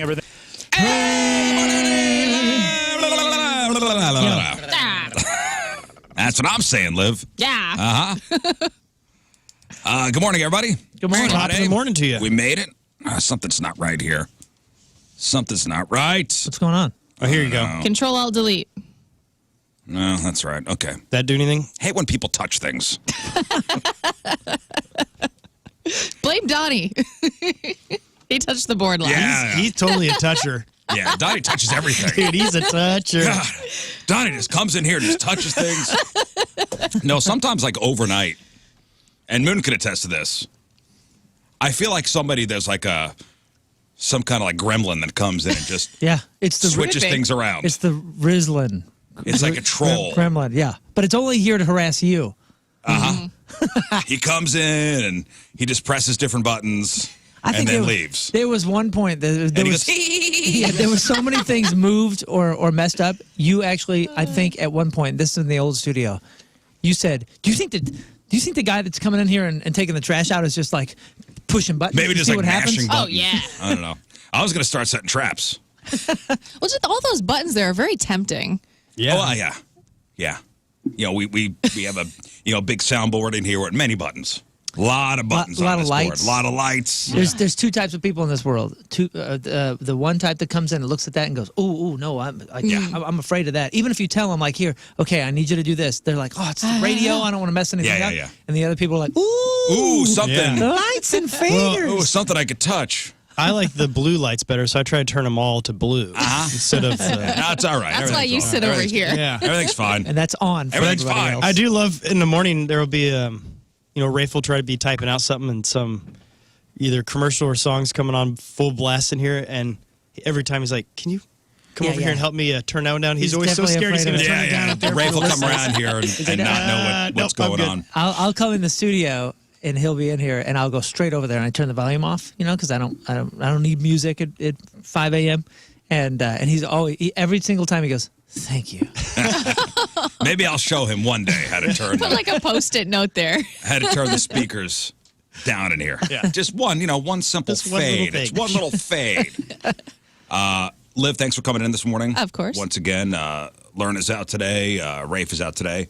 Everything. That's what I'm saying, Liv. Yeah. Good morning, everybody. Good morning. Top of the morning to you. We made it. Something's not right here. Something's not right. What's going on? Oh, here you go. Control Alt Delete. No, that's right. Okay. That do anything? Hate when people touch things. Blame Donnie. He touched the board last. Yeah. He's totally a toucher. Yeah, Donnie touches everything. Dude, he's a toucher. God, Donnie just comes in here and just touches things. No, sometimes like overnight, and Moon can attest to this, I feel like there's like some kind of like gremlin that comes in and just it's the switches things around. It's the Rizlin. It's like a troll. Gremlin, yeah. But it's only here to harass you. He comes in and he just presses different buttons and then leaves. There was one point that there was there were so many things moved or messed up. You actually, I think, at one point, this is in the old studio, you said, "Do you think the guy that's coming in here and taking the trash out is just like pushing buttons? Maybe just like mashing buttons." Oh yeah. I don't know. I was gonna start setting traps. Well, just all those buttons there are very tempting. Yeah. Oh yeah. Yeah. You know, we have a big soundboard in here with many buttons. A lot of buttons on this board. A lot of lights. There's two types of people in this world. The one type that comes in and looks at that and goes, "Ooh, no, I'm afraid of that." Even if you tell them, like, "Here, okay, I need you to do this," they're like, "Oh, it's the radio. I don't want to mess anything up." Yeah. And the other people are like, "Ooh, something. Lights and faders. Ooh, something I could touch." I like the blue lights better, so I try to turn them all to blue instead of. No, it's all right. That's why you sit over here. Yeah, everything's fine. And that's on. For Everything's everybody fine. else. I do love in the morning. There will be, Rafe will try to be typing out something and some either commercial or songs coming on full blast in here, and every time he's like, "Can you come over here and help me turn that one down?" He's always so scared he's going to turn it down up there. Rafe will come around here and not know what's going on. I'll come in the studio and he'll be in here, and I'll go straight over there and I turn the volume off, because I don't need music at 5 a.m. And he's always every single time he goes, "Thank you." Maybe I'll show him one day how to turn. Put like a Post-it note there. How to turn the speakers down in here. Yeah. Just one simple fade. It's one little fade. Liv, thanks for coming in this morning. Of course. Once again, Lern is out today. Rafe is out today.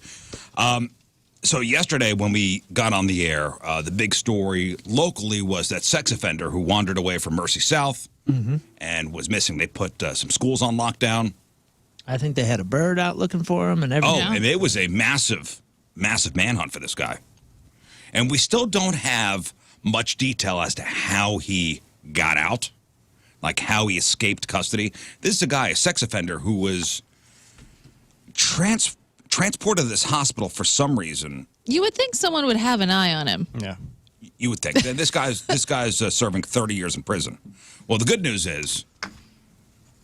So yesterday when we got on the air, the big story locally was that sex offender who wandered away from Mercy South and was missing. They put some schools on lockdown. I think they had a bird out looking for him and everything. Oh, and it was a massive, massive manhunt for this guy. And we still don't have much detail as to how he got out, like how he escaped custody. This is a guy, a sex offender, who was transported to this hospital for some reason. You would think someone would have an eye on him. Yeah. You would think. This guy's serving 30 years in prison. Well, the good news is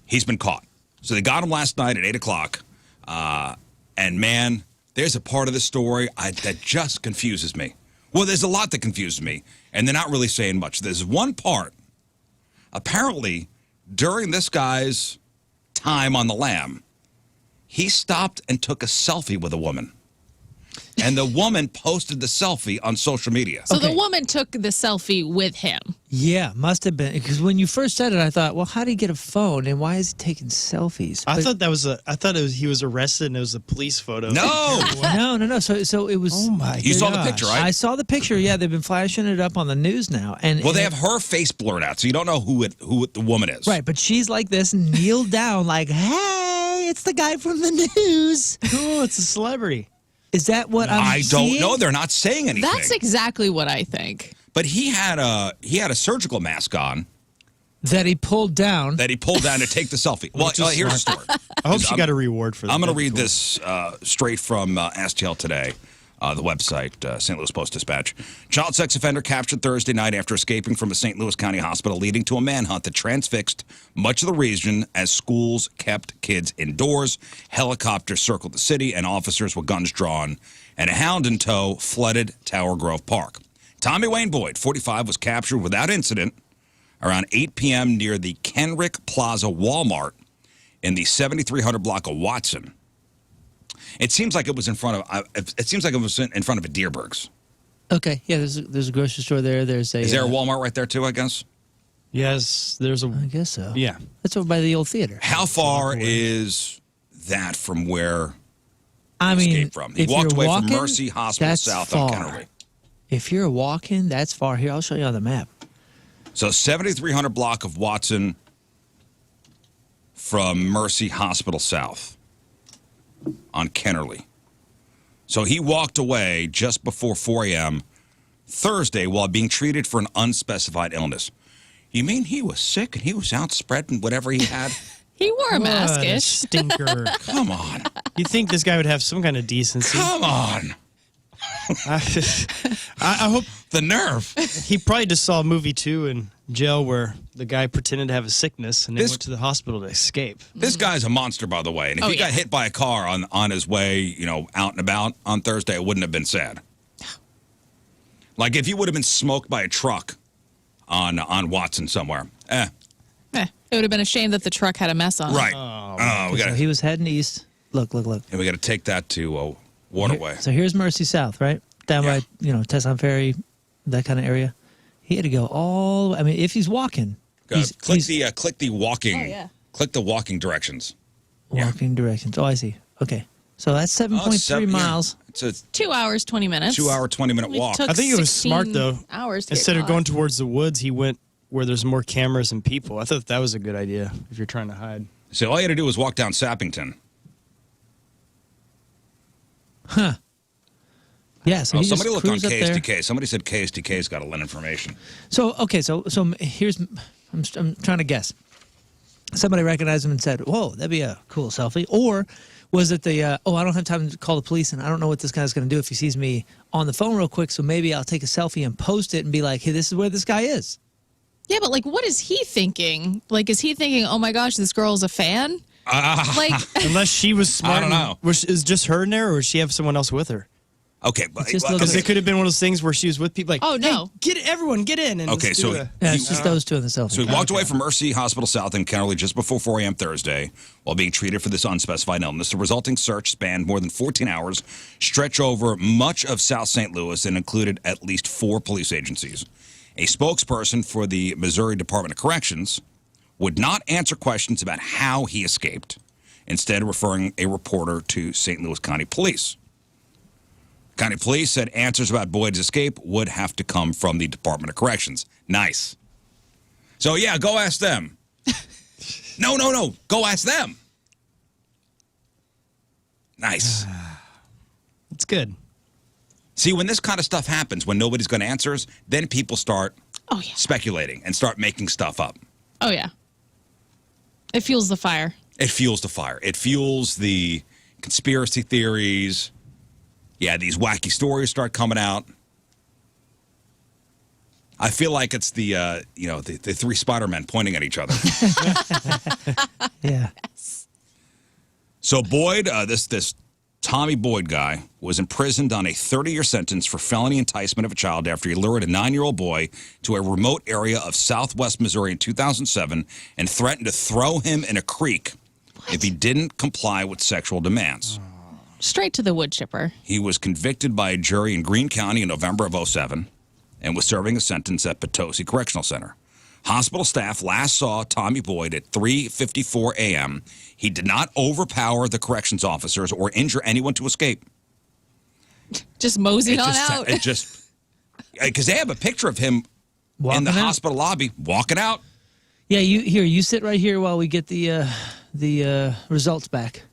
he's been caught. So they got him last night at 8 o'clock. And, man, there's a part of the story that just confuses me. Well, there's a lot that confuses me, and they're not really saying much. There's one part. Apparently, during this guy's time on the lam, he stopped and took a selfie with a woman. And the woman posted the selfie on social media. So the woman took the selfie with him. Yeah, must have been. Because when you first said it, I thought, well, how did he get a phone and why is he taking selfies? I thought he was arrested and it was a police photo. No. No. So it was. Oh my! You saw the picture, right? I saw the picture. Yeah, they've been flashing it up on the news now. And well, they have her face blurred out, so you don't know who the woman is. Right, but she's like this, kneeled down, like, "Hey, it's the guy from the news." Oh, it's a celebrity. Is that what I'm seeing? Don't know. They're not saying anything. That's exactly what I think. But he had a surgical mask on that he pulled down. To take the selfie. Well, here's the story. I hope she got a reward for that. I'm going to read this straight from STL Today, the website, St. Louis Post-Dispatch. Child sex offender captured Thursday night after escaping from a St. Louis County hospital, leading to a manhunt that transfixed much of the region as schools kept kids indoors. Helicopters circled the city, and officers with guns drawn and a hound in tow flooded Tower Grove Park. Tommy Wayne Boyd, 45, was captured without incident around 8 p.m. near the Kenrick Plaza Walmart in the 7300 block of Watson. It seems like it was in front of a Deerberg's. Okay, yeah. There's a grocery store there. Is there a Walmart right there too? I guess. Yes, there's a. I guess so. Yeah. That's over by the old theater. How far is that from where I he mean, escaped from? He if walked you're away walking, from Mercy Hospital that's South far. on Kennerly. If you're walking, that's far. Here, I'll show you on the map. So 7300 block of Watson from Mercy Hospital South on Kennerly. So he walked away just before 4 a.m. Thursday while being treated for an unspecified illness. You mean he was sick and he was out spreading whatever he had? He wore a What mask a ish. stinker. Come on. You'd think this guy would have some kind of decency. Come on. I hope The nerve. he probably just saw a movie too in jail where the guy pretended to have a sickness and they went to the hospital to escape. This guy's a monster, by the way. And if he got hit by a car on his way, out and about on Thursday, it wouldn't have been sad. Like if he would have been smoked by a truck on Watson somewhere. It would have been a shame that the truck had a mess on it. Right. We So got he was heading east. Look. and we got to take that to Waterway. So here's Mercy South, right? Down by, Tesson Ferry, that kind of area. He had to go all. I mean, if he's walking, Click the walking. Oh, yeah. Click the walking directions. walking directions. Oh, I see. Okay, so that's 7.3 miles. It's a 2 hours, 20 minutes. 2 hour, 20-minute It walk. took I think it was 16 smart though. Hours to Instead get of going caught. towards the woods, he went where there's more cameras and people. I thought that was a good idea if you're trying to hide. So all you had to do was walk down Sappington. Huh. Yeah, so Oh, he just somebody looked on cruised up there. KSDK. Somebody said KSDK's got a Lern information. So okay, so here's I'm trying to guess. Somebody recognized him and said, "Whoa, that'd be a cool selfie." Or was it the I don't have time to call the police and I don't know what this guy's going to do if he sees me on the phone real quick, so maybe I'll take a selfie and post it and be like, "Hey, this is where this guy is." Yeah, but like, what is he thinking? Like, is he thinking, "Oh my gosh, this girl's a fan"? Like, Unless she was smart. I don't know. Is just her in there, or does she have someone else with her? Okay, but It just Because looks- it could have been one of those things where she was with people like, Oh, no. hey, everyone get in. And Okay, let's so do a- Yeah, it's just those two in the selfie. So he walked away from Mercy Hospital South in Kennerly just before 4 a.m. Thursday while being treated for this unspecified illness. The resulting search spanned more than 14 hours, stretched over much of South St. Louis, and included at least 4 police agencies. A spokesperson for the Missouri Department of Corrections would not answer questions about how he escaped, instead referring a reporter to St. Louis County Police. County Police said answers about Boyd's escape would have to come from the Department of Corrections. Nice. So, yeah, go ask them. No. Go ask them. Nice. It's good. See, when this kind of stuff happens, when nobody's going to answer us, then people start oh yeah, speculating and start making stuff up. oh yeah. It fuels the fire. It fuels the fire. It fuels the conspiracy theories. Yeah, these wacky stories start coming out. I feel like it's the 3 Spider-Men pointing at each other. Yeah. So Boyd, this Tommy Boyd guy, was imprisoned on a 30-year sentence for felony enticement of a child after he lured a 9-year-old boy to a remote area of southwest Missouri in 2007 and threatened to throw him in a creek if he didn't comply with sexual demands. Straight to the wood chipper. He was convicted by a jury in Greene County in November of 2007 and was serving a sentence at Potosi Correctional Center. Hospital staff last saw Tommy Boyd at 3:54 a.m. He did not overpower the corrections officers or injure anyone to escape. Just moseying on out. It just because they have a picture of him Walking in the out. hospital lobby walking out. Yeah, you sit right here while we get the results back.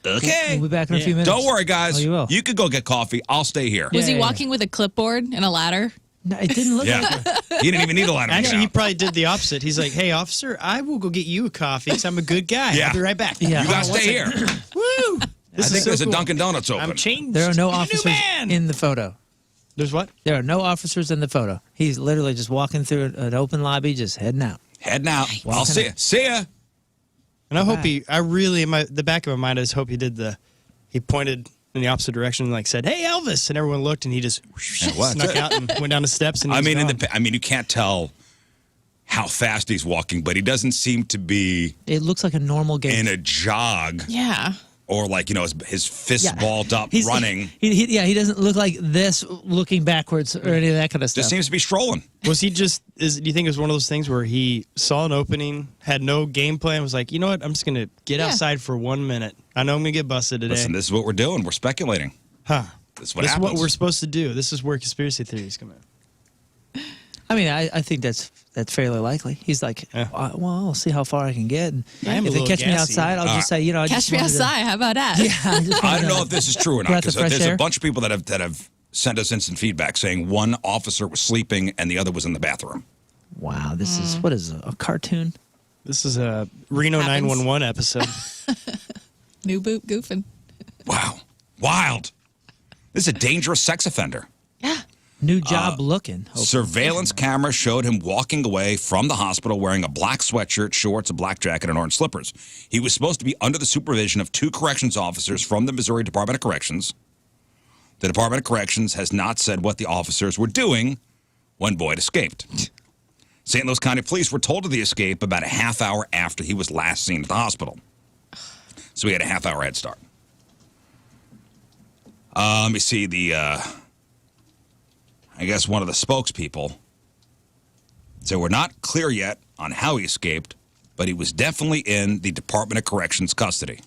Okay. We'll be back in a few minutes. Don't worry, guys. Oh, you will. You could go get coffee. I'll stay here. Was he yeah. walking with a clipboard and a ladder? No, it didn't look like it. Yeah. He didn't even need a ladder. to get Actually, he out. probably did the opposite. He's like, hey, officer, I will go get you a coffee because I'm a good guy. Yeah. I'll be right back. Yeah. You guys stay here. Woo! I This think is so there's cool. a Dunkin' Donuts open. I'm changed. There are no I'm a new officers man. in the photo. There's what? There are no officers in the photo. He's literally just walking through an open lobby, just heading out. Heading out. I'll Walking see you. out. See ya. And I hope Right. I really, in the back of my mind, I just hope he pointed in the opposite direction and like said, hey, Elvis. And everyone looked and he just what? snuck out and went down the steps. And he was gone. You can't tell how fast he's walking, but he doesn't seem to be It looks like a normal gait. in a jog. Yeah. Or like, his fists balled up running. He doesn't look like this looking backwards or any of that kind of stuff. Just seems to be strolling. Was he do you think it was one of those things where he saw an opening, had no game plan, was like, you know what, I'm just going to get outside for 1 minute. I know I'm going to get busted today. Listen, this is what we're doing. We're speculating. Huh. This is what happens. This is what we're supposed to do. This is where conspiracy theories come in. I mean, I think that's fairly likely. He's like, well, I'll see how far I can get. And if they catch me outside, I'll just say, I catch me outside. How about that? Yeah, I don't know if this is true or not, because there's air. a bunch of people that have sent us instant feedback saying one officer was sleeping and the other was in the bathroom. Wow, this is, what is it, a cartoon? This is a Reno 911 episode. New boot goofing. Wow. Wild. This is a dangerous sex offender. Yeah. New job looking. Surveillance camera showed him walking away from the hospital wearing a black sweatshirt, shorts, a black jacket, and orange slippers. He was supposed to be under the supervision of 2 corrections officers from the Missouri Department of Corrections. The Department of Corrections has not said what the officers were doing when Boyd escaped. St. Louis County Police were told of the escape about a half hour after he was last seen at the hospital. So he had a half-hour head start. Let me see I guess one of the spokespeople said we're not clear yet on how he escaped, but he was definitely in the Department of Corrections custody.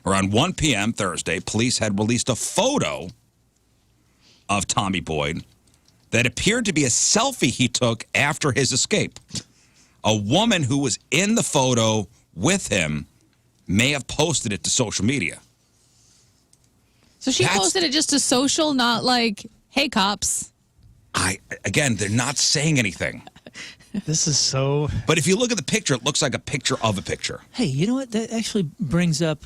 Around 1 p.m. Thursday, police had released a photo of Tommy Boyd that appeared to be a selfie he took after his escape. A woman who was in the photo with him may have posted it to social media. So she posted it just to social, not like, hey, cops. Again, they're not saying anything. This is so... But if you look at the picture, it looks like a picture of a picture. Hey, you know what? That actually brings up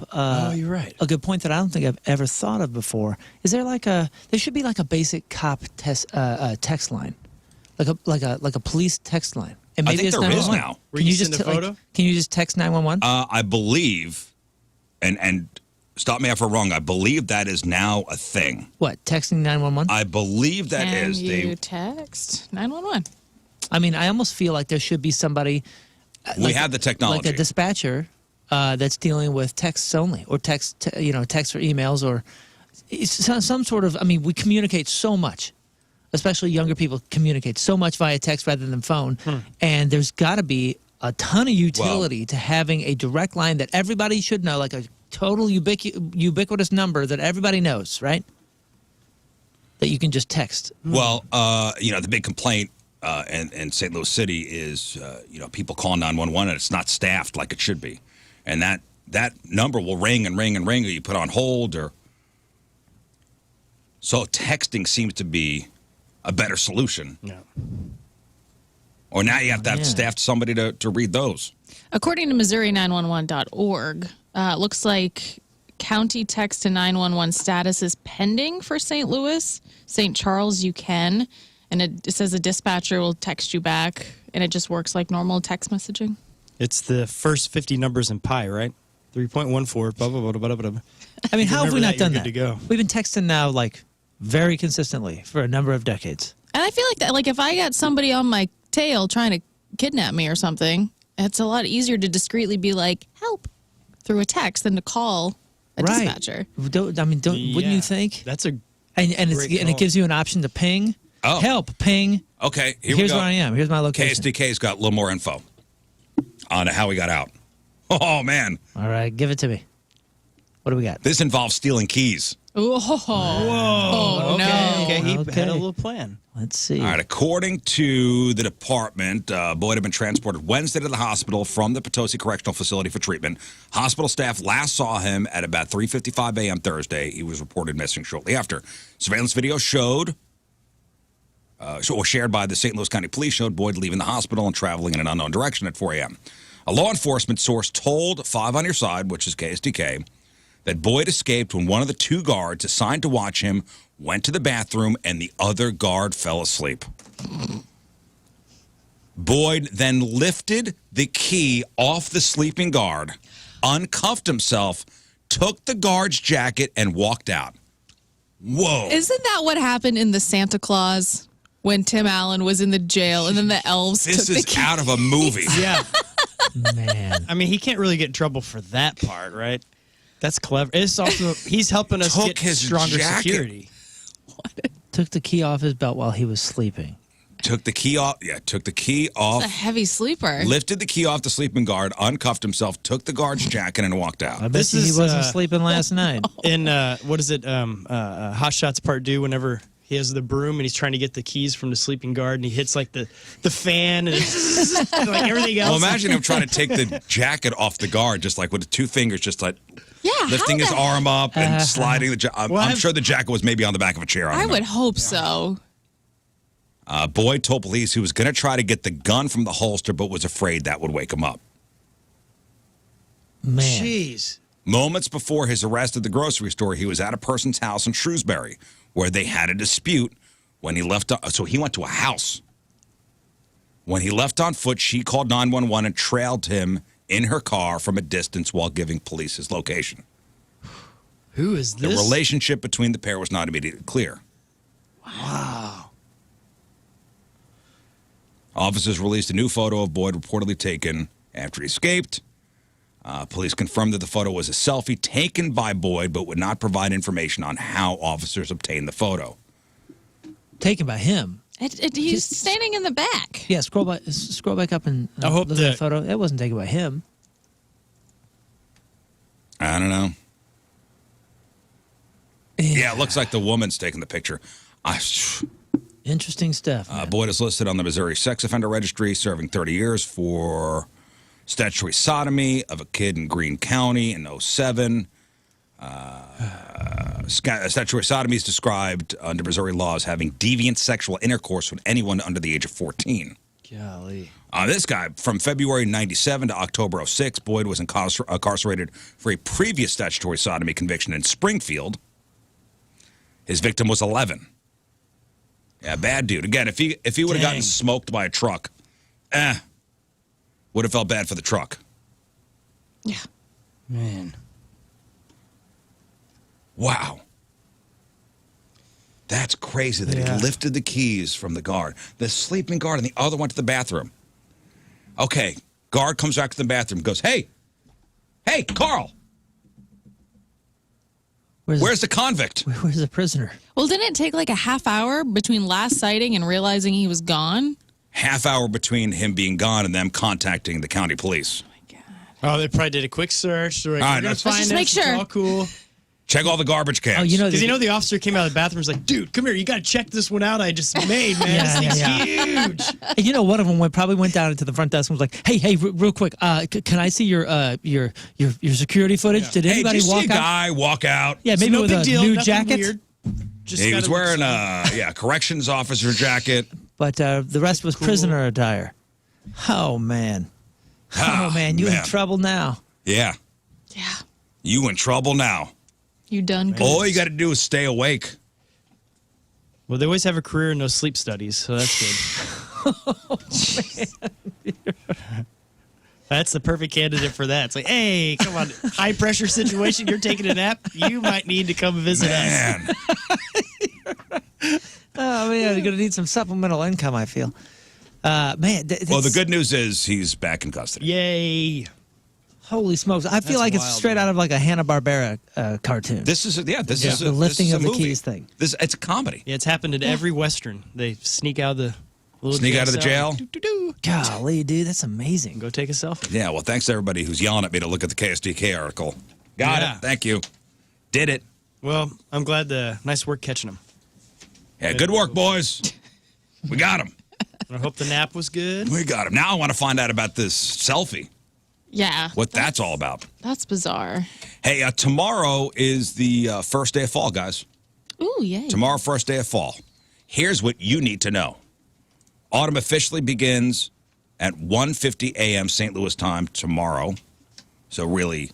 you're right. a good point that I don't think I've ever thought of before. Is there there should be like a basic cop text line, like a police text line. And maybe I think there is now. Can you just can you just text 911? I believe, and stop me if I'm wrong, I believe that is now a thing. What, texting 911? I believe that is. Can you text 911? I mean, I almost feel like there should be somebody. We have the technology. Like a dispatcher that's dealing with texts only, or text or emails, or some sort of. I mean, we communicate so much, especially younger people communicate so much via text rather than phone, and there's got to be a ton of utility to having a direct line that everybody should know, like a total ubiquitous number that everybody knows, right? That you can just text. Well, the big complaint in St. Louis City is, people call 911 and it's not staffed like it should be. And that number will ring and ring and ring, or you put on hold, or... So texting seems to be a better solution. Yeah. Or now you have to have staffed somebody to read those. According to Missouri911.org, it looks like county text to 911 status is pending for St. Louis. St. Charles, you can. And it says a dispatcher will text you back, and it just works like normal text messaging. It's the first 50 numbers in pi, right? 3.14, blah, blah, blah, blah, blah, blah. I mean, how have we not done that? To go. We've been texting now, very consistently for a number of decades. And I feel like that, if I got somebody on my tail trying to kidnap me or something, it's a lot easier to discreetly be like, help, through a text than to call a dispatcher. Wouldn't you think? That's a and it gives you an option to ping. Oh. Help, ping. Okay, here's where I am. Here's my location. KSDK's got a little more info on how he got out. Oh, man. All right, give it to me. What do we got? This involves stealing keys. Whoa. Oh, no. Okay, he had a little plan. Let's see. All right, according to the department, Boyd had been transported Wednesday to the hospital from the Potosi Correctional Facility for treatment. Hospital staff last saw him at about 3:55 a.m. Thursday. He was reported missing shortly after. Surveillance video shared by the St. Louis County Police showed Boyd leaving the hospital and traveling in an unknown direction at 4 a.m. A law enforcement source told 5 on Your Side, which is KSDK, that Boyd escaped when one of the 2 guards assigned to watch him went to the bathroom and the other guard fell asleep. Boyd then lifted the key off the sleeping guard, uncuffed himself, took the guard's jacket, and walked out. Whoa. Isn't that what happened in the Santa Claus when Tim Allen was in the jail and then the elves took the keys? This is out of a movie. Yeah. Man. I mean, he can't really get in trouble for that part, right? That's clever. It's also he's helping us Took get his stronger jacket. security. Took the key off his belt while he was sleeping. Took the key off. Yeah, took the key off. It's a heavy sleeper. Lifted the key off the sleeping guard, uncuffed himself, took the guard's jacket, and walked out. I bet This you he is, wasn't sleeping last night. In what is it? Hot Shots Part 2. Whenever he has the broom and he's trying to get the keys from the sleeping guard, and he hits like the fan and it's, like everything else. Well, imagine him trying to take the jacket off the guard, just like with 2 fingers, just like lifting his arm up and sliding the jacket. I'm sure the jacket was maybe on the back of a chair. I would hope so. Boyd told police he was going to try to get the gun from the holster, but was afraid that would wake him up. Man. Jeez. Moments before his arrest at the grocery store, he was at a person's house in Shrewsbury where they had a dispute when he left. So he went to a house. When he left on foot, she called 911 and trailed him in her car from a distance while giving police his location. Who is The this? relationship between the pair was not immediately clear. Wow. Officers released a new photo of Boyd reportedly taken after he escaped. Police confirmed that the photo was a selfie taken by Boyd, but would not provide information on how officers obtained the photo. Taken by him. He's standing in the back. Yeah, scroll back up and I hope look at that- the photo. It wasn't taken by him. I don't know. Yeah, it looks like the woman's taking the picture. Interesting stuff. Man. Boyd is listed on the Missouri Sex Offender Registry, serving 30 years for statutory sodomy of a kid in Greene County in 2007. Statutory sodomy is described under Missouri law as having deviant sexual intercourse with anyone under the age of 14. Golly. This guy, from February 97 to October 06, Boyd was incarcerated for a previous statutory sodomy conviction in Springfield. His victim was 11. Yeah, bad dude. Again, if he would have gotten smoked by a truck, would have felt bad for the truck. Yeah. Man. Wow. That's crazy that he lifted the keys from the guard. The sleeping guard and the other went to the bathroom. Okay, guard comes back to the bathroom, goes, hey, Carl, where's the convict? Where's the prisoner? Well, didn't it take like a half hour between last sighting and realizing he was gone? Half hour between him being gone and them contacting the county police. Oh, they probably did a quick search. They're like, All right, we're gonna let's find just it. make It's sure. all cool. Check all the garbage cans. Oh, you know, Because the officer came out of the bathroom and was like, dude, come here. You got to check this one out I just made, man. This thing's huge. And you know, one of them probably went down into the front desk and was like, "Hey, real quick, can I see your security footage? Yeah. Did Hey, anybody did you walk see a out? guy walk out? Yeah, It's maybe no with big a deal, new nothing jacket." weird. Just He was gotta- wearing a corrections officer jacket. But the rest was prisoner attire. Oh man, you in trouble now. Yeah, Yeah. you in trouble now. You done good. All you got to do is stay awake. Well, they always have a career in those sleep studies, so that's good. That's the perfect candidate for that. It's like, hey, come on, high pressure situation. You're taking a nap. You might need to come visit us. Man, Oh man, you're gonna need some supplemental income. I feel. Man, well, the good news is he's back in custody. Yay! Holy smokes! I feel That's like it's wild, straight man. out of like a Hanna-Barbera cartoon. This is the lifting of the keys thing. It's a comedy. Yeah, it's happened in every Western. They sneak out of the little Sneak out of the cell. jail? Doo-doo-doo. Golly, dude, that's amazing. Go take a selfie. Yeah, well, thanks to everybody who's yelling at me to look at the KSDK article. Got Yeah. it. Thank you. Did it. Well, I'm glad. Nice work catching them. Yeah, good work, boys. We got him. I hope the nap was good. We got him. Now I want to find out about this selfie, Yeah. what that's all about. That's bizarre. Hey, tomorrow is the first day of fall, guys. Ooh, yay. Tomorrow, first day of fall. Here's what you need to know. Autumn officially begins at 1:50 a.m. St. Louis time tomorrow. So really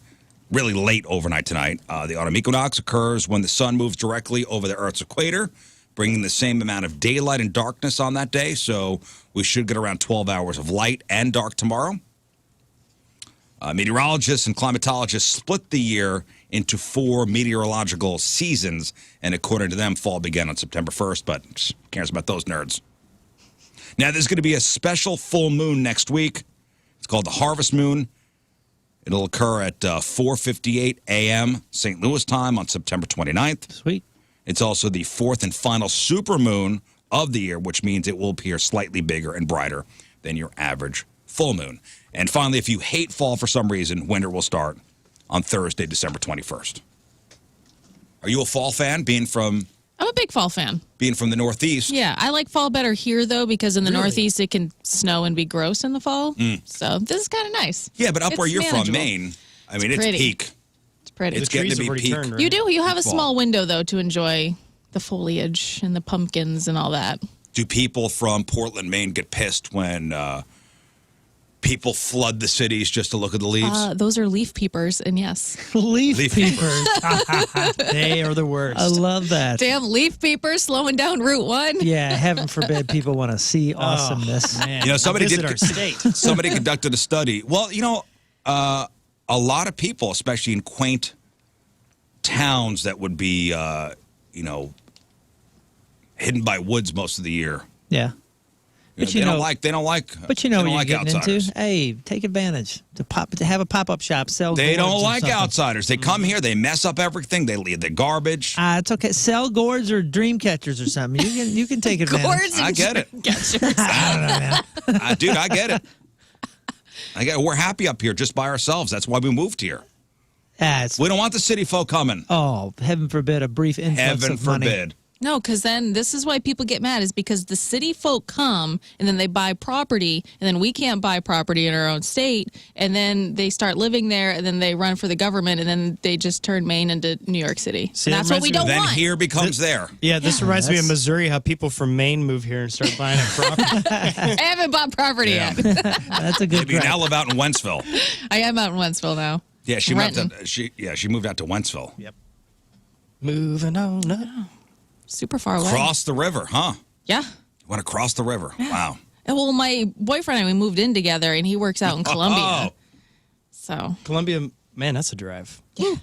late overnight tonight. The autumn equinox occurs when the sun moves directly over the Earth's equator, bringing the same amount of daylight and darkness on that day. So we should get around 12 hours of light and dark tomorrow. Meteorologists and climatologists split the year into 4 meteorological seasons, and according to them, fall began on September 1st, but who cares about those nerds? Now, there's going to be a special full moon next week. It's called the harvest moon. It'll occur at 4:58 a.m. St. Louis time on September 29th. Sweet. It's also the fourth and final supermoon of the year, which means it will appear slightly bigger and brighter than your average full moon. And finally, if you hate fall for some reason, winter will start on Thursday, December 21st. Are you a fall fan, I'm a big fall fan. being from the Northeast? Yeah, I like fall better here, though, because in the Northeast, it can snow and be gross in the fall. So this is kind of nice. Yeah, but up It's where you're from, manageable. Maine, I mean, it's pretty. peak. It's pretty. It's The getting trees to have be already peak. turned, right? You do. You have a Fall. small window, though, to enjoy the foliage and the pumpkins and all that. Do people from Portland, Maine get pissed when people flood the cities just to look at the leaves? Those are leaf peepers, and yes. Leaf Leaf peepers. They are the worst. I love that. Damn leaf peepers slowing down Route 1. Yeah, heaven forbid people want to see awesomeness. Man, You know, somebody visit did our state. somebody conducted a study. Well, you know, a lot of people, especially in quaint towns that would be, you know, hidden by woods most of the year. Yeah. But they don't like. But you know they what don't you're like getting outsiders. into. Hey, take advantage to have a pop-up shop. Sell. They gourds don't or like something. outsiders. They come here, they mess up everything. They leave the garbage. It's okay. Sell gourds or dream catchers or something. You can take advantage. Gourds I and get it. catchers. I don't know, man. Dude, I get it. We're happy up here just by ourselves. That's why we moved here. We don't want the city folk coming. Heaven forbid a brief influx Heaven of money. forbid. No, because then this is why people get mad, is because the city folk come and then they buy property, and then we can't buy property in our own state, and then they start living there, and then they run for the government, and then they just turn Maine into New York City. See, And that that's what we reminds me don't of- Then want. here becomes there. Yeah, this reminds me of that's- Missouri, how people from Maine move here and start buying up property. I haven't bought property Yeah. yet. That's a good Maybe you gripe. now live out in Wentzville. I am out in Wentzville now. Yeah, she moved Renton. out. She moved out to Wentzville. Yep. Moving on up. Super far away. Cross the river, huh? Yeah. You want to cross the river? Wow. Well, my boyfriend and we moved in together, and he works out in Columbia. Oh, So, Columbia, man, that's a drive. yeah.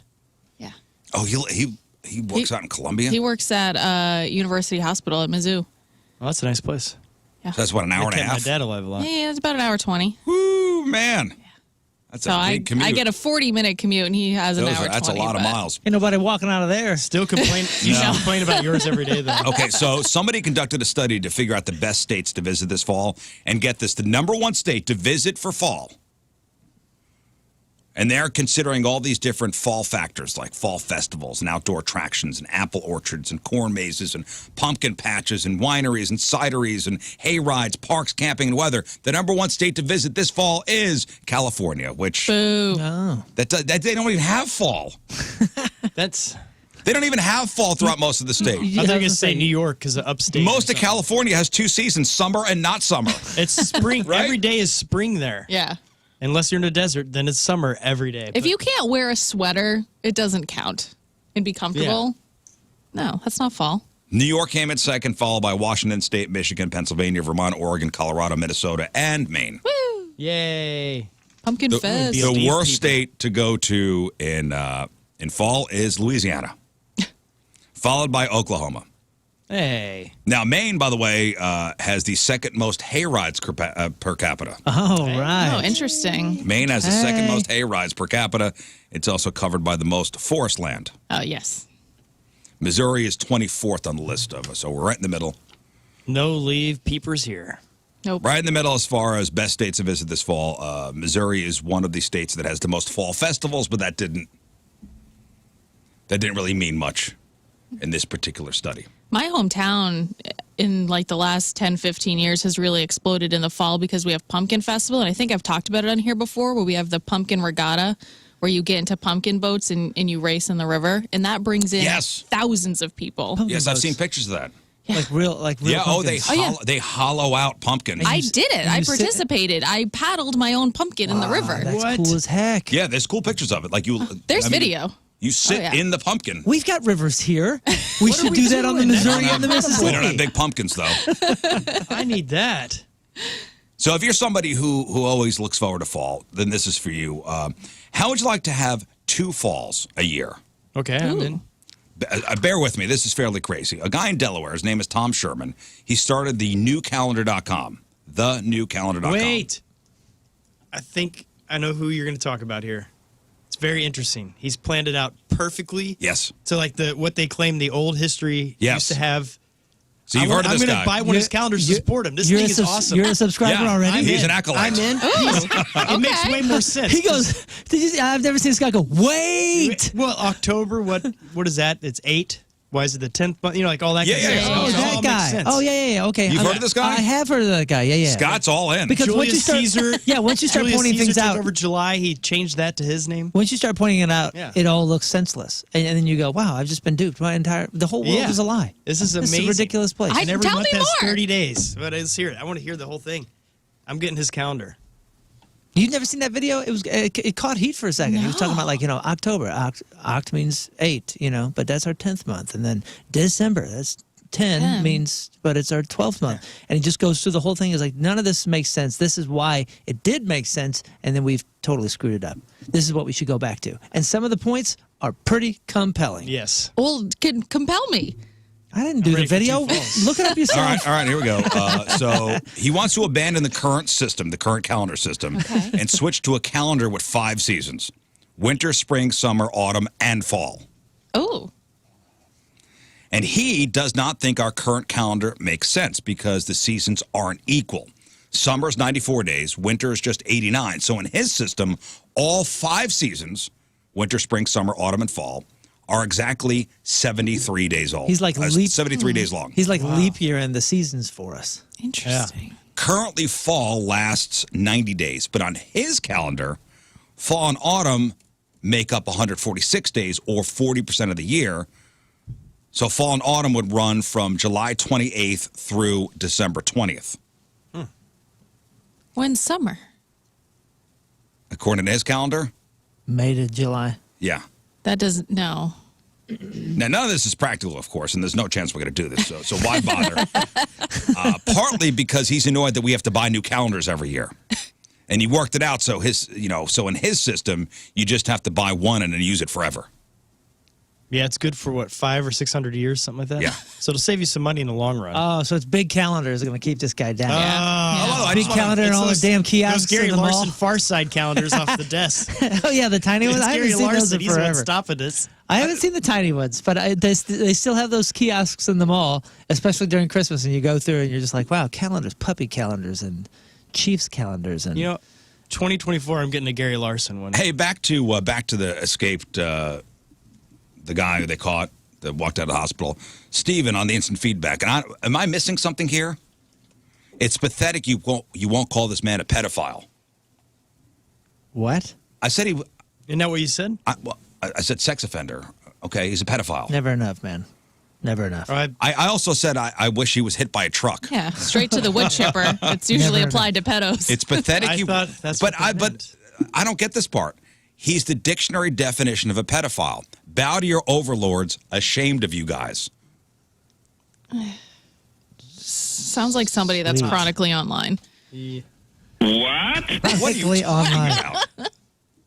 oh, he works out in Columbia. He works at University Hospital at Mizzou. Well, that's a nice place. So that's what, an hour and a Kept my half. dad alive a lot. Yeah, it's about an hour 20. Woo, man. That's So a I big commute. get a 40-minute commute, and he has an hour 20. That's a lot of but- miles. Ain't nobody walking out of there. Still complain. You should complain about yours every day, though. Okay, so somebody conducted a study to figure out the best states to visit this fall. And get this, the number one state to visit for fall. And they're considering all these different fall factors like fall festivals and outdoor attractions and apple orchards and corn mazes and pumpkin patches and wineries and cideries and hay rides, parks, camping, and weather. The number one state to visit this fall is California, which Boo. that they don't even have fall. That's. They don't even have fall throughout most of the state. I was going to say New York because of upstate. Most or of something. California has 2 seasons, summer and not summer. It's spring. Right? Every day is spring there. Yeah. Unless you're in a desert, then it's summer every day. If you can't wear a sweater, it doesn't count and be comfortable. No, that's not fall. New York came in second, followed by Washington State, Michigan, Pennsylvania, Vermont, Oregon, Colorado, Minnesota, and Maine. Woo. Yay. Pumpkin Fest. Deal. The These worst people. state to go to in fall is Louisiana, followed by Oklahoma. Hey. Now, Maine, by the way, has the second most hay rides per capita. Oh, right. Oh, interesting. Maine has the second Hey. most hay rides per capita. It's also covered by the most forest land. Oh, yes. Missouri is 24th on the list of us, so we're right in the middle. No leave peepers here. Nope. Right in the middle as far as best states to visit this fall. Missouri is one of the states that has the most fall festivals, but that didn't really mean much in this particular study. My hometown in like the last 10, 15 years has really exploded in the fall because we have Pumpkin Festival. And I think I've talked about it on here before, where we have the Pumpkin Regatta, where you get into pumpkin boats and you race in the river. And that brings in Yes. thousands of people. Yes, I've seen pictures of that. Like real Yeah, pumpkins. they hollow out pumpkins. I did it. and I you sit- participated. I paddled my own pumpkin in the river. That's What? cool as heck. Yeah, there's cool pictures of it. Like There's I mean, video. You sit yeah. in the pumpkin. We've got rivers here. We What are should we do that on the doing? Missouri and the We don't have Mississippi. big pumpkins, though. I need that. So if you're somebody who always looks forward to fall, then this is for you. How would you like to have 2 falls a year? Okay, I'm in. Bear with me. This is fairly crazy. A guy in Delaware, his name is Tom Sherman. He started the newcalendar.com. The newcalendar.com. Wait. I think I know who you're going to talk about here. very interesting. He's planned it out perfectly. Yes. So like what they claim the old history used to have. So you've heard of this guy. I'm going to buy one of his calendars to support him. This thing is awesome. You're a subscriber already? He's an acolyte. I'm in. It makes way more sense. He goes, I've never seen this guy go, wait. Well, October, what is that? It's 8. Why is it the 10th month? You know, like all that kind of stuff. Oh, that guy. Oh, yeah. Okay. You've heard of this guy? I have heard of that guy. Yeah. Scott's all in. Because Julius Caesar. Once you start Julius pointing Caesar things took out. over July, he changed that to his name. Once you start pointing it out, it all looks senseless. And then you go, wow, I've just been duped. The whole world is a lie. This is amazing. This is a ridiculous place. And every Tell month me has more. 30 days. But let's hear it. I want to hear the whole thing. I'm getting his calendar. You've never seen that video? It caught heat for a second. He was talking about October. Oct means 8, but that's our 10th month. And then December, that's 10 means, but it's our 12th month. And he just goes through the whole thing. It's like, none of this makes sense. This is why it did make sense. And then we've totally screwed it up. This is what we should go back to. And some of the points are pretty compelling. Yes. Well, compel me. I didn't do the video. Look it up yourself. All right, here we go. So he wants to abandon the current system, the current calendar system, and switch to a calendar with 5 seasons: winter, spring, summer, autumn, and fall. Oh. And he does not think our current calendar makes sense because the seasons aren't equal. Summer's 94 days, winter is just 89. So in his system, all 5 seasons, winter, spring, summer, autumn, and fall, are exactly 73 days old. He's like 73 days long. He's like leap year in the seasons for us. Interesting. Yeah. Currently, fall lasts 90 days, but on his calendar, fall and autumn make up 146 days, or 40% of the year. So fall and autumn would run from July 28th through December 20th. When's summer? According to his calendar? May to July. Yeah. That doesn't, no. Now, none of this is practical, of course, and there's no chance we're going to do this, so why bother? Partly because he's annoyed that we have to buy new calendars every year. And he worked it out so so in his system, you just have to buy one and then use it forever. Yeah, it's good for what, 500 or 600 years, something like that? Yeah. So it'll save you some money in the long run. Oh, so it's big calendars going to keep this guy down. Big calendar and all the damn kiosks. Those Gary in the Larson mall. Far Side calendars off the desk. Oh, yeah, the tiny ones. It's I haven't Gary seen those Larson. in He's the one forever. stopping this. I haven't seen the tiny ones, but they still have those kiosks in the mall, especially during Christmas, and you go through and you're just like, wow, calendars, puppy calendars, and Chiefs calendars. And 2024, I'm getting a Gary Larson one. Hey, back to the escaped, the guy who they caught that walked out of the hospital. Steven on the instant feedback. And am I missing something here? It's pathetic you won't call this man a pedophile. What? I said he... Isn't that what you said? I said sex offender. Okay, he's a pedophile. Never enough, man. Never enough. All right. I also said I wish he was hit by a truck. Yeah, straight to the wood chipper. It's usually applied to pedos. It's pathetic. I thought that's but what they meant. I don't get this part. He's the dictionary definition of a pedophile. Bow to your overlords, ashamed of you guys. Sounds like somebody that's chronically online. Yeah. What? Chronically online.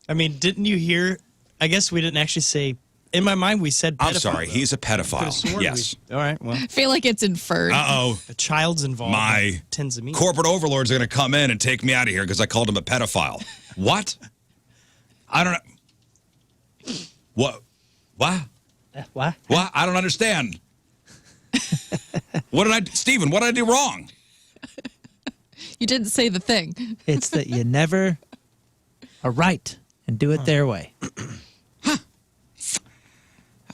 I mean, didn't you hear? I guess we didn't actually say. In my mind, we said pedophile. I'm sorry, though. he's a pedophile. Yes. All right, well. I feel like it's inferred. Uh-oh. A child's involved. My tends to mean. corporate overlords are going to come in and take me out of here because I called him a pedophile. What? I don't know. What? What? What? What? I don't understand. Steven, what did I do wrong? You didn't say the thing. It's that you never are right and do it their way.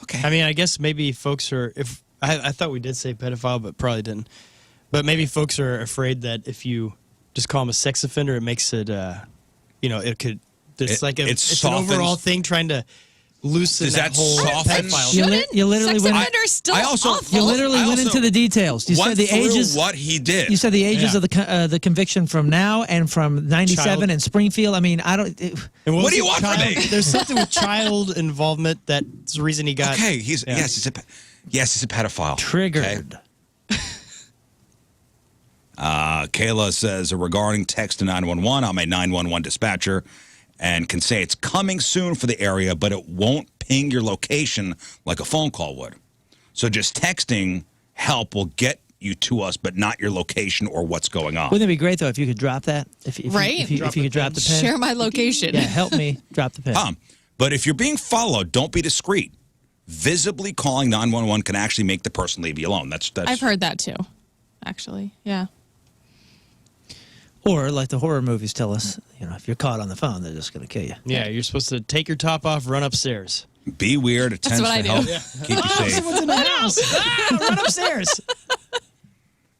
Okay. I mean, I guess maybe folks are. I thought we did say pedophile, but probably didn't. But maybe folks are afraid that if you just call him a sex offender, it makes it. It could. It's an overall thing trying to loosen that whole soften? pedophile. You literally sex went. offender's still awful. You literally went into the details. You said the ages. What he did. You said the ages of the conviction from now and from '97 in Springfield. I mean, I don't. What do you want from me? There's something with child involvement that's the reason he got. Okay, he's a pedophile. Triggered. Okay. Kayla says regarding text to 911, I'm a 911 dispatcher and can say it's coming soon for the area, but it won't ping your location like a phone call would. So just texting help will get you to us, but not your location or what's going on. Wouldn't it be great though if you could drop that? If you Right? could drop the pen. Share my location. Yeah, help me drop the pen. But if you're being followed, don't be discreet. Visibly calling 911 can actually make the person leave you alone. That's I've heard that too, actually. Yeah. Or like the horror movies tell us, if you're caught on the phone, they're just going to kill you. Yeah, you're supposed to take your top off, run upstairs. Be weird. It tends to help keep you safe. Someone's in the house. Run upstairs.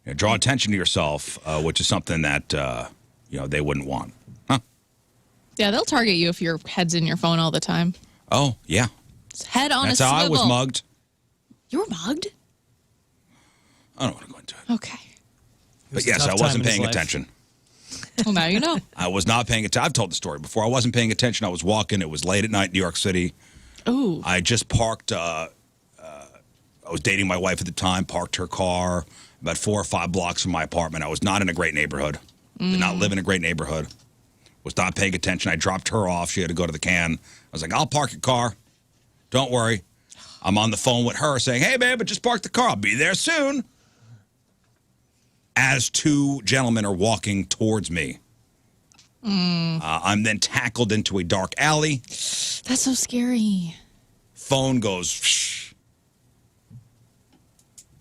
Draw attention to yourself, which is something that they wouldn't want. Huh? Yeah, they'll target you if your head's in your phone all the time. Oh, yeah. It's head on That's a how swivel. I was mugged. You were mugged? I don't want to go into it. Okay. But yes, I wasn't paying attention. Well, now you know. I was not paying attention. I've told the story before. I wasn't paying attention. I was walking. It was late at night in New York City. Ooh. I just parked. I was dating my wife at the time, parked her car about 4 or 5 blocks from my apartment. I was not in a great neighborhood. Did not live in a great neighborhood. Was not paying attention. I dropped her off. She had to go to the can. I was like, I'll park your car. Don't worry. I'm on the phone with her saying, hey, babe, I just parked the car. I'll be there soon. As 2 gentlemen are walking towards me. I'm then tackled into a dark alley. That's so scary. Phone goes. Shh.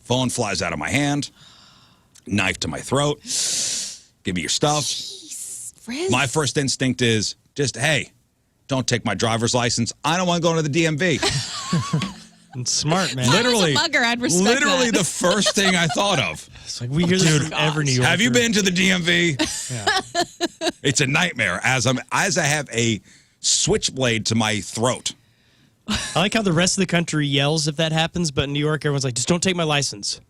Phone flies out of my hand. Knife to my throat. Give me your stuff. Jeez, Rizz. My first instinct is just, hey, don't take my driver's license. I don't want to go into the DMV. It's smart, man. If I was Literally, a mugger, I'd respect literally that. the first thing I thought of. It's like we hear this from every New Yorker. Have you been to the DMV? Yeah. It's a nightmare as I have a switchblade to my throat. I like how the rest of the country yells if that happens, but in New York, everyone's like, just don't take my license.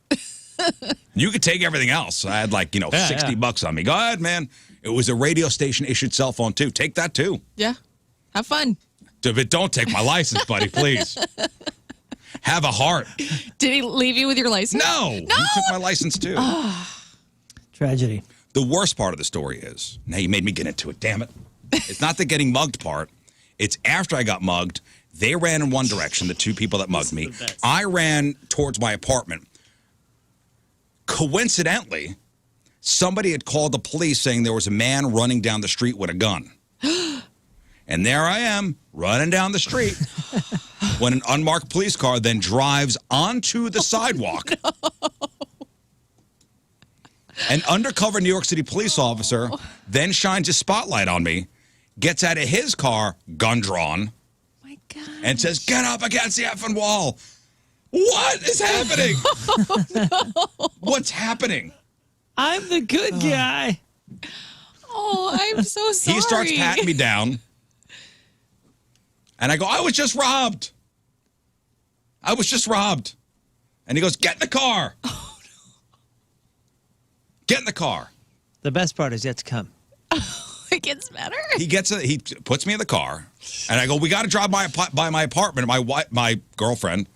You could take everything else. I had $60 on me. Go ahead, man. It was a radio station issued cell phone too. Take that too. Yeah. Have fun. But don't take my license, buddy, please. Have a heart. Did he leave you with your license? No. He took my license too. Tragedy. The worst part of the story is, now you made me get into it, damn it. It's not the getting mugged part. It's after I got mugged, they ran in one direction, the 2 people that mugged me. I ran towards my apartment. Coincidentally, somebody had called the police saying there was a man running down the street with a gun. And there I am, running down the street, when an unmarked police car then drives onto the sidewalk. No. An undercover New York City police officer then shines a spotlight on me, gets out of his car, gun drawn, My God. and says, get up against the effing wall. What is happening? No. What's happening? I'm the good guy. Oh, I'm so sorry. He starts patting me down. And I go, I was just robbed. I was just robbed. And he goes, get in the car. Oh, no. Get in the car. The best part is yet to come. It gets better. He puts me in the car. And I go, we got to drive by my apartment. My girlfriend,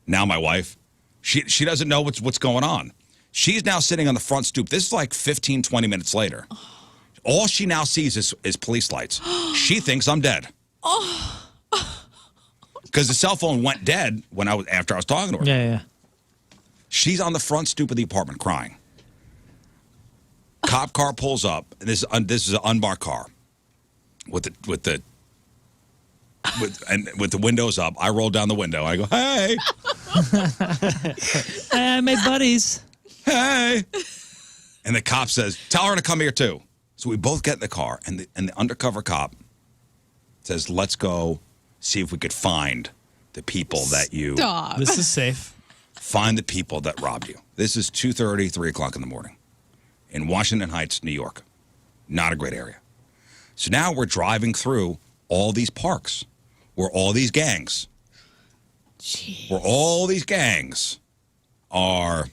now my wife, she doesn't know what's going on. She's now sitting on the front stoop. This is like 15, 20 minutes later. All she now sees is police lights. She thinks I'm dead. Because the cell phone went dead after I was talking to her. Yeah. She's on the front stoop of the apartment crying. Cop car pulls up. And this is an unmarked car with the windows up. I roll down the window. I go, hey. Hey, I made buddies. Hey. And the cop says, tell her to come here too. So we both get in the car, and the undercover cop says, let's go see if we could find the people that you... Stop. This is safe. Find the people that robbed you. This is 2:30, 3 o'clock in the morning in Washington Heights, New York. Not a great area. So now we're driving through all these parks where all these gangs... Jeez. Where all these gangs are...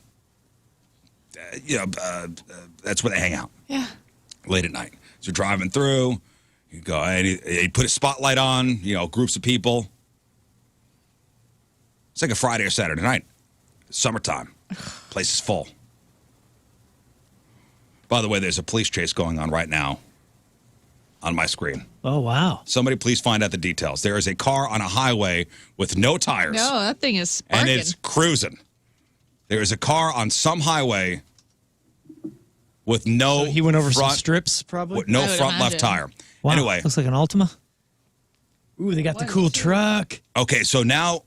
that's where they hang out. Yeah. Late at night. So driving through, you go, and he put a spotlight on, groups of people. It's like a Friday or Saturday night. Summertime. Place is full. By the way, there's a police chase going on right now on my screen. Oh, wow. Somebody please find out the details. There is a car on a highway with no tires. No, that thing is sparking. And it's cruising. There is a car on some highway with no He went over front, some strips, probably? with no I would front left imagine. tire. Wow. Anyway, Looks like an Altima. Ooh, they got the cool truck. Okay, so now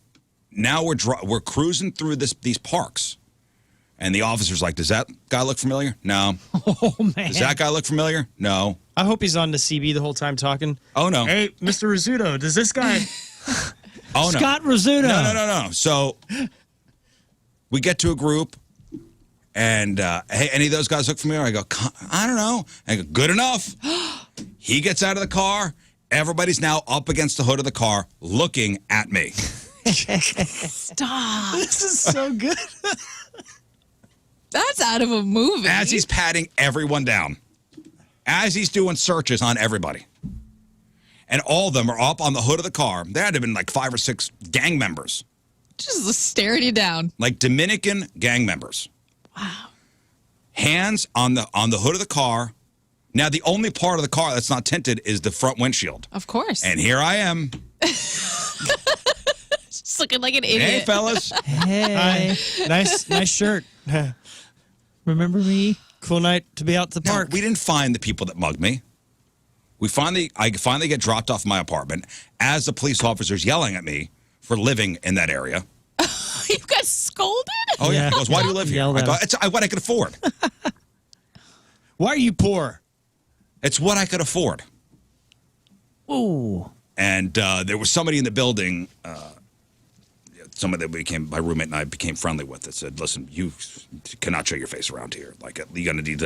we're cruising through these parks, and the officer's like, "Does that guy look familiar?" No. Oh man. Does that guy look familiar? No. I hope he's on the CB the whole time talking. Oh no. Hey, Mr. Rizzuto, does this guy? Oh no. Scott Rizzuto. No. So we get to a group, and hey, any of those guys look familiar? I go, I don't know. I go, good enough. He gets out of the car. Everybody's now up against the hood of the car looking at me. Stop. This is so good. That's out of a movie. As he's patting everyone down. As he's doing searches on everybody. And all of them are up on the hood of the car. There had to have been like 5 or 6 gang members. Just staring you down. Like Dominican gang members. Wow. Hands on the hood of the car. Now, the only part of the car that's not tinted is the front windshield. Of course. And here I am. Just looking like an idiot. Hey, fellas. Hey. Hi. Nice shirt. Remember me? Cool night to be out at the No, park. we didn't find the people that mugged me. I finally get dropped off my apartment as the police officer's yelling at me for living in that area. You got scolded? Oh, yeah. Yeah. He goes, why do you live here? Yelled I at go, him. it's what I could afford. Why are you poor? It's what I could afford. Ooh. And there was somebody in the building, somebody that my roommate and I became friendly with, that said, listen, you cannot show your face around here. Like, you're gonna need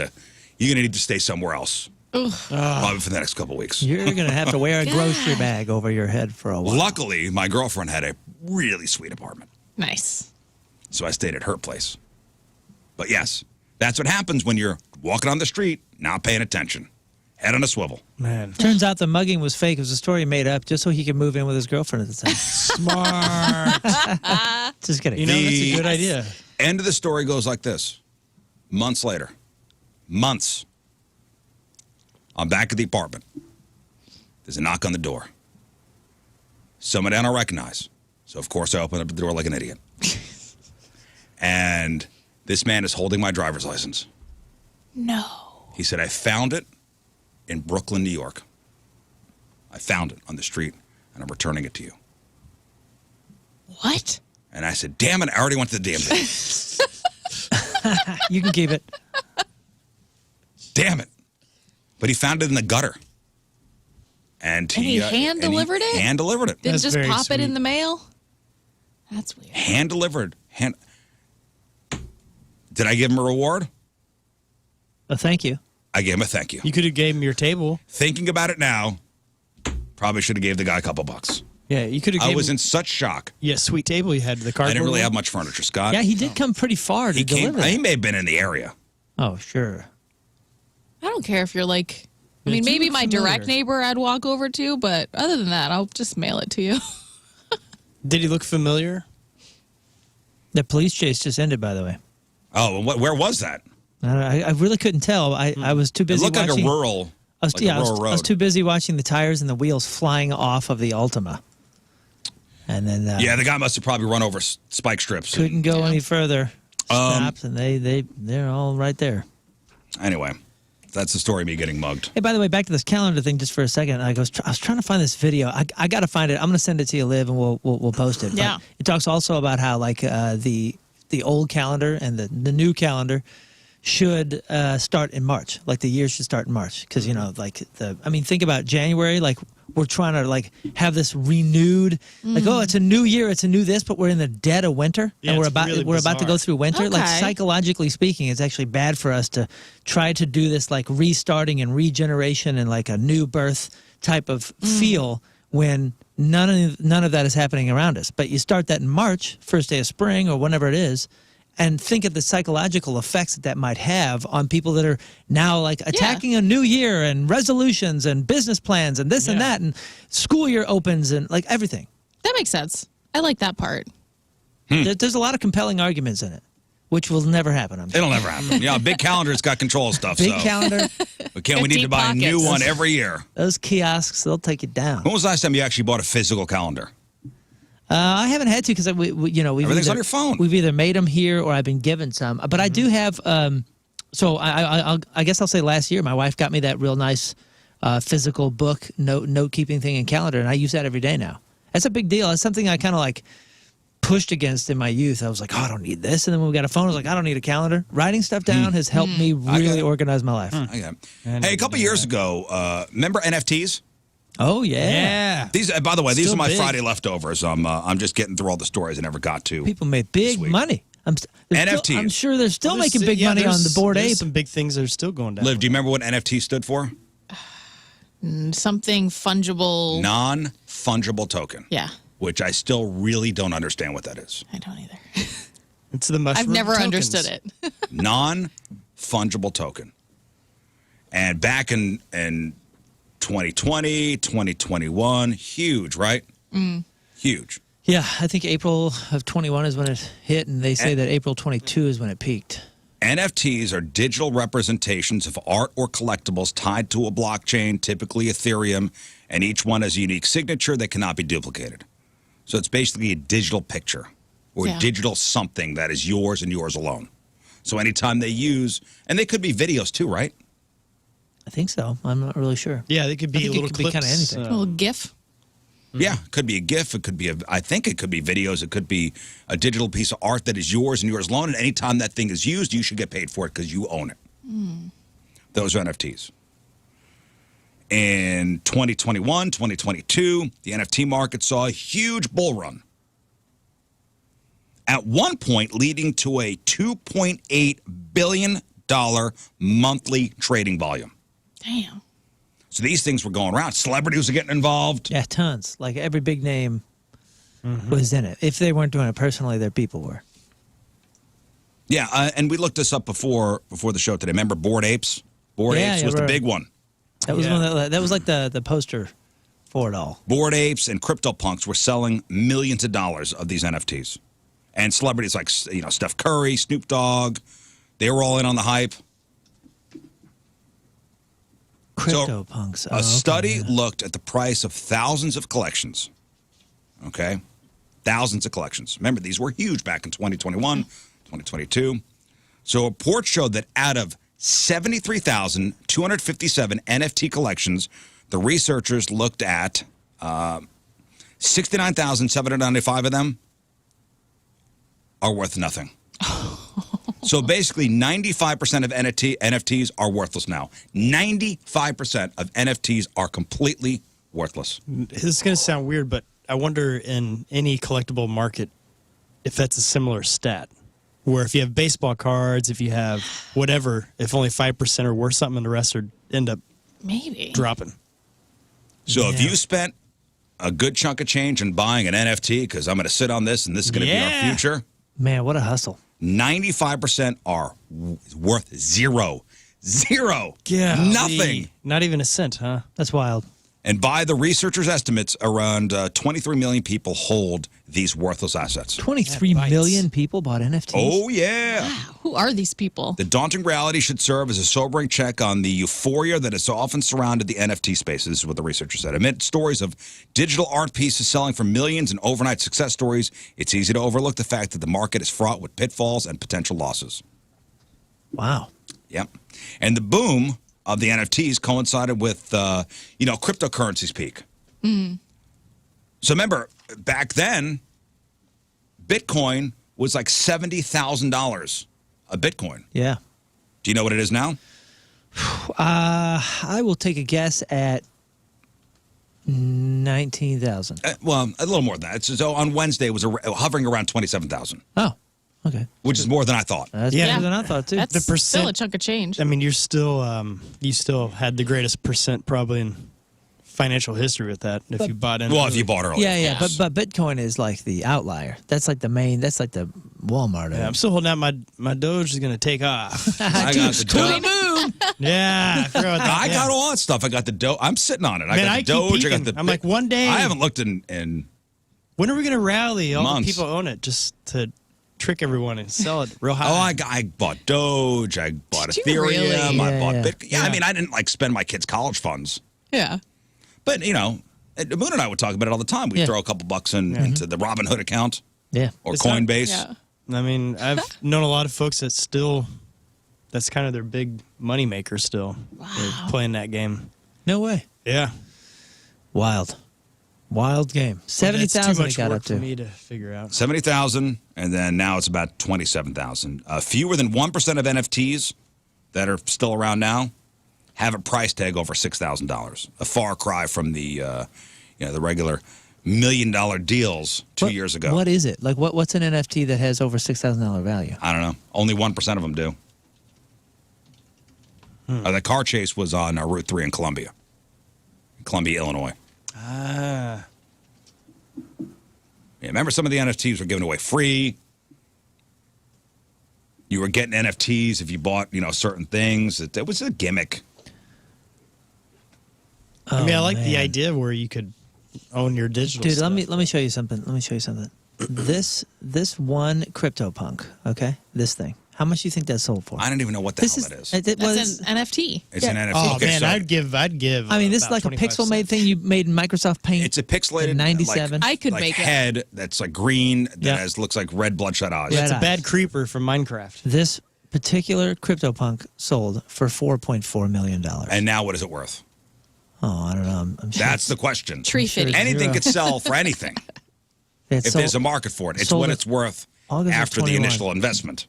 to stay somewhere else. Probably for the next couple of weeks. You're going to have to wear a grocery bag over your head for a while. Luckily, my girlfriend had a really sweet apartment. Nice. So I stayed at her place. But yes, that's what happens when you're walking on the street, not paying attention. Head on a swivel. Man. Turns out the mugging was fake. It was a story he made up just so he could move in with his girlfriend at the time. Smart. Just kidding. You know, that's a good idea. End of the story goes like this. Months later. Months. I'm back at the apartment. There's a knock on the door. Somebody I don't recognize. So, of course, I open up the door like an idiot. And this man is holding my driver's license. No. He said, I found it in Brooklyn, New York. I found it on the street, and I'm returning it to you. What? And I said, damn it, I already went to the damn thing. You can keep it. Damn it. But he found it in the gutter. And he hand-delivered it? Hand-delivered it. Didn't That's just very pop it in sweet. the mail? That's weird. Hand-delivered. Did I give him a reward? Thank you. I gave him a thank you. You could have gave him your table. Thinking about it now, probably should have gave the guy a couple bucks. Yeah, you could have I gave was him in such shock. sweet table you had to the I cardboard. didn't really one. have much furniture, Scott. Yeah, he did come pretty far to He deliver that. He may have been in the area. Oh, sure. I don't care if you're like, I Yeah, mean, you maybe look my familiar. direct neighbor I'd walk over to, but other than that, I'll just mail it to you. Did he look familiar? The police chase just ended, by the way. Oh, and where was that? I really couldn't tell. I was too It busy looked watching. like a rural, I was, like a rural road. I was too busy watching the tires and the wheels flying off of the Altima. And then Yeah, the guy must have probably run over spike strips. couldn't go any further. Um, Stopped, and they're all right there. Anyway, that's the story of me getting mugged. Hey, by the way, back to this calendar thing just for a second. I was trying to find this video. I got to find it. I'm going to send it to you, Liv, and we'll post it. Yeah. But it talks also about how like the old calendar and the new calendar should start in March. Like the year should start in March because think about January. Like we're trying to like have this renewed. Like it's a new year, it's a new this, but we're in the dead of winter Yeah, and we're it's about really to go bizarre. through winter. Like Okay. psychologically speaking, it's actually bad for us to try to do this like restarting and regeneration and like a new birth type of feel when none of that is happening around us. But you start that in March, first day of spring or whenever it is, and think of the psychological effects that might have on people that are now like attacking a new year and resolutions and business plans and this and Yeah. that and school year opens and like everything. That makes sense. I like that part. There's a lot of compelling arguments in it, which will never happen. I'm sure. It'll never happen. Yeah, big calendar's got control of stuff. Big so calendar, we need to buy a new pockets. one every year. those kiosks, they'll take you down. When was the last time you actually bought a physical calendar? I haven't had to because we've Everything's either, on your phone. We've either made them here or I've been given some. But I do have. So I guess I'll say last year my wife got me that real nice physical book, note keeping thing and calendar, and I use that every day now. That's a big deal. That's something I kind of like pushed against in my youth. I was like, oh, I don't need this. And then when we got a phone, I was like, I don't need a calendar. Writing stuff down has helped me really organize my life. Hey, a couple years ago, remember NFTs? Oh, yeah. These, by the way, these Still are my big. Friday leftovers. I'm just getting through all the stories I never got to. People made big money. NFTs. I'm sure they're still making big money on the Bored there's Ape. some big things that are still going down. Liv, do you remember what NFT stood for? Something fungible. Non-fungible token. Yeah. Which I still really don't understand what that is. I don't either. It's the mushroom I've never tokens. understood it. Non-fungible token. And back in 2020, 2021, huge, right? Huge. Yeah, I think April of 21 is when it hit, and they say that April 22 is when it peaked. NFTs are digital representations of art or collectibles tied to a blockchain, typically Ethereum, and each one has a unique signature that cannot be duplicated. So it's basically a digital picture or Yeah. digital something that is yours and yours alone. So anytime they use, and they could be videos too, right? I think so. I'm not really sure. Yeah, they could I be think it little could be clips. kinda anything. A little GIF. Yeah, it could be a GIF. It could be I think it could be videos. It could be a digital piece of art that is yours and yours alone. And anytime that thing is used, you should get paid for it because you own it. Those are NFTs. In 2021, 2022, the NFT market saw a huge bull run. At one point, leading to a $2.8 billion monthly trading volume. Damn. So these things were going around. Celebrities were getting involved. Yeah, tons. Like every big name was in it. If they weren't doing it personally, their people were. Yeah, and we looked this up before the show today. Remember Bored Apes? Bored Apes was the big one. That was one that was like the poster for it all. Bored Apes and CryptoPunks were selling millions of dollars of these NFTs. And celebrities like, Steph Curry, Snoop Dogg, they were all in on the hype. CryptoPunks. A study looked at the price of thousands of collections. Okay? Thousands of collections. Remember, these were huge back in 2021, 2022. So a report showed that out of 73,257 NFT collections, the researchers looked at 69,795 of them are worth nothing. So basically, 95% of NFTs are worthless now. 95% of NFTs are completely worthless. This is going to sound weird, but I wonder in any collectible market if that's a similar stat. Where if you have baseball cards, if you have whatever, if only 5% are worth something and the rest are end up Maybe dropping. So if you spent a good chunk of change in buying an NFT, because I'm going to sit on this and this is going to be our future, Man, what a hustle. 95% are worth zero. Zero. Yeah. Nothing. Not even a cent, huh? That's wild. And by the researchers' estimates, around 23 million people hold these worthless assets. 23 million people bought NFTs. Oh, yeah. who are these people? The daunting reality should serve as a sobering check on the euphoria that has so often surrounded the NFT space. This is what the researchers said. Amid stories of digital art pieces selling for millions and overnight success stories, it's easy to overlook the fact that the market is fraught with pitfalls and potential losses. Wow. Yep. And the boom of the NFTs coincided with, cryptocurrency's peak. So remember, back then, Bitcoin was like $70,000 a Bitcoin. Yeah. Do you know what it is now? I will take a guess at 19,000. Well, a little more than that. So on Wednesday, it was hovering around 27,000. Oh, okay. Which is more than I thought. That's Yeah. better than I thought, too. That's The percent- still a chunk of change. I mean, you're still you still had the greatest percent probably in financial history with that if you bought in. Well, if you bought early. yeah. Yes. But Bitcoin is like the outlier. That's like the main, that's like the Walmart. Yeah, I'm still holding out my Doge is going to take off. I got the Doge. Yeah, I forgot about that. I got all that stuff. I got the Doge. I'm sitting on it. I Man, got I the keep Doge. I got peeking. the. I'm like, one day. I haven't looked in. When are we going to rally? All Months. the people own it just to trick everyone and sell it real high. Oh, I bought Doge. I bought Did you Ethereum. really? I Yeah, bought yeah. Bitcoin. Yeah, I mean, I didn't like spend my kids' college funds. Yeah. But, Moon and I would talk about it all the time. We'd Yeah. throw a couple bucks into the Robinhood account Yeah. or It's not- Coinbase. Yeah. I mean, I've known a lot of folks that still, that's kind of their big money maker still. They're playing that game. No way. Yeah. Wild game. 70,000 it got up for to. me to figure out. 70,000, and then now it's about 27,000. Fewer than 1% of NFTs that are still around now have a price tag over $6,000. A far cry from the the regular $1 million deals 2 years ago. What is it? Like what's an NFT that has over $6,000 value? I don't know. Only 1% of them do. The car chase was on Route 3 in Columbia, Illinois. Ah. Yeah, remember some of the NFTs were given away free. You were getting NFTs if you bought, certain things. It was a gimmick. I like the idea where you could own your digital Dude, stuff. let me show you something. This one CryptoPunk, okay? This thing. How much do you think that sold for? I don't even know what the hell that is. That's an NFT. It's an NFT. Oh, Okay, man, so I'd give. I mean, this is like a 25 pixel-made thing you made in Microsoft Paint. it's a pixelated in 97. I could like make it. head that's like green that Yeah. looks like red bloodshot eyes. Yeah. It's a eyes. bad creeper from Minecraft. This particular CryptoPunk sold for $4.4 million. And now what is it worth? Oh, I don't know. I'm sure That's the question. Tree fitting. Anything Zero. could sell for anything it's if sold- there's a market for it. It's sold what it it's worth August of after the 21. initial investment.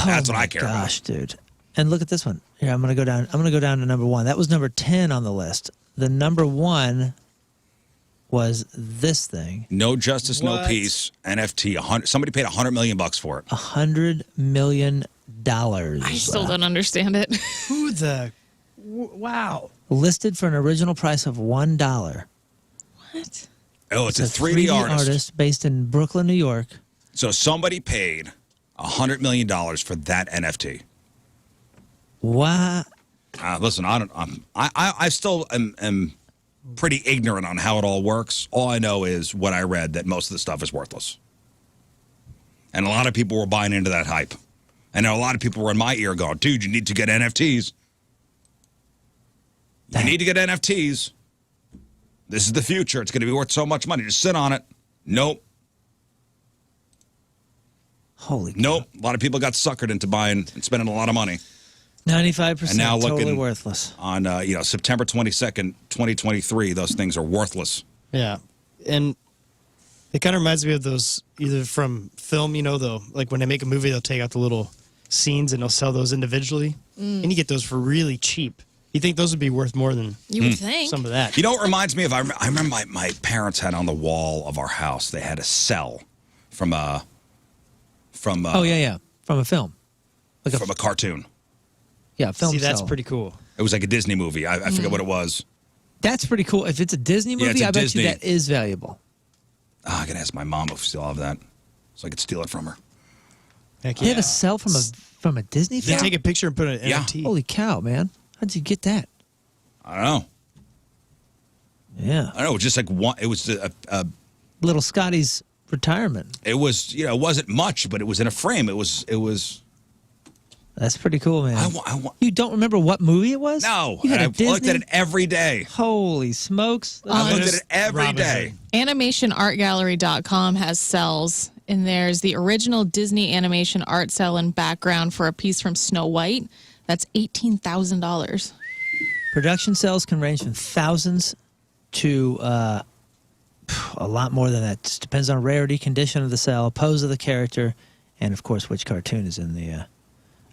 That's what I care Gosh, dude. And look at this one. Here, I'm gonna go down to number 1. That was number 10 on the list. The number 1 was this thing. No justice, no What? peace. NFT. Somebody paid $100 million for it. $100 million. I still don't understand it. Who the? Wow. Listed for an original price of $1. What? Oh, it's a 3D artist. based in Brooklyn, New York. So somebody paid $100 million for that NFT. Wow. Listen, I still am pretty ignorant on how it all works. All I know is what I read, that most of the stuff is worthless. And a lot of people were buying into that hype. And a lot of people were in my ear going, dude, you need to get NFTs. You need to get NFTs. This is the future. It's going to be worth so much money. Just sit on it. Nope. Holy cow. Nope. A lot of people got suckered into buying and spending a lot of money. 95% And now totally looking worthless. on September 22nd, 2023, those things are worthless. Yeah, and it kind of reminds me of those either from film. Like when they make a movie, they'll take out the little scenes and they'll sell those individually, and you get those for really cheap. You think those would be worth more than You would think. some of that? You know what reminds me of? I remember my parents had on the wall of our house, they had a cell from a From a film. from a cartoon. Yeah, film See, that's cell. pretty cool. It was like a Disney movie. I forget what it was. That's pretty cool. If it's a Disney Yeah, movie, it's a I bet Disney. you that is valuable. Oh, I gotta ask my mom if we still have that, so I could steal it from her. Heck They yeah. have a cell from a Disney They film? take a picture and put it in Yeah. NFT. Holy cow, man. How'd you get that? I don't know. Yeah. I don't know. It was just like one. It was a Little Scotty's retirement. it was it wasn't much, but it was in a frame. It was. That's pretty cool, man. I want. You don't remember what movie it was? No, You had I a Disney? looked at it every day. Holy smokes. I looked at Honest it every day. Animationartgallery.com has cells, and there's the original Disney animation art cell and background for a piece from Snow White. That's $18,000. Production cells can range from thousands to a lot more than that. Just depends on rarity, condition of the cell, pose of the character, and of course which cartoon is in the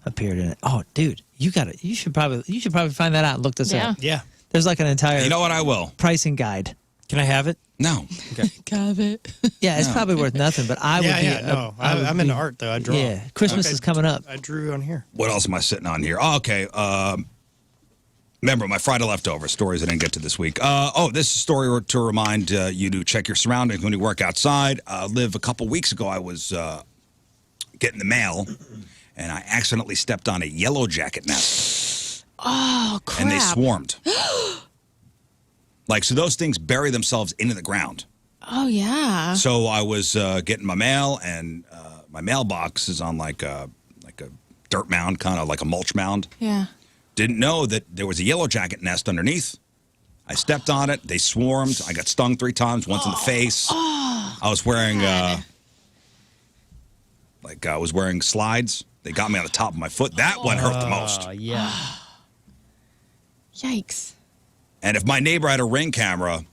appeared in it. Oh, dude, you should probably find that out and look this Yeah. up. Yeah. There's like an entire You know what? I will. pricing guide. Can I have it? No. Got it. Yeah, it's probably worth nothing, but I would be. No, I would I'm be- into art though. I draw. Yeah, Christmas is coming up. I drew on here. What else am I sitting on here? Oh, okay. Remember my Friday leftover stories I didn't get to this week. This is a story to remind you to check your surroundings when you work outside. Liv, a couple weeks ago, I was getting the mail, and I accidentally stepped on a yellow jacket nest. Oh, crap. And they swarmed. So those things bury themselves into the ground. Oh, yeah. So I was getting my mail, and my mailbox is on like a dirt mound, kind of like a mulch mound. Yeah. Didn't know that there was a yellow jacket nest underneath. I stepped on it. They swarmed. I got stung 3 times, once in the face. I was wearing I was wearing slides. They got me on the top of my foot. That one hurt the most. Oh yeah. Yikes. And if my neighbor had a Ring camera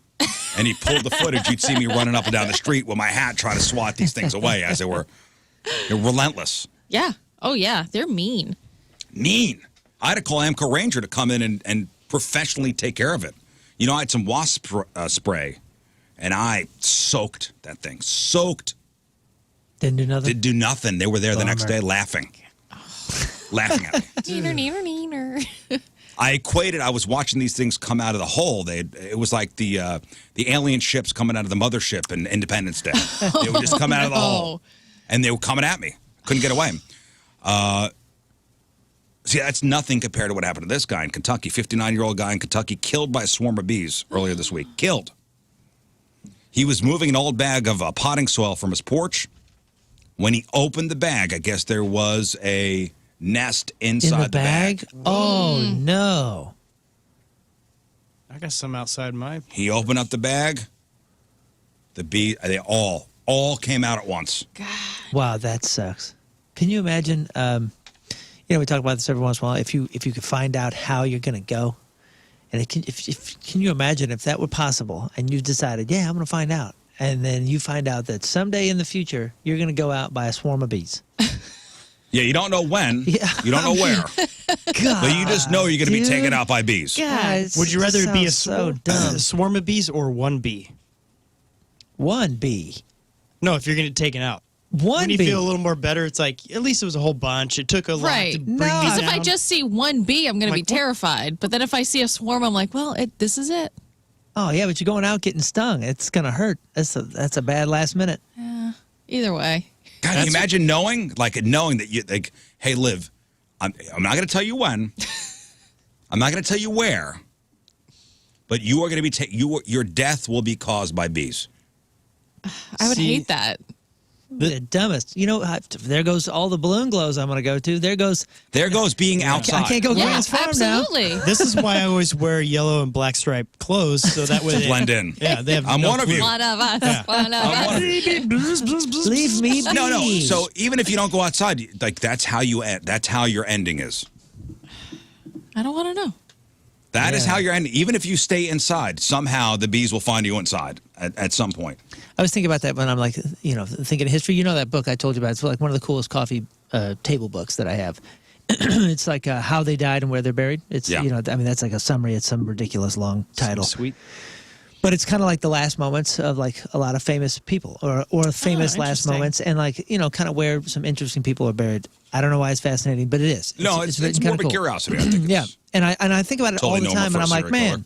and he pulled the footage, you'd see me running up and down the street with my hat trying to swat these things away as they were relentless. Yeah. Oh, yeah. They're mean. Mean. I had to call Amco Ranger to come in and professionally take care of it. You know, I had some wasp spray, and I soaked that thing. Soaked. Didn't do nothing? Didn't do nothing. They were there the next day laughing. Laughing at me. Neener. I was watching these things come out of the hole. It was like the alien ships coming out of the mothership in Independence Day. They would just come out of the hole. And they were coming at me. Couldn't get away. See, that's nothing compared to what happened to this guy in Kentucky. 59-year-old guy in Kentucky killed by a swarm of bees earlier this week. Killed. He was moving an old bag of potting soil from his porch. When he opened the bag, I guess there was a nest inside the bag. Oh, no. I got some outside my... He opened up the bag. The bee, they all came out at once. God. Wow, that sucks. Can you imagine, we talk about this every once in a while, if you could find out how you're going to go, and can you imagine if that were possible, and you decided, yeah, I'm going to find out, and then you find out that someday in the future, you're going to go out by a swarm of bees. Yeah, you don't know when. Yeah. You don't know where. God, but you just know you're going to be taken out by bees. God, Would you rather it be a so dumb. swarm of bees or one bee? One bee. No, if you're going to get taken out. One when you bee. feel a little more better, it's like, at least it was a whole bunch. It took a lot to bring me Because down. if I just see one bee, I'm going to be terrified. But then if I see a swarm, I'm like, well, this is it. Oh, yeah, but you're going out getting stung. It's going to hurt. That's a bad last minute. Yeah. Either way. God, can you imagine knowing that you, like, hey, Liv, I'm not going to tell you when. I'm not going to tell you where. But you are going to be, your death will be caused by bees. I would hate that. The dumbest. You know, there goes all the balloon glows I'm going to go to. There goes being outside. I can't go Grant's Farm absolutely. now. This is why I always wear yellow and black striped clothes, so that way to blend in. Yeah, they have. I'm one of you. One of us. Yeah. One of us. Leave me be. No. So even if you don't go outside, like that's how you end. That's how your ending is. I don't want to know. That is how you're ending. Even if you stay inside, somehow the bees will find you inside at some point. I was thinking about that when I'm like, thinking of history. You know that book I told you about? It's like one of the coolest coffee table books that I have. It's like how they died and where they're buried. It's that's like a summary. It's some ridiculous long title. Sweet. But it's kind of like the last moments of like a lot of famous people or famous last moments, and like kind of where some interesting people are buried. I don't know why it's fascinating, but it is. It's more of a curiosity. I think. Yeah, and I think about it all the time, and I'm like, man,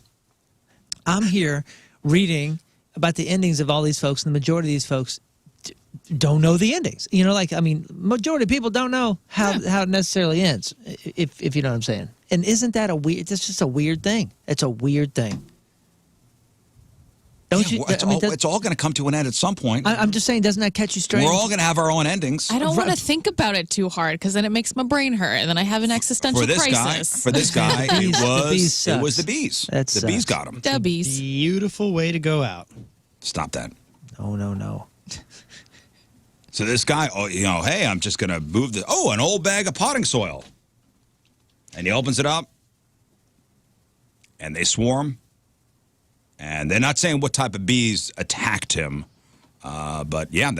I'm here reading about the endings of all these folks, and the majority of these folks don't know the endings. Majority of people don't know how it necessarily ends, if you know what I'm saying. And isn't that it's just a weird thing. It's a weird thing. It's all going to come to an end at some point. I'm just saying, doesn't that catch you straight? We're all going to have our own endings. I don't want to think about it too hard because then it makes my brain hurt and then I have an existential crisis. For this guy, it was the bees. The bees got him. The bees. Beautiful way to go out. Stop that. Oh, no. So this guy, hey, I'm just going to move an old bag of potting soil. And he opens it up. And they swarm. And they're not saying what type of bees attacked him. But yeah,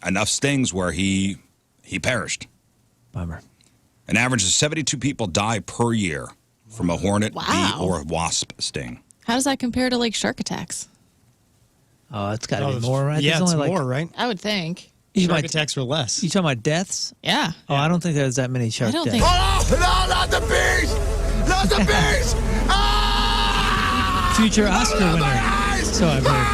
enough stings where he perished. Bummer. An average of 72 people die per year from a hornet, bee, or wasp sting. How does that compare to like shark attacks? Oh, it's got to be more, right? Yeah, it's more, right? I would think. Shark attacks were less. You talking about deaths? Yeah. Oh, I don't think there's that many shark deaths. Oh, no, not the bees! Not the bees! Future Oscar winner. So I've heard.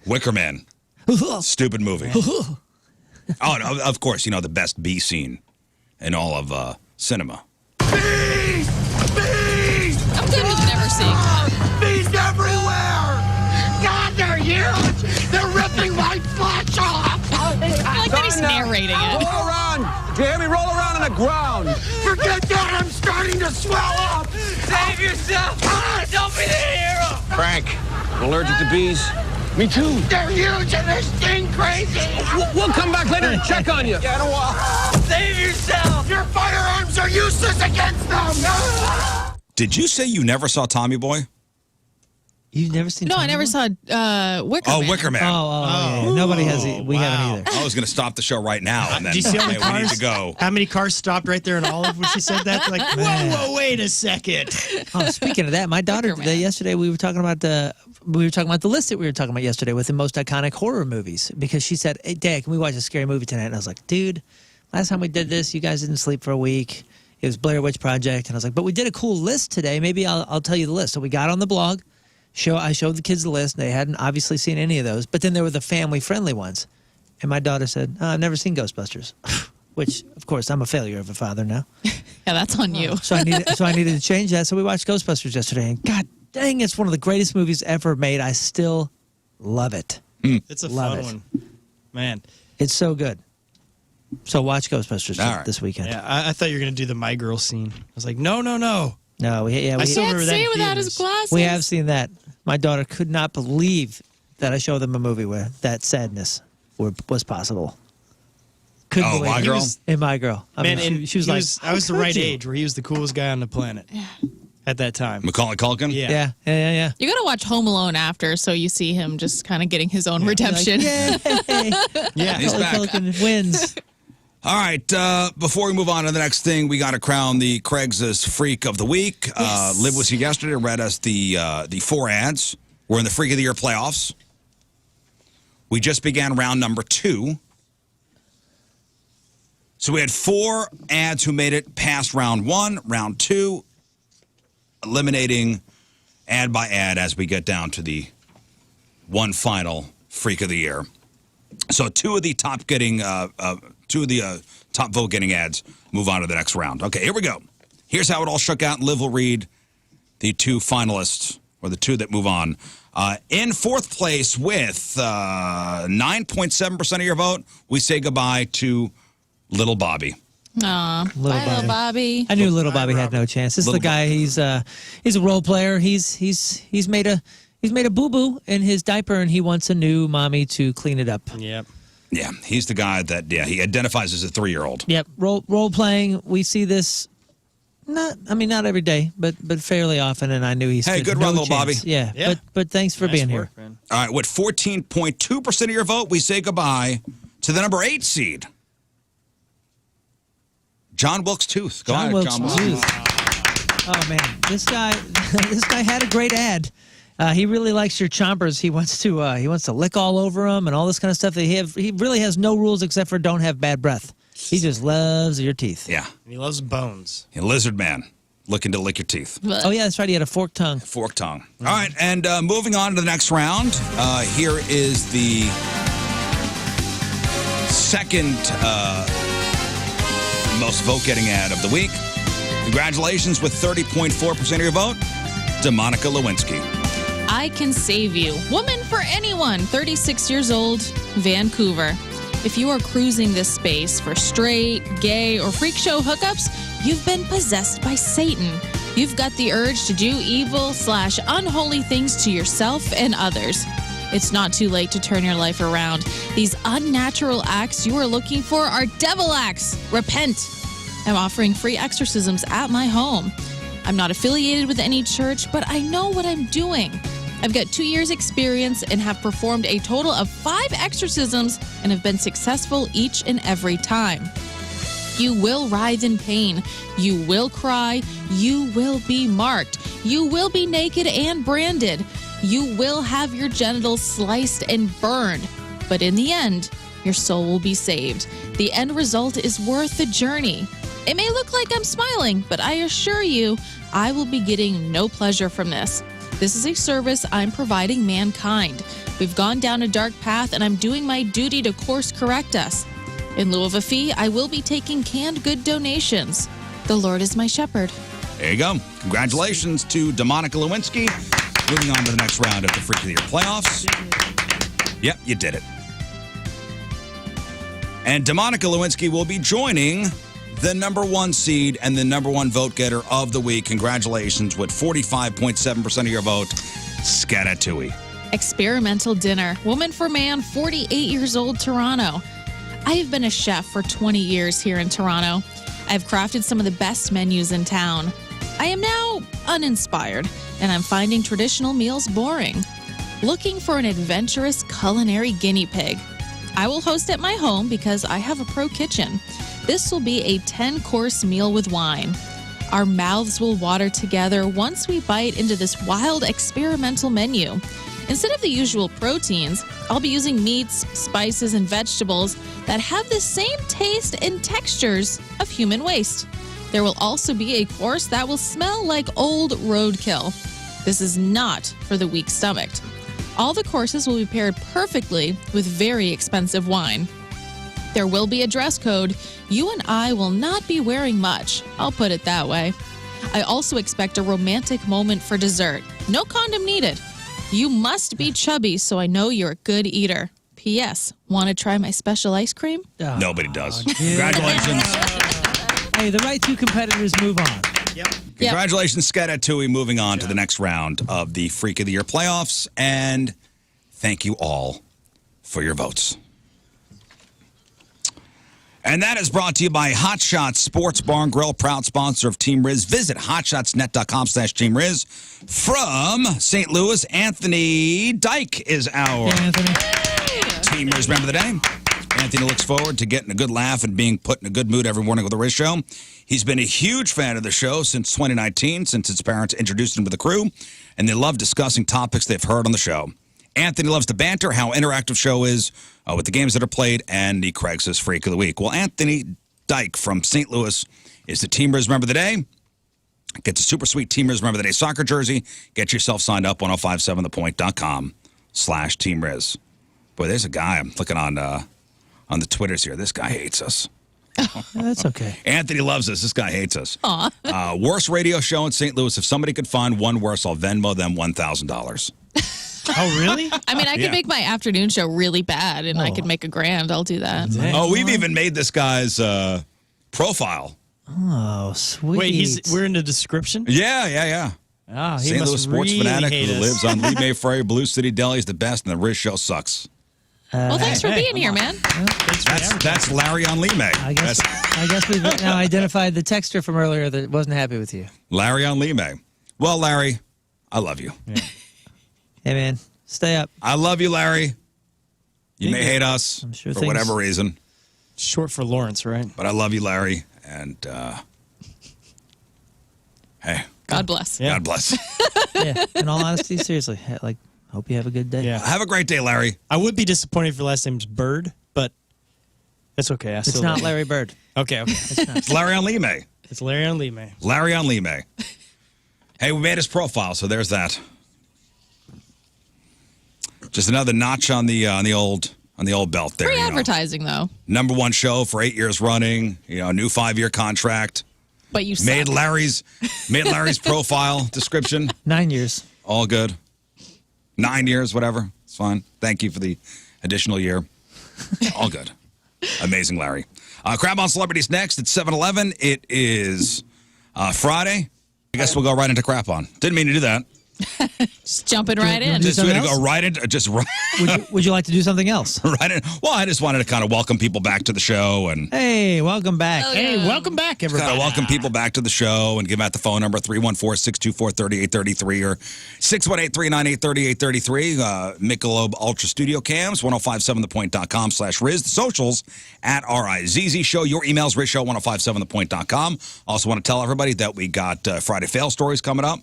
Wicker Man. Stupid movie. Oh, no, of course, the best bee scene in all of cinema. Bees! Bees! I'm good with never seeing that. Bees everywhere! God, they're huge! They're ripping my flesh off! I like that he's narrating it. Roll around! Do you hear me? Roll around on the ground! Forget that! I'm starting to swell up! Save yourself! Don't be the hero! Frank, allergic to bees? Me too. They're huge and they sting crazy. We'll come back later and check on you. Get a Save yourself. Your firearms are useless against them. Did you say you never saw Tommy Boy? You've never seen? No, I never saw Wicker Man. Wicker Man. Yeah. Nobody has. We haven't either. I was going to stop the show right now and then Do you see how many we need cars? to go. How many cars stopped right there in Olive when she said that? They're like, whoa, wait a second. Oh, speaking of that, my daughter yesterday we were talking about the list that we were talking about yesterday with the most iconic horror movies because she said, "Hey, Dad, can we watch a scary movie tonight?" And I was like, "Dude, last time we did this, you guys didn't sleep for a week. It was Blair Witch Project." And I was like, "But we did a cool list today. Maybe I'll tell you the list." So we got on the blog. I showed the kids the list. They hadn't obviously seen any of those, but then there were the family-friendly ones. And my daughter said, "I've never seen Ghostbusters," which, of course, I'm a failure of a father now. Yeah, that's on you. So I needed to change that. So we watched Ghostbusters yesterday, and God dang, it's one of the greatest movies ever made. I still love it. It's a fun one. Man. It's so good. So watch Ghostbusters this weekend. Yeah, I thought you were going to do the My Girl scene. I was like, no. No, I still remember that see in without his theaters. glasses. we have seen that. My daughter could not believe that I showed them a movie where that sadness was possible. Couldn't believe My it. Girl? In My Girl. I Man, mean, and she was like, I was the right you? age where he was the coolest guy on the planet at that time. Macaulay Culkin? Yeah. Yeah. You got to watch Home Alone after so you see him just kind of getting his own redemption. Like, yay! Yeah. He's back. Culkin wins. All right, before we move on to the next thing, we got to crown the Craig's Freak of the Week. Yes. Liv was here yesterday, read us the 4 ads. We're in the Freak of the Year playoffs. We just began round number 2. So we had 4 ads who made it past round 1, round 2, eliminating ad by ad as we get down to the one final Freak of the Year. So 2 of the top vote getting ads move on to the next round. Okay, here we go. Here's how it all shook out, and Liv will read the 2 finalists, or the 2 that move on. In 4th place with 9.7% of your vote, we say goodbye to Little Bobby. Aw, bye, little Bobby. I knew Little Bobby had no chance. This is the guy. He's a role player. He's made a boo-boo in his diaper, and he wants a new mommy to clean it up. Yep. Yeah, he's the guy that, he identifies as a 3-year-old. Yep, role playing. We see this not every day, but fairly often. And I knew he's good run, little Bobby. Yeah. But thanks for being here. Man. All right, with 14.2% of your vote, we say goodbye to the number 8 seed, John Wilkes Tooth. Go ahead, John Wilkes Tooth. Oh man, this guy had a great ad. He really likes your chompers. He wants to lick all over them and all this kind of stuff. He really has no rules except for don't have bad breath. He just loves your teeth. Yeah. He loves bones. A lizard man looking to lick your teeth. Oh yeah, that's right. He had a forked tongue. Forked tongue. All right, and moving on to the next round. Here is the second most vote-getting ad of the week. Congratulations with 30.4% of your vote, DeMonica Lewinsky. I can save you. Woman for anyone, 36 years old, Vancouver. If you are cruising this space for straight, gay, or freak show hookups, you've been possessed by Satan. You've got the urge to do evil/unholy things to yourself and others. It's not too late to turn your life around. These unnatural acts you are looking for are devil acts. Repent. I'm offering free exorcisms at my home. I'm not affiliated with any church, but I know what I'm doing. I've got 2 years experience and have performed a total of 5 exorcisms and have been successful each and every time. You will writhe in pain. You will cry. You will be marked. You will be naked and branded. You will have your genitals sliced and burned. But in the end, your soul will be saved. The end result is worth the journey. It may look like I'm smiling, but I assure you, I will be getting no pleasure from this. This is a service I'm providing mankind. We've gone down a dark path, and I'm doing my duty to course correct us. In lieu of a fee, I will be taking canned good donations. The Lord is my shepherd. There you go. Congratulations to DeMonica Lewinsky. Moving on to the next round of the Freak of the Year playoffs. Yep, you did it. And DeMonica Lewinsky will be joining the number 1 seed and the number 1 vote getter of the week. Congratulations with 45.7% of your vote, Scatatui. Experimental dinner. Woman for man, 48 years old, Toronto. I have been a chef for 20 years here in Toronto. I've crafted some of the best menus in town. I am now uninspired, and I'm finding traditional meals boring. Looking for an adventurous culinary guinea pig. I will host at my home because I have a pro kitchen. This will be a 10-course meal with wine. Our mouths will water together once we bite into this wild experimental menu. Instead of the usual proteins, I'll be using meats, spices, and vegetables that have the same taste and textures of human waste. There will also be a course that will smell like old roadkill. This is not for the weak-stomached. All the courses will be paired perfectly with very expensive wine. There will be a dress code. You and I will not be wearing much. I'll put it that way. I also expect a romantic moment for dessert. No condom needed. You must be chubby, so I know you're a good eater. P.S. Want to try my special ice cream? Oh, Nobody does. yeah. Congratulations. Hey, the right two competitors move on. Yep. Congratulations, Sked Tui, moving on to the next round of the Freak of the Year playoffs. And thank you all for your votes. And that is brought to you by Hot Shots Sports Bar and Grill, proud sponsor of Team Rizz. Visit hotshotsnet.com/Team Rizz. From St. Louis, Anthony Dyke is our Team Rizz member of the day. Anthony looks forward to getting a good laugh and being put in a good mood every morning with the Rizz Show. He's been a huge fan of the show since 2019, since his parents introduced him to the crew, and they love discussing topics they've heard on the show. Anthony loves to banter, how interactive show is with the games that are played, and the Craigslist Freak of the Week. Well, Anthony Dyke from St. Louis is the Team Rizz member of the day. Gets a super sweet Team Rizz member of the day soccer jersey. Get yourself signed up, 1057thepoint.com/Team Rizz. Boy, there's a guy I'm looking on the Twitters here. This guy hates us. That's okay. Anthony loves us. This guy hates us. Aw. Worst radio show in St. Louis. If somebody could find one worse, I'll Venmo them $1,000. Oh, really? I mean, I could make my afternoon show really bad, and I could make $1,000. I'll do that. Oh, we've even made this guy's profile. Oh, sweet. Wait, we're in the description? Yeah. Oh, he St. must Louis sports really fanatic hate who us. lives on Lee May Ferry. Blue City Deli is the best, and the Rizz Show sucks. Well, thanks for being here, man. That's Larry on Lee May. I guess we've now identified the texter from earlier that wasn't happy with you. Larry on Lee May. Well, Larry, I love you. Yeah. Hey, man, stay up. I love you, Larry. You may hate us sure for whatever reason. Short for Lawrence, right? But I love you, Larry. And, hey. God bless. Yeah. God bless. Yeah, in all honesty, seriously, hope you have a good day. Yeah. Have a great day, Larry. I would be disappointed if your last name's Bird, but that's okay. It's not Larry Bird. Okay. It's Larry on Lee May. It's Larry on Lee May. Larry on Lee May. Hey, we made his profile, so there's that. Just another notch on the old belt there. Free advertising, though. Number one show for 8 years running. New 5-year contract. But you made suck. Larry's profile description. 9 years. All good. 9 years, whatever. It's fine. Thank you for the additional year. All good. Amazing, Larry. Crab on Celebrities next at 7-Eleven. It is Friday. I guess we'll go right into crap on. Didn't mean to do that. Just jumping right in. Just something way to else? go right into just right, Would you like to do something else? right in. Well, I just wanted to kind of welcome people back to the show and Hey, welcome back. Hey, welcome back, everybody. kind of welcome people back to the show and give out the phone number 314-624-3833 or 618-398-3833. Michelob Ultra Studio Cams, 1057thepoint.com/Rizz. The socials at RIZZ Show. Your emails, RizzShow, 1057thepoint.com. Also want to tell everybody that we got Friday Fail Stories coming up.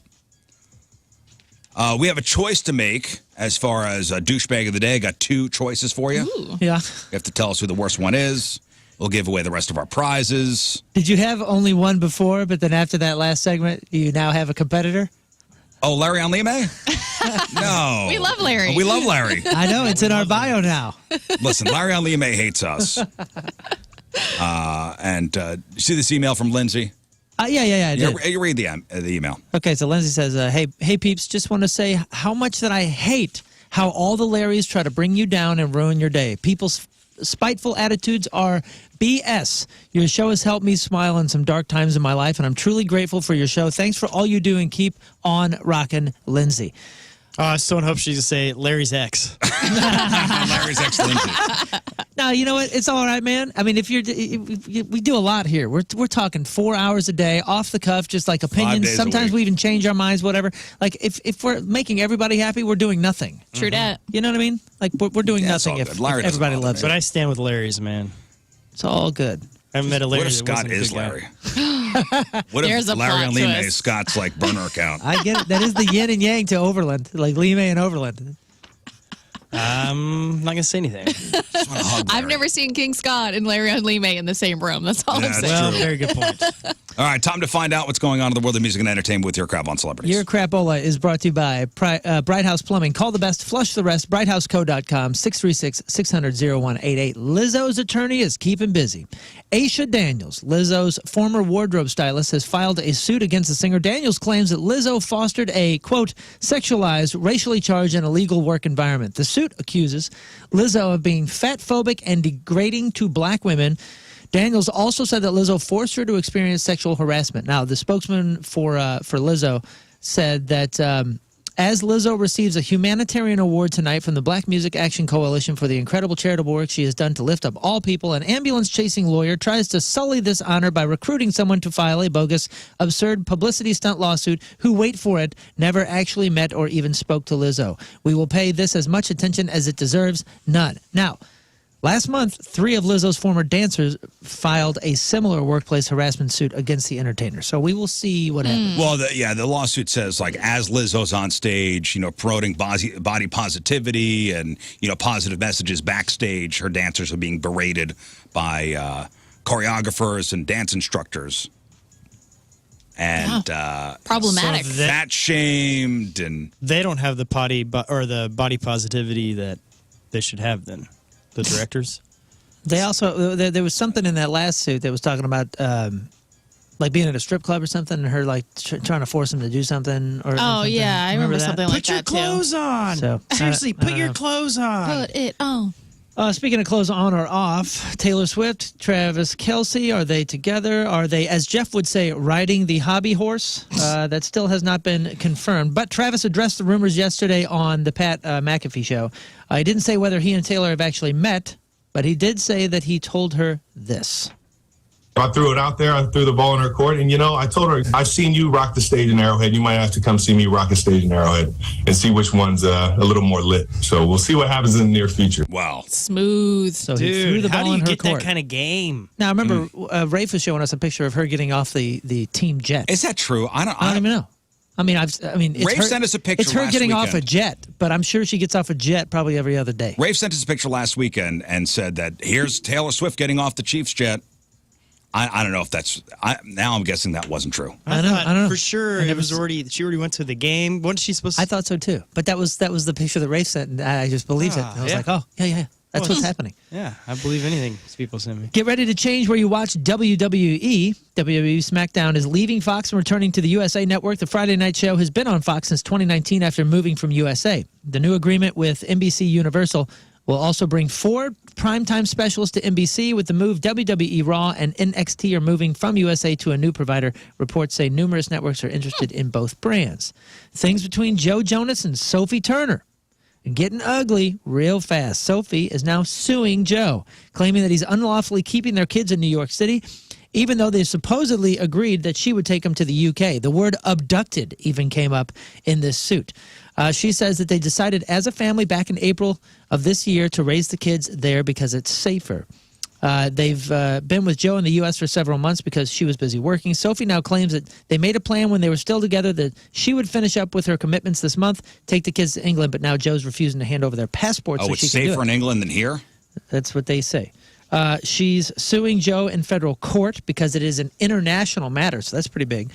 We have a choice to make as far as a douchebag of the day. Got 2 choices for you. Ooh. Yeah. You have to tell us who the worst one is. We'll give away the rest of our prizes. Did you have only one before, but then after that last segment, you now have a competitor? Oh, Larry on Lee May? No. We love Larry. We love Larry. I know, it's in our bio now. Listen, Larry on Lee May hates us. And you see this email from Lindsay? Yeah, I did. You read the email. Okay, so Lindsay says, hey peeps, just want to say how much that I hate how all the Larrys try to bring you down and ruin your day. People's spiteful attitudes are BS. Your show has helped me smile in some dark times in my life, and I'm truly grateful for your show. Thanks for all you do, and keep on rocking, Lindsay. I still hope she's going to say Larry's ex. Larry's ex Lindsay. No, you know what? It's all right, man. I mean, we do a lot here. We're talking 4 hours a day, off the cuff, just like opinions. Sometimes we even change our minds, whatever. Like, if we're making everybody happy, we're doing nothing. True that. You know what I mean? Like, we're doing nothing if everybody loves it. But I stand with Larry's, man. It's all good. I haven't met a Larry. What if Scott is Larry? What There's if a Larry plot on Lee May twist. is Scott's like burner account? I get it. That is the yin and yang to Overland, like Lee May and Overland. I'm not going to say anything. I've never seen King Scott and Larry on Lee May in the same room. That's all I'm saying. Well, very good point. All right, time to find out what's going on in the world of music and entertainment with your crap on celebrities. Your Crapola is brought to you by Bright House Plumbing. Call the best, flush the rest. BrightHouseCo.com, 636-600-0188. Lizzo's attorney is keeping busy. Aisha Daniels, Lizzo's former wardrobe stylist, has filed a suit against the singer. Daniels claims that Lizzo fostered a, quote, sexualized, racially charged, and illegal work environment. The suit accuses Lizzo of being fatphobic and degrading to black women. Daniels also said that Lizzo forced her to experience sexual harassment. Now, the spokesman for Lizzo said that as Lizzo receives a humanitarian award tonight from the Black Music Action Coalition for the incredible charitable work she has done to lift up all people, an ambulance-chasing lawyer tries to sully this honor by recruiting someone to file a bogus, absurd publicity stunt lawsuit who, wait for it, never actually met or even spoke to Lizzo. We will pay this as much attention as it deserves. None. Now, last month, 3 of Lizzo's former dancers filed a similar workplace harassment suit against the entertainer. So we will see what happens. Well, the lawsuit says, like, as Lizzo's on stage, promoting body positivity and, positive messages backstage, her dancers are being berated by choreographers and dance instructors. And problematic. So fat shamed, and they don't have the body positivity that they should have then. The directors? They also, there was something in that last suit that was talking about, like being at a strip club or something, and her like trying to force him to do something. Or something. Yeah, I remember that? something like that too. Put your clothes on. So, Seriously, put your clothes on. Put it on. Speaking of clothes on or off, Taylor Swift, Travis Kelce, are they together? Are they, as Jeff would say, riding the hobby horse? That still has not been confirmed. But Travis addressed the rumors yesterday on the Pat McAfee show. He didn't say whether he and Taylor have actually met, but he did say that he told her this. I threw it out there. I threw the ball in her court. And, I told her, I've seen you rock the stage in Arrowhead. You might have to come see me rock a stage in Arrowhead and see which one's a little more lit. So we'll see what happens in the near future. wow. Smooth. So he threw the how ball do you in her get court. that kind of game? Now, remember, Rafe was showing us a picture of her getting off the team jet. Is that true? I don't I don't even know. It's Rafe her, sent us a picture It's her last getting off a weekend. jet, but I'm sure she gets off a jet probably every other day. Rafe sent us a picture last weekend and said that here's Taylor Swift getting off the Chiefs jet. I don't know if that's. Now I'm guessing that wasn't true. I don't know. For sure, it was she already went to the game. Wasn't she supposed to? I thought so too, but that was the picture that Rafe sent, and I just believed it. I was like, oh yeah, that's what's happening. Yeah, I believe anything people send me. Get ready to change where you watch WWE. WWE SmackDown is leaving Fox and returning to the USA Network. The Friday night show has been on Fox since 2019 after moving from USA. The new agreement with NBC Universal will also bring 4 primetime specials to NBC. With the move, WWE Raw and NXT are moving from USA to a new provider. Reports say numerous networks are interested in both brands. Things between Joe Jonas and Sophie Turner getting ugly real fast. Sophie is now suing Joe, claiming that he's unlawfully keeping their kids in New York City, even though they supposedly agreed that she would take them to the UK. The word abducted even came up in this suit. She says that they decided as a family back in April of this year to raise the kids there because it's safer. They've been with Joe in the U.S. for several months because she was busy working. Sophie now claims that they made a plan when they were still together that she would finish up with her commitments this month, take the kids to England, but now Joe's refusing to hand over their passports so it's she can do safer it. in England than here? That's what they say. She's suing Joe in federal court because it is an international matter, so that's pretty big.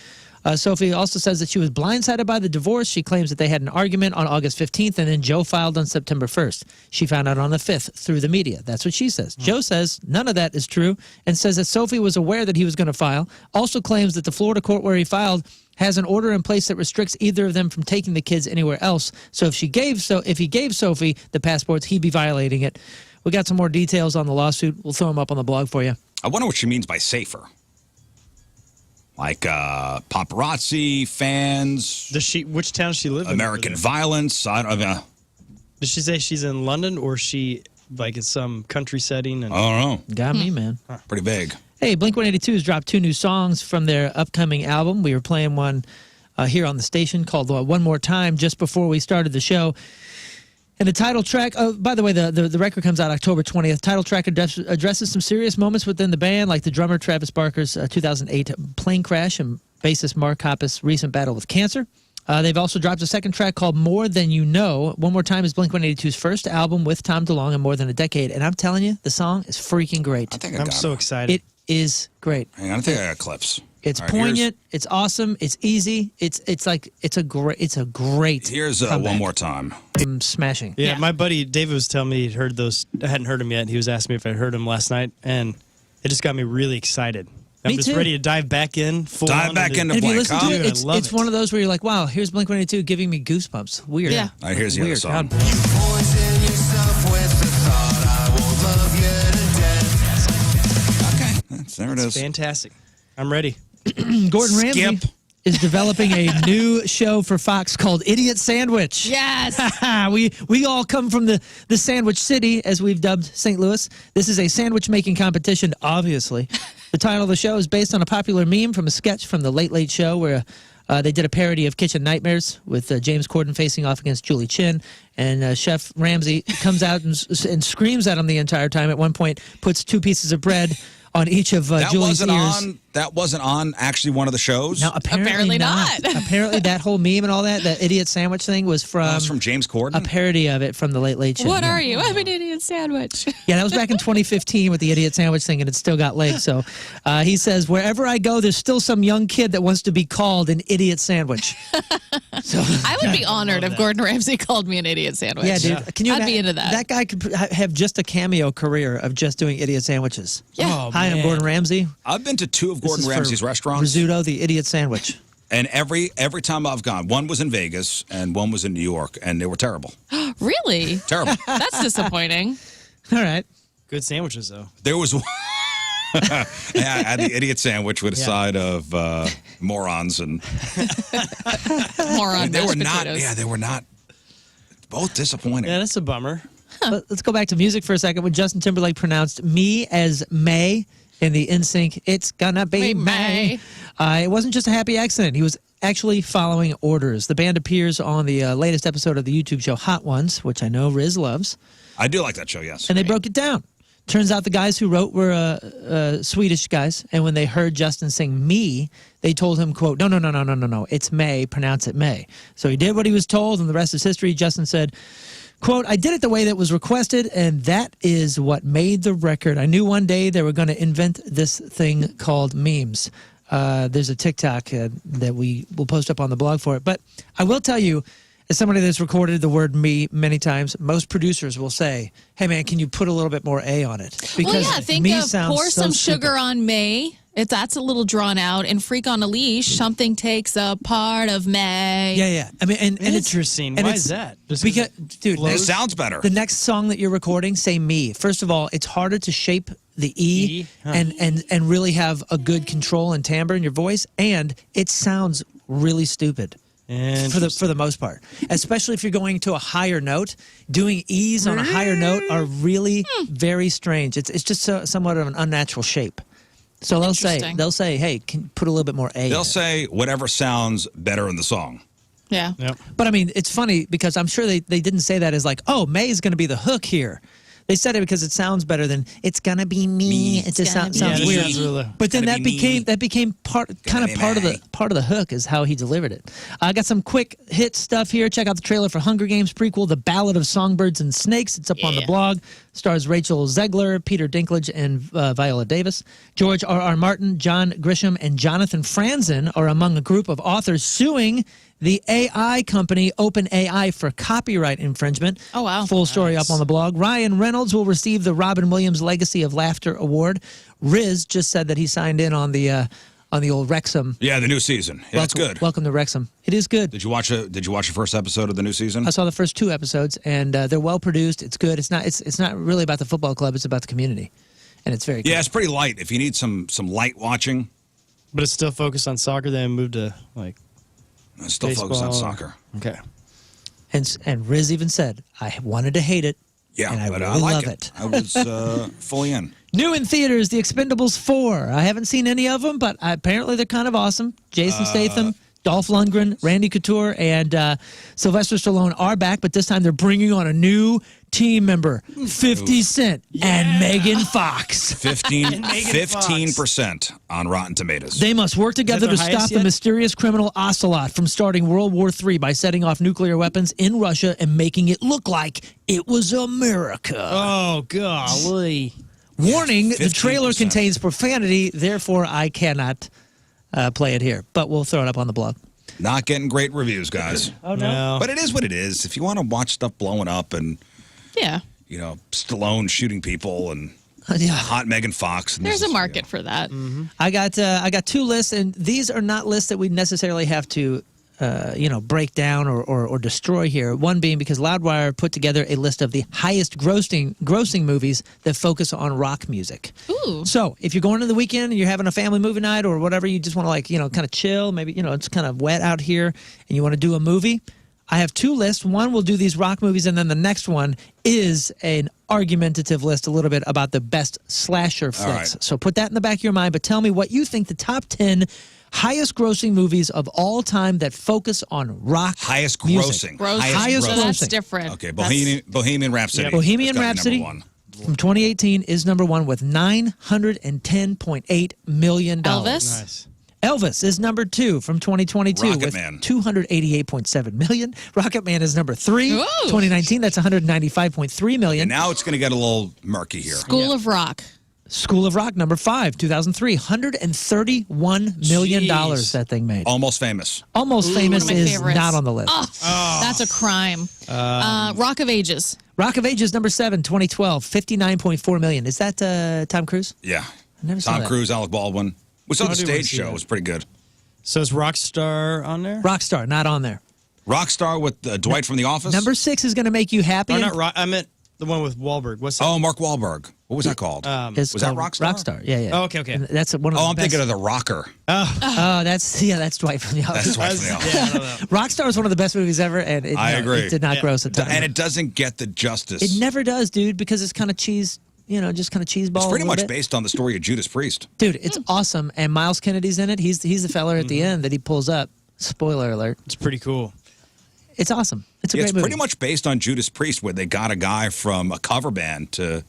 Sophie also says that she was blindsided by the divorce. She claims that they had an argument on August 15th, and then Joe filed on September 1st. She found out on the 5th through the media. That's what she says. Joe says none of that is true and says that Sophie was aware that he was going to file. Also claims that the Florida court where he filed has an order in place that restricts either of them from taking the kids anywhere else. So if he gave Sophie the passports, he'd be violating it. We got some more details on the lawsuit. We'll throw them up on the blog for you. I wonder what she means by safer. like paparazzi, fans. Does she? Which town does she live in? American violence. I don't know. Does she say she's in London or she like in some country setting? And I don't know. Got me, man. Pretty vague. Hey, Blink-182 has dropped 2 new songs from their upcoming album. We were playing one here on the station called One More Time just before we started the show. And the title track, by the way, the record comes out October 20th. Title track addresses some serious moments within the band, like the drummer Travis Barker's 2008 plane crash and bassist Mark Hoppus' recent battle with cancer. They've also dropped a second track called More Than You Know. One More Time is Blink-182's first album with Tom DeLonge in more than a decade. And I'm telling you, the song is freaking great. I think I'm so excited. It is great. Hang on, I think I got clips. It's All right, poignant. It's awesome. It's easy. It's a great. Here's comeback. One More Time. Smashing. Yeah, my buddy David was telling me he'd heard those. I hadn't heard them yet. He was asking me if I'd heard them last night, and it just got me really excited. I'm Me just too. ready to dive back in. Dive back into And if you Blink, listen huh? to it, Dude, I it's love it. one of those where you're like, wow, here's Blink-182 giving me goosebumps. Weird. Yeah. All right, here's the other Weird. song. God. Okay, there it is. Fantastic. I'm ready. Gordon Ramsay Skip. is developing a new show for Fox called Idiot Sandwich. Yes. we all come from the Sandwich City, as we've dubbed St. Louis. This is a sandwich making competition, obviously. The title of the show is based on a popular meme from a sketch from the Late Late Show where they did a parody of Kitchen Nightmares with James Corden facing off against Julie Chin. And Chef Ramsay comes out and screams at him the entire time. At one point, puts 2 pieces of bread on each of Julie's ears. That wasn't on actually one of the shows. No, apparently not. Apparently, that whole meme and all that idiot sandwich thing was That was from James Corden. a parody of it from the Late Late Show. What are you? I'm an idiot sandwich. Yeah, that was back in 2015 with the idiot sandwich thing, and it still got legs. So he says, wherever I go, there's still some young kid that wants to be called an idiot sandwich. So I would be honored if Gordon Ramsay called me an idiot sandwich. yeah, dude. Can you I'd be into that. That guy could have just a cameo career of just doing idiot sandwiches. Yeah. Oh, Hi, I'm man. Gordon Ramsay. I've been to 2 of This Gordon is for Ramsay's restaurants. Rizzuto, the idiot sandwich. And every time I've gone, one was in Vegas and one was in New York, and they were terrible. Really? Terrible. That's disappointing. All right. Good sandwiches, though. There was one. I had the idiot sandwich with a side of morons, and Moron they were mashed not. potatoes. Yeah, they were not. Both disappointing. Yeah, that's a bummer. Let's go back to music for a second. When Justin Timberlake pronounced me as May in the NSYNC, it's gonna be Be May. It wasn't just a happy accident. He was actually following orders. The band appears on the latest episode of the YouTube show Hot Ones, which I know Rizz loves, I do like that show. Yes. and they broke it down. Turns out the guys who wrote were Swedish guys, and when they heard Justin sing me, they told him, quote, no, it's May, pronounce it May. So he did what he was told, and the rest is history. Justin said, quote, I did it the way that was requested, and that is what made the record. I knew one day they were going to invent this thing called memes. There's a TikTok that we will post up on the blog for it. But I will tell you, as somebody that's recorded the word me many times, most producers will say, hey, man, can you put a little bit more A on it? Well, yeah, think me of sounds pour so some stupid. sugar on May. If that's a little drawn out, and freak on a leash, something takes a part of May. Yeah. I mean, and it's Interesting. and Why it's- is that? Just Because, dude, It sounds better. the next song that you're recording, say me. First of all, it's harder to shape the E, Huh. and really have a good control and timbre in your voice, and it sounds really stupid. For the most part, especially if you're going to a higher note, doing E's on a higher note are really very strange. It's just somewhat of an unnatural shape. So they'll say, hey, can you put a little bit more A. They'll in it? say whatever sounds better in the song. Yeah. Yep. But I mean, it's funny because I'm sure they didn't say that as like, oh, May is going to be the hook here. They said it because it sounds better than it's gonna be me. It just sounds Yeah, that weird. sounds really- But then Gonna that be became part of the hook is how he delivered it. I got some quick hit stuff here. Check out the trailer for Hunger Games prequel, The Ballad of Songbirds and Snakes. It's up on the blog. Stars Rachel Zegler, Peter Dinklage, and Viola Davis. George R.R. Martin, John Grisham, and Jonathan Franzen are among a group of authors suing the AI company OpenAI for copyright infringement. Oh, wow. Full story up on the blog. Ryan Reynolds will receive the Robin Williams Legacy of Laughter Award. Rizz just said that he signed in on the old Wrexham. Yeah, the new season. Yeah, it's good. Welcome to Wrexham. It is good. Did you watch the first episode of the new season? I saw the first 2 episodes, and they're well produced. It's good. It's not really about the football club. It's about the community, and it's very good. Yeah, it's pretty light. If you need some light watching, But it's still focused on soccer, then moved to, like, I'm still focused on soccer. Okay. And Rizz even said, I wanted to hate it, Yeah, and I but really I like love it. I was fully in. New in theaters, The Expendables 4. I haven't seen any of them, but apparently they're kind of awesome. Jason Statham, Dolph Lundgren, Randy Couture, and Sylvester Stallone are back, but this time they're bringing on a new team member, 50 Cent and Megan Fox. 15% on Rotten Tomatoes. They must work together to stop the mysterious criminal Ocelot from starting World War III by setting off nuclear weapons in Russia and making it look like it was America. Oh, golly. Warning, the 15%. trailer contains profanity, therefore I cannot play it here. But we'll throw it up on the blog. Not getting great reviews, guys. Oh, no. But it is what it is. If you want to watch stuff blowing up and, Yeah. you know, Stallone shooting people and hot Megan Fox. And There's a market for that. I got two lists, and these are not lists that we necessarily have to break down or destroy here. One being because Loudwire put together a list of the highest grossing movies that focus on rock music. Ooh. So if you're going to the weekend and you're having a family movie night or whatever, you just want to kind of chill, maybe, it's kind of wet out here and you want to do a movie, I have two lists. One will do these rock movies, and then the next one is an argumentative list a little bit about the best slasher flicks. Right. So put that in the back of your mind, but tell me what you think the top 10 highest grossing movies of all time that focus on rock highest music. grossing. Highest So that's grossing. different. Okay, Bohemian Rhapsody. Yep. Bohemian That's gotta be Rhapsody number one. from 2018 is number one with $910.8 million. Elvis? Nice. Elvis is number two from 2022 Rocket with Man. $288.7 million. Rocket Man is number three, Ooh. 2019. That's $195.3 million. And now it's going to get a little murky here. School of Rock. School of Rock, number five, 2003, $131 million Jeez. that thing made. Almost Famous. Almost One Famous of my is favorites. not on the list. Oh, that's a crime. Rock of Ages. Rock of Ages, number seven, 2012, $59.4 million. Is that Tom Cruise? Yeah. I never saw Tom that. Cruise, Alec Baldwin. We saw I the do wanna stage see show. that. It was pretty good. So is Rockstar on there? Rockstar, not on there. Rockstar with Dwight from The Office. Number six is going to make you happy. Or not I meant the one with Wahlberg. What's that? Oh, Mark Wahlberg. What was that called? It's was that called Rockstar? Rockstar, yeah. Oh, okay. And that's one of the I'm best. thinking of The Rocker. Oh, that's Dwight from The Office. That's Dwight from The Office. Yeah, I don't know. Rockstar is one of the best movies ever, and I agree. it did not Yeah. gross a ton. And it doesn't get the justice. It never does, dude, because it's kind of cheese, just kind of cheese ball. It's pretty a little much bit. based on the story of Judas Priest. Dude, it's awesome, and Miles Kennedy's in it. He's the fella at the end that he pulls up. Spoiler alert. It's pretty cool. It's awesome. It's a Yeah, great it's movie. pretty much based on Judas Priest, where they got a guy from a cover band to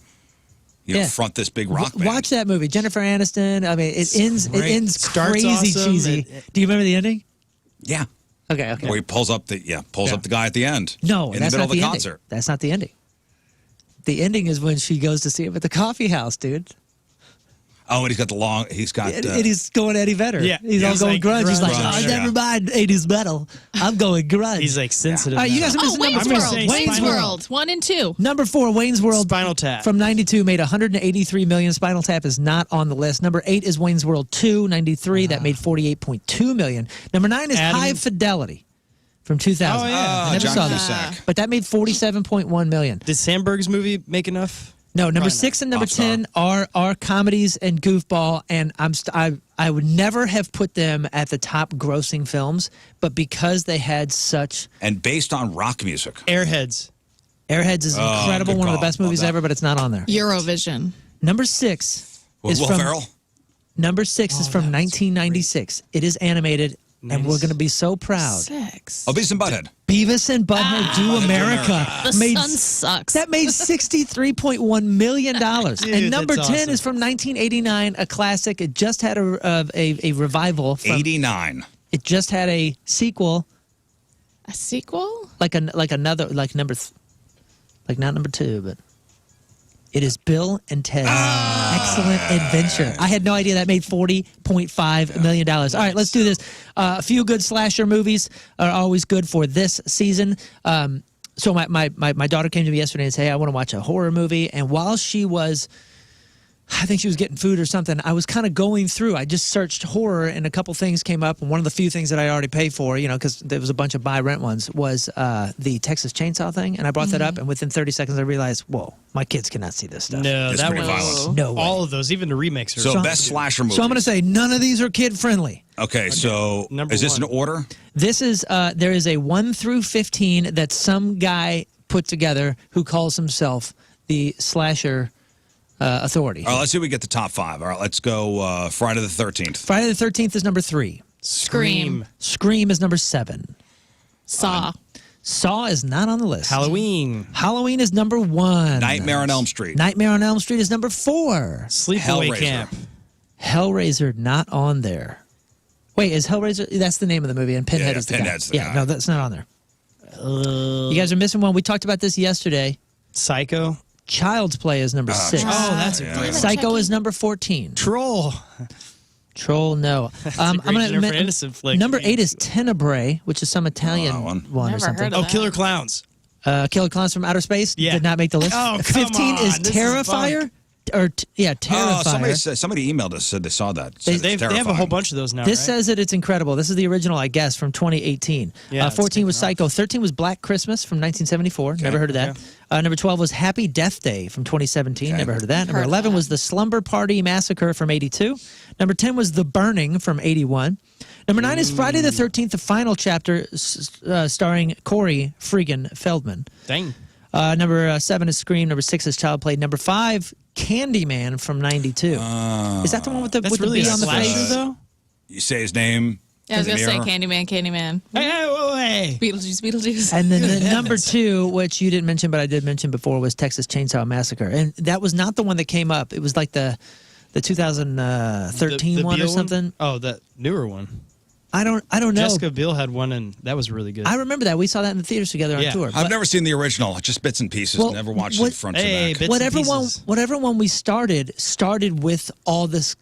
front this big rock band. Watch that movie, Jennifer Aniston. I mean, it ends great. Starts crazy awesome. cheesy. Do you remember the ending? Yeah. Okay. Where he pulls up the guy at the end. No, in that's the middle not of the the concert. ending. That's not the ending. The ending is when she goes to see him at the coffee house, dude. Oh, and he's got And he's going Eddie Vedder. Yeah. He's all He's going like grunge. He's like, grunge, oh, yeah. never mind 80s metal. I'm going grunge. He's like sensitive. All right, you now. guys are missing number Wayne's I'm gonna four. say World. Wayne's Spinal- World. 1 and 2. Number four, Wayne's World. Spinal Tap. From 92 made 183 million. Spinal Tap is not on the list. Number 8 is Wayne's World 2, 93. That made 48.2 million. Number 9 is Adding- High Fidelity from 2000. Oh, yeah. I never John saw Cusack. that. But that made 47.1 million. Did Sandberg's movie make enough? No, number Probably 6 and number Pop star. 10 are comedies and goofball, and I would never have put them at the top grossing films, but because they had such And based on rock music. Airheads. Airheads is incredible, good one of the call. best movies Love that. ever, but it's not on there. Eurovision. Number 6 With is Will from Ferrell? Number 6 is from 1996. It is animated, and we're Nice. going to be so proud. 6. Oh, Beavis and Butthead. Beavis and Butthead Do America. The made sun sucks. That made $63.1 million. And number that's 10 awesome. is from 1989, a classic. It just had a revival. From, 89. It just had a sequel, A sequel? like another, like like not number 2, but it is Bill and Ted's Excellent Adventure. I had no idea that made $40.5 million. All right, let's do this. A few good slasher movies are always good for this season. So my daughter came to me yesterday and said, hey, I want to watch a horror movie. And while she was I think she was getting food or something. I was kind of going through. I just searched horror, and a couple things came up. And one of the few things that I already paid for, because there was a bunch of buy rent ones, was the Texas Chainsaw thing. And I brought that up, and within 30 seconds, I realized, whoa, my kids cannot see this stuff. No, It's that pretty was violent. No way. all of those, even the remakes are. So best slasher movie. So I'm going to say none of these are kid friendly. Okay, so Number is this one. an order? This is there is a 1 through 15 that some guy put together who calls himself the slasher authority. All right, let's see if we get the top 5. All right, let's go Friday the 13th. Friday the 13th is number 3. Scream. Scream is number 7. Saw. Saw is not on the list. Halloween. Halloween is number 1. Nightmare on Elm Street. Nightmare on Elm Street is number 4. Sleepaway Hellraiser. Camp. Hellraiser not on there. Wait, is Hellraiser? That's the name of the movie, and Pinhead Yeah, is the Pinhead's guy. the guy. No, that's not on there. You guys are missing one. We talked about this yesterday. Psycho. Child's Play is number 6. Oh, that's a Yeah. great one. Psycho is number 14. Troll. Troll, no. I'm great gonna Jennifer Aniston flick. Number 8 is Tenebrae, which is some Italian that one. one or Never something. heard of Oh, that. Killer Clowns. Killer Clowns from Outer Space Yeah. did not make the list. Oh, come 15 is on. This is Terrifier. bunk. Terrifier. Somebody emailed us, said they saw that. They Said it's have a whole terrifying. bunch of those now. This right? says that it's incredible. This is the original, I guess, from 2018. Yeah, it's 14 was taken Psycho. 13 was Black Christmas from 1974. Never heard of that. Number 12 was Happy Death Day from 2017. Okay. Never heard of that. Number Heard 11 that. was The Slumber Party Massacre from 82. Number 10 was The Burning from 81. Number 9 is Friday the 13th, the final chapter, starring Corey Friggin Feldman. Dang. Number 7 is Scream. Number 6 is Child Play. Number 5, Candyman from 92. Is that the one with the, That's with really the bee a on the slasher, face? though? You say his name. Yeah, I was in going the to say mirror. Candyman. Hey. Beetlejuice. And then the number 2, which you didn't mention, but I did mention before, was Texas Chainsaw Massacre. And that was not the one that came up. It was like the 2013 The one Biel or something. Oh, that newer one. I don't know. Jessica Biel had one, and that was really good. I remember that. We saw that in the theaters together on Yeah. tour. I've But never seen the original, just bits and pieces. Well, Never watched what- it front Hey, to back. bits and whatever one pieces. we started with all this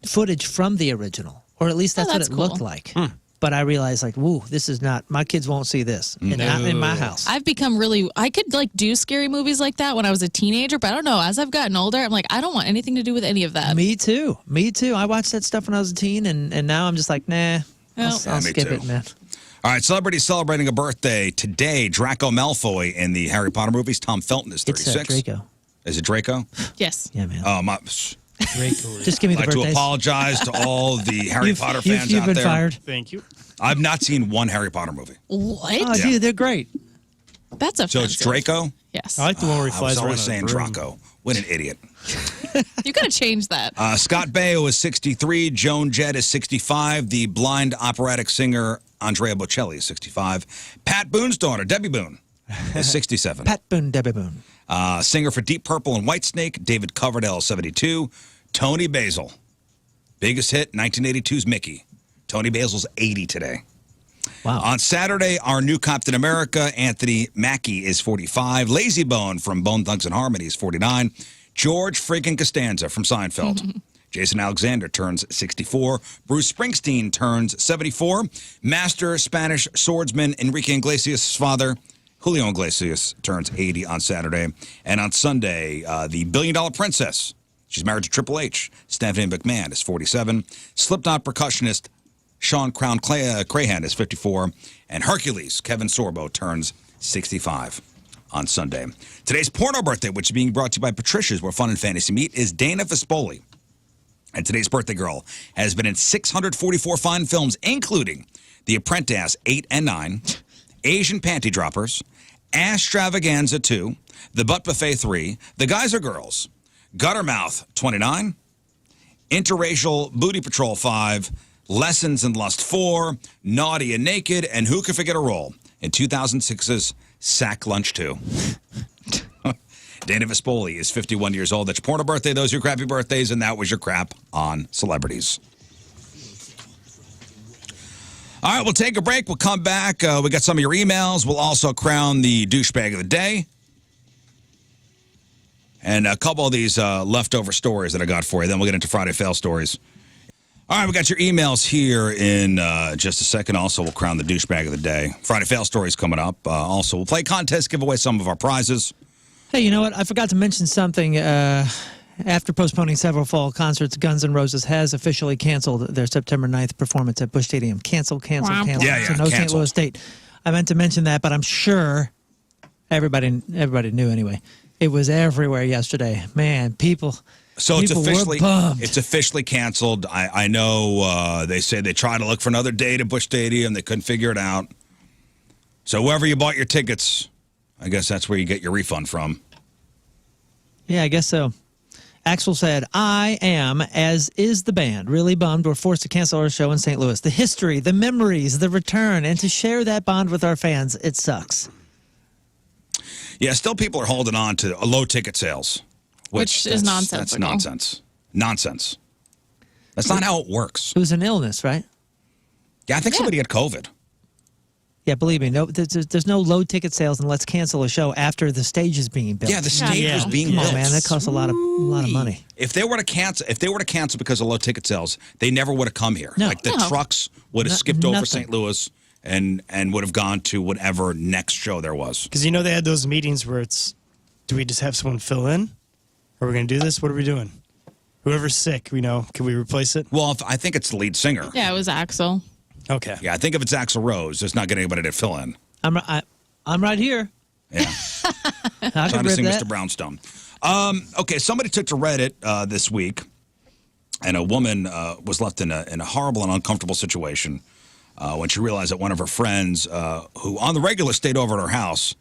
footage from the original, or at least that's what that's it cool. looked like. But I realized, like, woo, this is not. My kids won't see this, and not in my house. I've become I could do scary movies like that when I was a teenager, but I don't know. As I've gotten older, I'm like, I don't want anything to do with any of that. Me too. I watched that stuff when I was a teen, and now I'm just like, nah. I'll Yeah, me skip too. it, man. All right, celebrities celebrating a birthday today. Draco Malfoy in the Harry Potter movies. Tom Felton is It's 36. Draco. Is it Draco? Yes. Yeah, man. Oh, my. Just give me I'd the like to birthdays. apologize to all the Harry Potter fans you've out been there. fired. Thank you. I've not seen one Harry Potter movie. What? Oh, dude, they're great. That's offensive. So it's Draco? Yes. I like the one where he I flies was around. always on a saying broom. Draco. What an idiot. You got to change that. Scott Baio is 63. Joan Jett is 65. The blind operatic singer Andrea Bocelli is 65. Pat Boone's daughter, Debbie Boone, is 67. Pat Boone, Debbie Boone. Singer for Deep Purple and Whitesnake, David Coverdale, 72. Tony Basil. Biggest hit, 1982's Mickey. Tony Basil's 80 today. Wow. On Saturday, our new Captain America, Anthony Mackie, is 45. Lazy Bone from Bone Thugs and Harmony is 49. George freaking Costanza from Seinfeld. Jason Alexander turns 64. Bruce Springsteen turns 74. Master Spanish swordsman Enrique Iglesias' father, Julio Iglesias, turns 80 on Saturday. And on Sunday, the $1 Billion Princess, she's married to Triple H, Stephanie McMahon, is 47. Slipknot percussionist Sean Crown Crahan is 54. And Hercules, Kevin Sorbo, turns 65 on Sunday. Today's porno birthday, which is being brought to you by Patricia's, where fun and fantasy meet, is Dana Vespoli. And today's birthday girl has been in 644 fine films, including The Apprentice 8 and 9, Asian Panty Droppers, Astravaganza 2, The Butt Buffet 3, The Guys Are Girls, Guttermouth 29, Interracial Booty Patrol 5, Lessons in Lust 4, Naughty and Naked, and Who Could Forget a Role in 2006's Sack Lunch 2. Dana Vespoli is 51 years old. That's your porno birthday. Those are your crappy birthdays, and that was your crap on celebrities. All right, we'll take a break. We'll come back. We got some of your emails. We'll also crown the douchebag of the day. And a couple of these leftover stories that I got for you. Then we'll get into Friday Fail Stories. All right, we got your emails here in just a second. Also, we'll crown the douchebag of the day. Friday Fail Stories coming up. Also, we'll play contest, give away some of our prizes. Hey, you know what? I forgot to mention something After postponing several fall concerts, Guns N' Roses has officially canceled their September 9th performance at Busch Stadium. Canceled. Yeah, So no St. canceled. Louis date. I meant to mention that, but I'm sure everybody knew anyway. It was everywhere yesterday. Man, people. So people were bummed. it's officially canceled. I know they say they tried to look for another date at Busch Stadium. They couldn't figure it out. So whoever you bought your tickets, I guess that's where you get your refund from. Yeah, I guess so. Axl said, I am, as is the band, really bummed we're forced to cancel our show in St. Louis. The history, the memories, the return, and to share that bond with our fans, it sucks. Yeah, still people are holding on to low ticket sales. Which is nonsensical. That's nonsense. That's not how it works. It was an illness, right? Yeah, I think somebody had COVID. Yeah, believe me, no, there's no low ticket sales, and let's cancel a show after the stage is being built. Yeah, the stage was being Come built. on, man, that costs a lot of money. If they were to cancel because of low ticket sales, they never would have come here. No. Like the trucks would have skipped over St. Louis and would have gone to whatever next show there was. Because they had those meetings where it's, do we just have someone fill in? Are we going to do this? What are we doing? Whoever's sick, can we replace it? Well, I think it's the lead singer. Yeah, it was Axl. Okay. Yeah, I think if it's Axl Rose, there's not going to anybody to fill in. I'm right here. Yeah. I Trying can to rip sing that. Mr. Brownstone. Okay, somebody took to Reddit this week, and a woman was left in a horrible and uncomfortable situation when she realized that one of her friends, who on the regular stayed over at her house,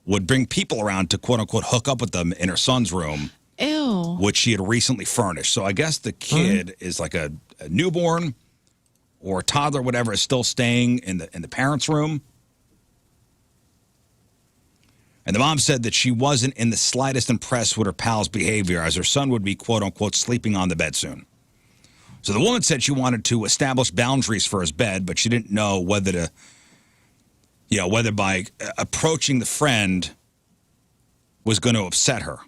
would bring people around to quote-unquote hook up with them in her son's room. Ew. Which she had recently furnished. So I guess the kid is like a newborn or a toddler, whatever, is still staying in the parents' room. And the mom said that she wasn't in the slightest impressed with her pal's behavior, as her son would be, quote-unquote, sleeping on the bed soon. So the woman said she wanted to establish boundaries for his bed, but she didn't know whether by approaching the friend was going to upset her.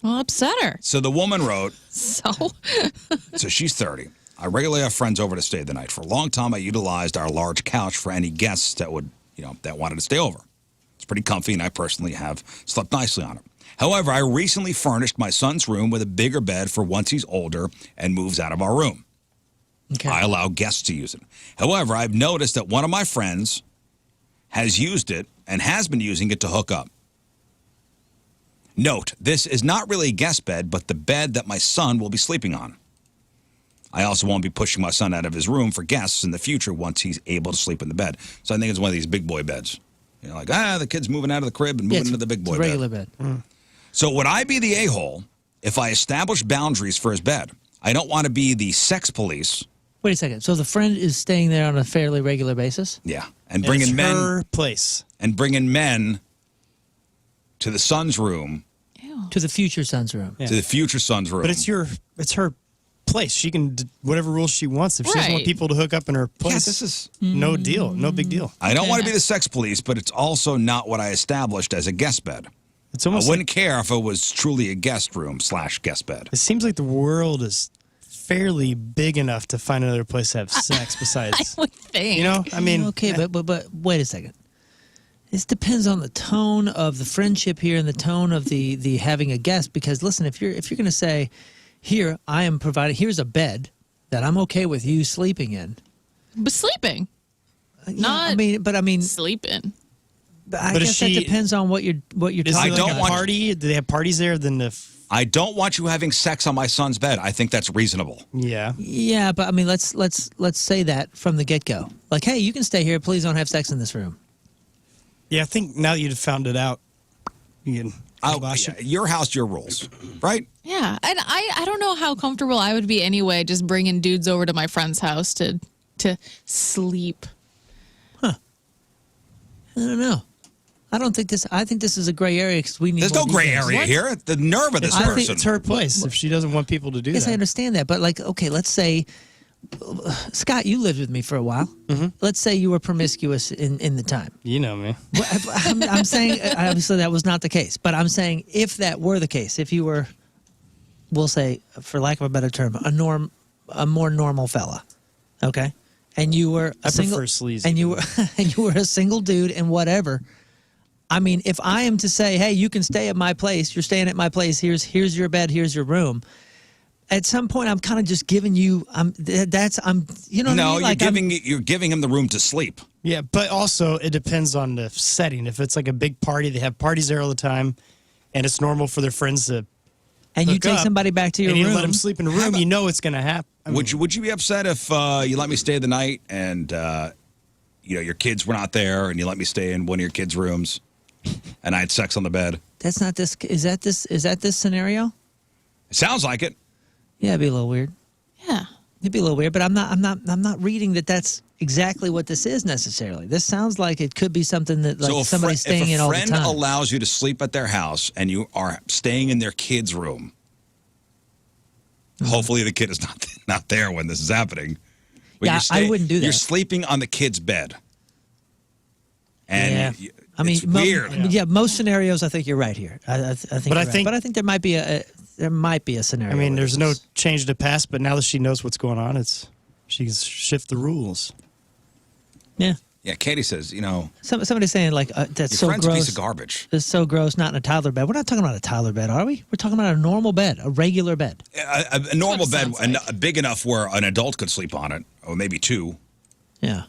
Well, upset her. So the woman wrote, So she's 30. I regularly have friends over to stay the night. For a long time, I utilized our large couch for any guests that wanted to stay over. It's pretty comfy, and I personally have slept nicely on it. However, I recently furnished my son's room with a bigger bed for once he's older and moves out of our room. Okay. I allow guests to use it. However, I've noticed that one of my friends has used it and has been using it to hook up. Note, this is not really a guest bed, but the bed that my son will be sleeping on. I also won't be pushing my son out of his room for guests in the future once he's able to sleep in the bed. So I think it's one of these big boy beds. The kid's moving out of the crib and moving into the big boy bed. Regular bed. So would I be the a-hole if I establish boundaries for his bed? I don't want to be the sex police. Wait a second. So the friend is staying there on a fairly regular basis? Yeah. And bringing it's men. her place. And bringing men to the son's room. Ew. To the future son's room. Yeah. To the future son's room. But it's her place. She can do whatever rules she wants. If she doesn't want Right. people to hook up in her place, this is no deal. No big deal. I don't want to be the sex police, but it's also not what I established as a guest bed. It's I almost wouldn't care if it was truly a guest room / guest bed. it seems like the world fairly big enough to find another place to have sex besides. I would think. Okay, but wait a second. This depends on the tone of the friendship here and the tone of the having a guest. Because listen, if you're going to say, here I am providing, here's a bed that I'm okay with you sleeping in. But sleeping. I Not mean, sleeping. I guess that depends on what you're Is talking it like about. a party? Do they have parties there? Then I don't want you having sex on my son's bed. I think that's reasonable. yeah. Yeah, but I mean, let's say that from the get-go. Like, hey, you can stay here. Please don't have sex in this room. Yeah, I think now that you've found it out, you can kibosh it. Your house, your rules, right? Yeah, and I don't know how comfortable I would be anyway, just bringing dudes over to my friend's house to sleep. I don't know. I think this is a gray area because we need. There's more no gray details. area here. The nerve of this I think person. it's her place if she doesn't want people to do Yes, that. I understand that, but like, okay, let's say, Scott, you lived with me for a while. Mm-hmm. Let's say you were promiscuous in the time. You know me. I'm saying obviously that was not the case, but I'm saying if that were the case, if you were, we'll say, for lack of a better term, a more normal fella, okay, and you were I prefer sleazy. and you were a single dude and whatever. I mean, if I am to say, hey, you can stay at my place, you're staying at my place, here's your bed, here's your room. At some point, I'm kind of just giving you, you know what I mean? No, Like, you're giving him the room to sleep. Yeah, but also it depends on the setting. If it's like a big party, they have parties there all the time, and it's normal for their friends to and you hook take up, somebody back to your and you room. let them sleep in the room, you know it's going to happen. I mean, Would you be upset if you let me stay the night and your kids were not there and you let me stay in one of your kids' rooms and I had sex on the bed? That's not this. Is that this scenario? It sounds like it. Yeah, it'd be a little weird. Yeah. It'd be a little weird, but I'm not reading that that's exactly what this is necessarily. This sounds like it could be something that like somebody's staying in all the time. If a friend allows you to sleep at their house and you are staying in their kid's room, hopefully the kid is not there when this is happening. But Yeah, I wouldn't do that. You're sleeping on the kid's bed. And yeah. it's weird. Yeah, most scenarios, I think you're right here. I think But I you're right. think- But I think there might be a scenario. I mean, where there's this no is- change to past, but now that she knows what's going on, she can shift the rules. Yeah. Yeah, Katie says, Somebody's saying like that's your so friend's a gross. piece of garbage. It's so gross. Not in a toddler bed. We're not talking about a toddler bed, are we? We're talking about a normal bed, a regular bed. A normal bed, sounds like. big enough where an adult could sleep on it, or maybe two. Yeah.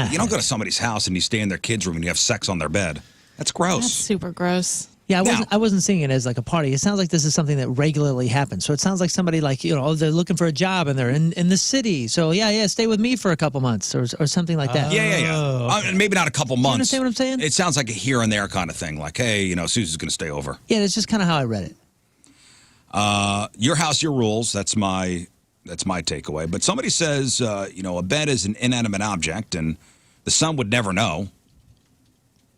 You don't go to somebody's house and you stay in their kid's room and you have sex on their bed. That's gross. That's super gross. Yeah, Now- I wasn't seeing it as like a party. It sounds like this is something that regularly happens. So it sounds like somebody like, they're looking for a job and they're in the city. So yeah, stay with me for a couple months or something like that. Yeah. Maybe not a couple months. understand what I'm saying? It sounds like a here and there kind of thing. Like, hey, Susie's going to stay over. Yeah, that's just kind of how I read it. Your house, your rules. That's my takeaway. But somebody says, a bed is an inanimate object and the son would never know.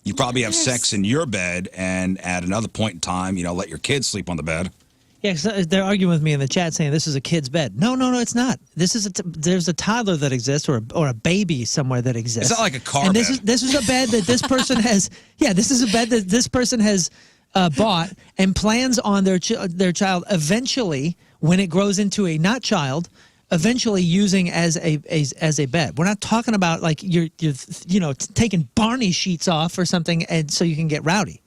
You probably have sex in your bed, and at another point in time, let your kids sleep on the bed. Yeah, 'cause they're arguing with me in the chat saying this is a kid's bed. No, it's not. This is there's a toddler that exists or a baby somewhere that exists. It's not like a car and bed. this is a bed that this person has. Yeah, this is a bed that this person has bought and plans on their child eventually, when it grows into a not child, eventually using as a bed. We're not talking about like you're taking Barney sheets off or something and so you can get rowdy.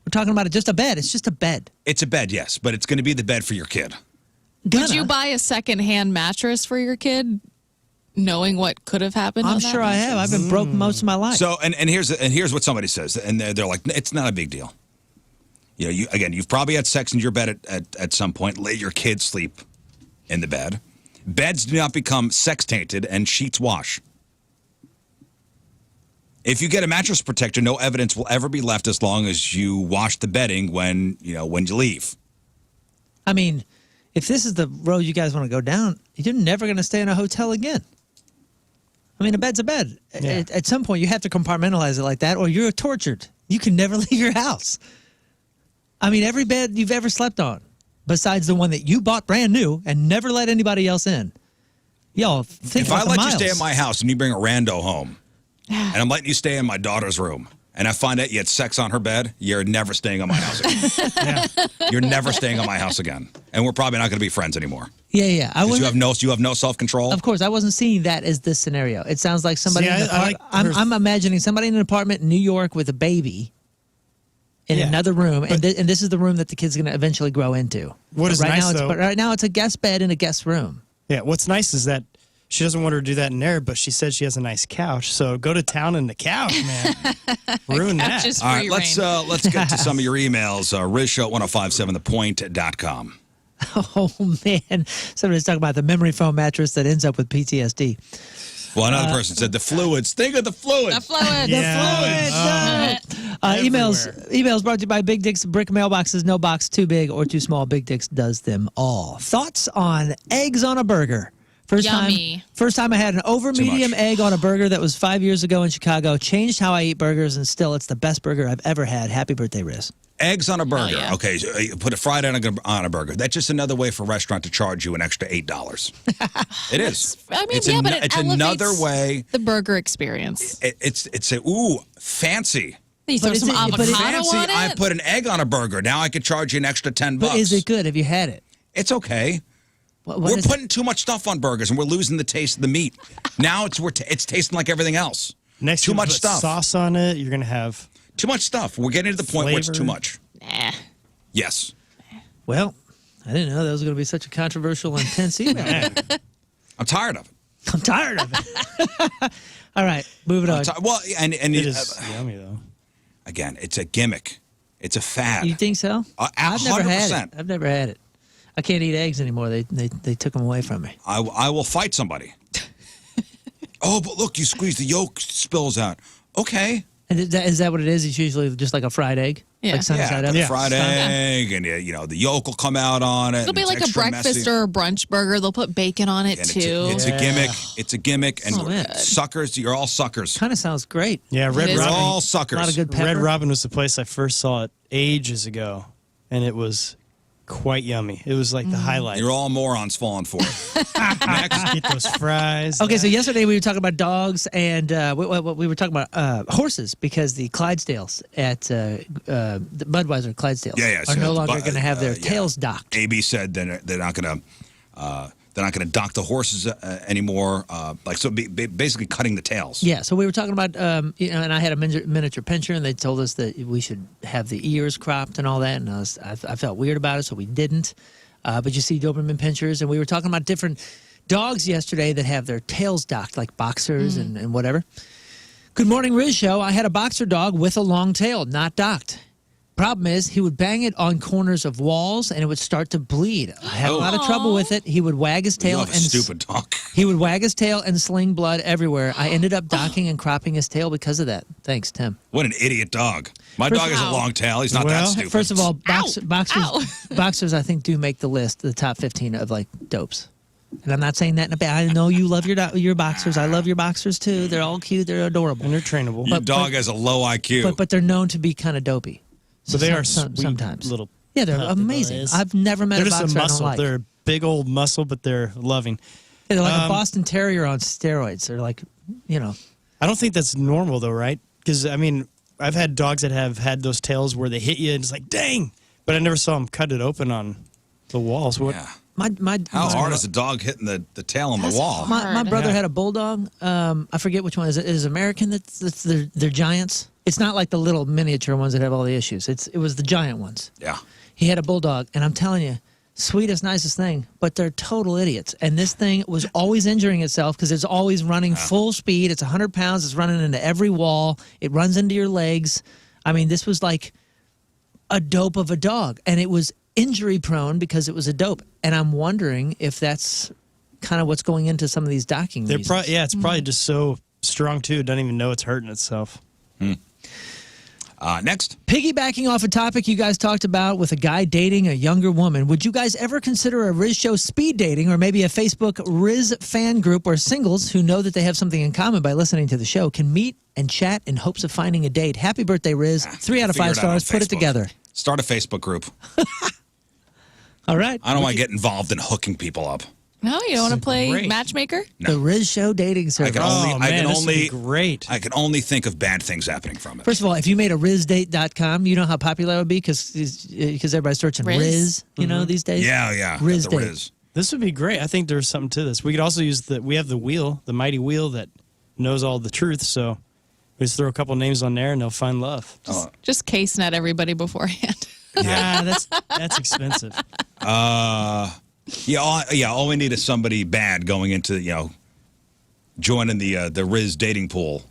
We're talking about just a bed. It's just a bed. It's a bed, yes, but it's going to be the bed for your kid. Would you buy a second-hand mattress for your kid, knowing what could have happened? I'm on that sure I have. mattress? I've been broke most of my life. So, and here's what somebody says, and they're like, it's not a big deal. You've probably had sex in your bed at some point. Let your kids sleep in the bed. Beds do not become sex-tainted, and sheets wash. If you get a mattress protector, no evidence will ever be left as long as you wash the bedding when you leave. I mean, if this is the road you guys want to go down, you're never going to stay in a hotel again. I mean, a bed's a bed. Yeah. At some point, you have to compartmentalize it like that, or you're tortured. You can never leave your house. I mean, every bed you've ever slept on, besides the one that you bought brand new and never let anybody else in. Y'all, think If about I the let miles. you stay at my house and you bring a rando home, and I'm letting you stay in my daughter's room, and I find out you had sex on her bed, you're never staying on my house again. You're never staying on my house again. And we're probably not going to be friends anymore. Yeah. Because you have no self-control. Of course, I wasn't seeing that as this scenario. It sounds like somebody. See, in an I like her- I'm imagining somebody in an apartment in New York with a baby in another room, and this is the room that the kid's going to eventually grow into. What is right nice, now, though- but right now it's a guest bed in a guest room. Yeah, what's nice is that she doesn't want her to do that in there, but she said she has a nice couch. So go to town in the couch, man. Ruin that. Couch is All right, free let's reign. get to some of your emails. RizzShow1057thepoint.com. Oh man, somebody's talking about the memory foam mattress that ends up with PTSD. Well, another person said the fluids. Think of the fluids. The fluid. Yeah. Emails brought to you by Big Dick's Brick Mailboxes. No box too big or too small. Big Dick's does them all. Thoughts on eggs on a burger? First Yummy. time I had an over Too medium much. egg on a burger that was 5 years ago in Chicago. Changed how I eat burgers, and still it's the best burger I've ever had. Happy birthday, Rizz. Eggs on a burger. yeah. Okay, so you put a fried egg on a burger. That's just another way for a restaurant to charge you an extra $8. It is. I mean, it's but it it's elevates another way. the burger experience. It's fancy. You throw is some it- but avocado it's Fancy. on it. I put an egg on a burger. Now I could charge you an extra $10. But is it good? Have you had it? It's okay. What We're is putting too much stuff on burgers, and we're losing the taste of the meat. Now it's tasting like everything else. Next Too you much put stuff. sauce on it, you're going to have Too much stuff. We're getting to the point where it's too much. Nah. Yes. Well, I didn't know that was going to be such a controversial, intense email. I'm tired of it. I'm tired of it. All right, moving on. Well, and It is yummy, though. again, it's a gimmick. It's a fad. You think so? I've never had it. I've never had it. I can't eat eggs anymore. They took them away from me. I will fight somebody. Oh, but look, you squeeze the yolk, spills out. Okay. And is that what it is? It's usually just like a fried egg? Yeah. Like sunny side up? Fried egg, and the yolk will come out on it. It'll be like a breakfast messy. or a brunch burger. They'll put bacon on it, And too. It's a gimmick. It's a gimmick. And man. suckers, you're all suckers. Kind of sounds great. Yeah, It Red is. You're Robin. all suckers. A lot of good pepper. Red Robin was the place I first saw it ages ago, and it was quite yummy. It was like the highlight. You're all morons falling for it. Next. Get those fries. Okay, so yesterday we were talking about dogs, and we were talking about horses because the Clydesdales at the Budweiser Clydesdales are no longer going to have their tails docked. AB said they're not going to dock the horses anymore. Basically cutting the tails. Yeah, so we were talking about, and I had a miniature pinscher, and they told us that we should have the ears cropped and all that, and I felt weird about it, so we didn't. But you see Doberman pinschers, and we were talking about different dogs yesterday that have their tails docked, like boxers and whatever. Good morning, Rizz Show. I had a boxer dog with a long tail, not docked. Problem is, he would bang it on corners of walls, and it would start to bleed. I had a lot of trouble with it. He would wag his tail. You have a stupid dog. He would wag his tail and sling blood everywhere. I ended up docking and cropping his tail because of that. Thanks, Tim. What an idiot dog. My First- dog has a long tail. He's not that stupid. First of all, Ow. boxers, I think, do make the list, the top 15 of, like, dopes. And I'm not saying that in a bad. I know you love your boxers. I love your boxers, too. They're all cute. They're adorable. And they're trainable. Your dog has a low IQ. But they're known to be kind of dopey. So they are sweet sometimes. little. Yeah, they're puppy amazing. boys. I've never met They're a just boxer a I don't muscle. like. They're big old muscle, but they're loving. Yeah, they're like a Boston Terrier on steroids. They're like, I don't think that's normal though, right? Because I mean, I've had dogs that have had those tails where they hit you and it's like, dang! But I never saw them cut it open on the walls. What? Yeah. How hard is a dog hitting the tail on the wall? My brother had a bulldog. I forget which one. Is it American? They're giants. It's not like the little miniature ones that have all the issues. It was the giant ones. Yeah. He had a bulldog, and I'm telling you, sweetest, nicest thing, but they're total idiots. And this thing was always injuring itself because it's always running full speed. It's 100 pounds. It's running into every wall. It runs into your legs. I mean, this was like a dope of a dog, and it was injury prone because it was a dope. And I'm wondering if that's kind of what's going into some of these docking reasons. It's probably just so strong too. It doesn't even know it's hurting itself. Next. Piggybacking off a topic you guys talked about with a guy dating a younger woman, would you guys ever consider a Rizz Show speed dating or maybe a Facebook Rizz fan group where singles who know that they have something in common by listening to the show can meet and chat in hopes of finding a date? Happy birthday, Rizz. 3 out of 5 stars. Put it together. Start a Facebook group. All right. I don't want to get involved in hooking people up. No, you don't want to play great. matchmaker? The Rizz Show dating service. Great. I can only think of bad things happening from it. First of all, if you made a RizzDate.com, you know how popular it would be because everybody's searching Rizz, these days. Yeah. Rizz the date. Rizz. This would be great. I think there's something to this. We could also use we have the wheel, the mighty wheel that knows all the truth. So we just throw a couple names on there and they'll find love. Just case net everybody beforehand. Yeah, that's expensive. All we need is somebody bad going into, joining the Rizz dating pool.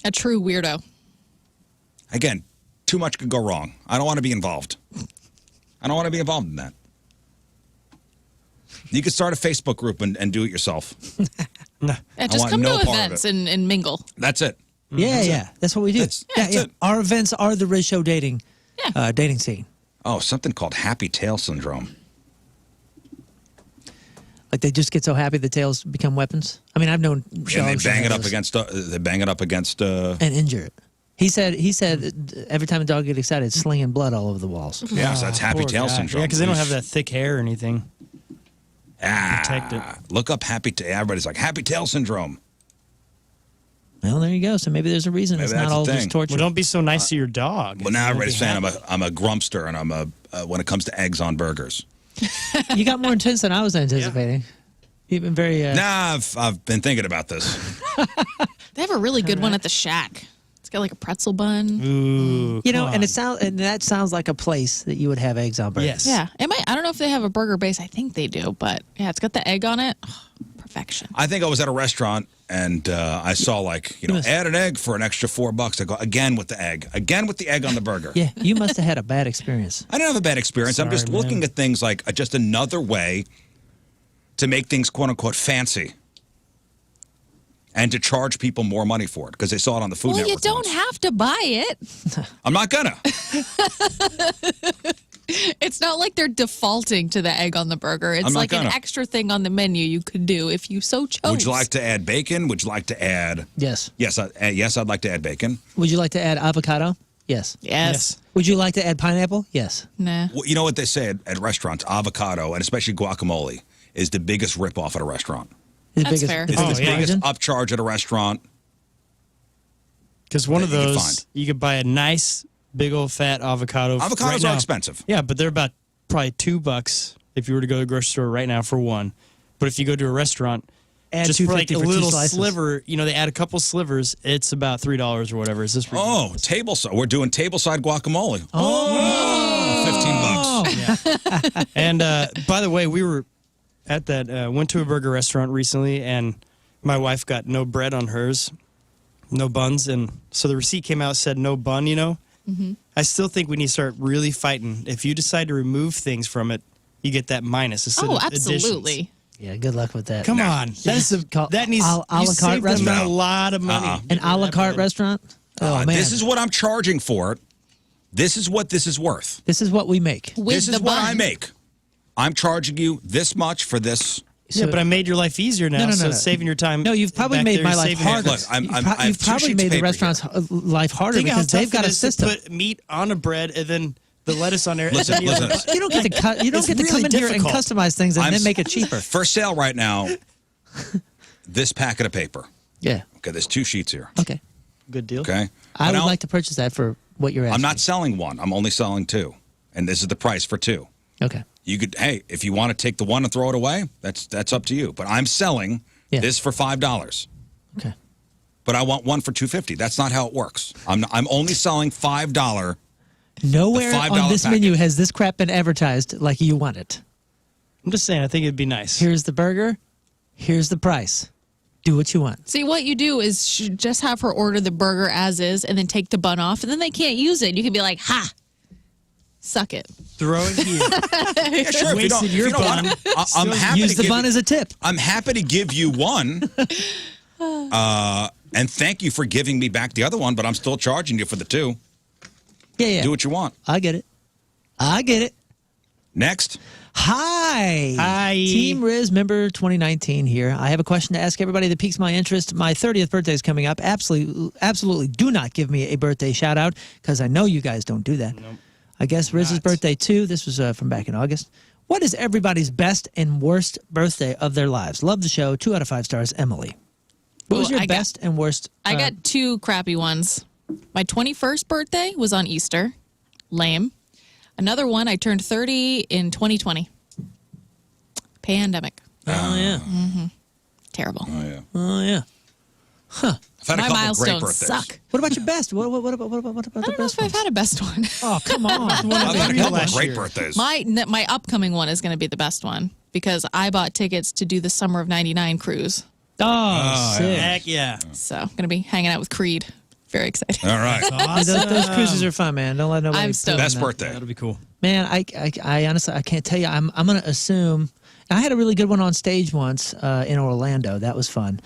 A true weirdo. Again, too much could go wrong. I don't want to be involved. I don't want to be involved in that. You could start a Facebook group and do it yourself. Just want come no to part of events it. and mingle. That's it. Yeah. That's what we do. That's it. Our events are the Rizz Show dating scene. Oh, something called happy tail syndrome. Like they just get so happy the tails become weapons. I mean, I've known And they bang it up against. And injure it. He said every time a dog gets excited, it's slinging blood all over the walls. Yeah, so that's happy Poor tail guy. syndrome. Yeah, because they don't have that thick hair or anything. Protect it. Look up everybody's like happy tail syndrome. Well, there you go. So maybe there's a reason Maybe it's that's not the all thing. just torture. Well, don't be so nice to your dog. Well, now everybody's saying I'm a grumpster and I'm when it comes to eggs on burgers. You got more intense than I was anticipating. You've been very. Nah, I've been thinking about this. They have a really good one at the Shack. It's got like a pretzel bun. Ooh, You know, come and on. that sounds like a place that you would have eggs on burgers. Yes. Yeah. I don't know if they have a burger base. I think they do, but yeah, it's got the egg on it. Oh, perfection. I think I was at a restaurant and I saw add an egg for an extra $4. I go again with the egg on the burger. Yeah, you must have had a bad experience. I didn't have a bad experience. I'm Sorry, just man. looking at things like just another way to make things quote unquote fancy. And to charge people more money for it because they saw it on the Food Well, Network. you don't once. have to buy it. I'm not gonna. It's not like they're defaulting to the egg on the burger. It's I'm not like an gonna. extra thing on the menu you could do if you so chose. Would you like to add bacon? Would you like to add? Yes. Yes, I'd like to add bacon. Would you like to add avocado? Yes. Yes. Would you like to add pineapple? Yes. Nah. Well, you know what they say at restaurants? Avocado and especially guacamole is the biggest ripoff at a restaurant. The That's biggest, fair. the It's biggest the biggest margin? upcharge at a restaurant. Because one of that you could those, find. you could buy a nice, big old fat avocado. Avocados right are now. expensive. Yeah, but they're about probably $2 if you were to go to the grocery store right now for one. But if you go to a restaurant, Add just for like $2.50 a for two little slices. sliver, they add a couple slivers, it's about $3 or whatever. Is this ridiculous? We're doing tableside guacamole. Oh, $15. And by the way, we were at that, went to a burger restaurant recently, and my wife got no bread on hers, no buns. And so the receipt came out, said no bun, Mm-hmm. I still think we need to start really fighting. If you decide to remove things from it, you get that minus instead Oh, of additions. absolutely. Yeah, good luck with that. Come on. That needs a la you carte save them restaurant? a lot of money. An a la carte restaurant? Oh, man. This is what I'm charging for it. This is what this is worth. This is what we make. With This the is what bun. I make. I'm charging you this much for this. Yeah, but I made your life easier now, No, so no. it's saving your time. No, you've probably back made there, my you're life saving harder. Look, I You've have two probably sheets made of the paper restaurant's life harder Think how because tough they've got it a is system. to put meat on a bread and then the lettuce on there. Listen, and then listen. You don't get to cut. You don't It's get to really come in here and difficult. customize things and I'm then s- make it cheaper. For sale right now, this packet of paper. Yeah. Okay, there's 2 sheets here. Okay. Good deal. Okay? I But would like to purchase that for what you're asking. I'm not selling one. I'm only selling 2. And this is the price for 2. Okay. You could, hey, if you want to take the one and throw it away, that's up to you. But I'm selling this for $5. Okay. But I want one for $2.50. That's not how it works. I'm only selling $5. Nowhere The $5 on this packet. menu has this crap been advertised like you want it. I'm just saying, I think it'd be nice. Here's the burger. Here's the price. Do what you want. See, what you do is just have her order the burger as is and then take the bun off, and then they can't use it. You can be like, ha, suck it. Throw it here. Yeah, sure. If you don't, Wasted if you your don't want bun. it, I'm happy Use to the give bun as a tip. I'm happy to give you one. And thank you for giving me back the other one, but I'm still charging you for the 2. Yeah. Do what you want. I get it. I get it. Next. Hi. Hi. Team Rizz member 2019 here. I have a question to ask everybody that piques my interest. My 30th birthday is coming up. Absolutely do not give me a birthday shout out because I know you guys don't do that. Nope. I guess Rizz's birthday too. This was from back in August. What is everybody's best and worst birthday of their lives? Love the show. 2 out of 5 stars. Emily. What was Ooh, your I got- best and worst? I got 2 crappy ones. My 21st birthday was on Easter. Lame. Another one, I turned 30 in 2020. Pandemic. Oh yeah. Terrible. Oh, yeah. Oh yeah. I've had My a couple of great milestones birthdays. suck. What about your best? What about the I don't know best if I've one? had a best one. Oh come on. I've had a couple of last great year. birthdays. My upcoming one is going to be the best one because I bought tickets to do the Summer of '99 cruise. Oh, sick. Heck yeah. So I'm going to be hanging out with Creed. Very excited. All right. Those cruises are fun, man. Don't let nobody. I'm put stoked. them Best in that. birthday. That'll be cool. Man, I honestly I can't tell you. I'm gonna assume. I had a really good one on stage once in Orlando. That was fun.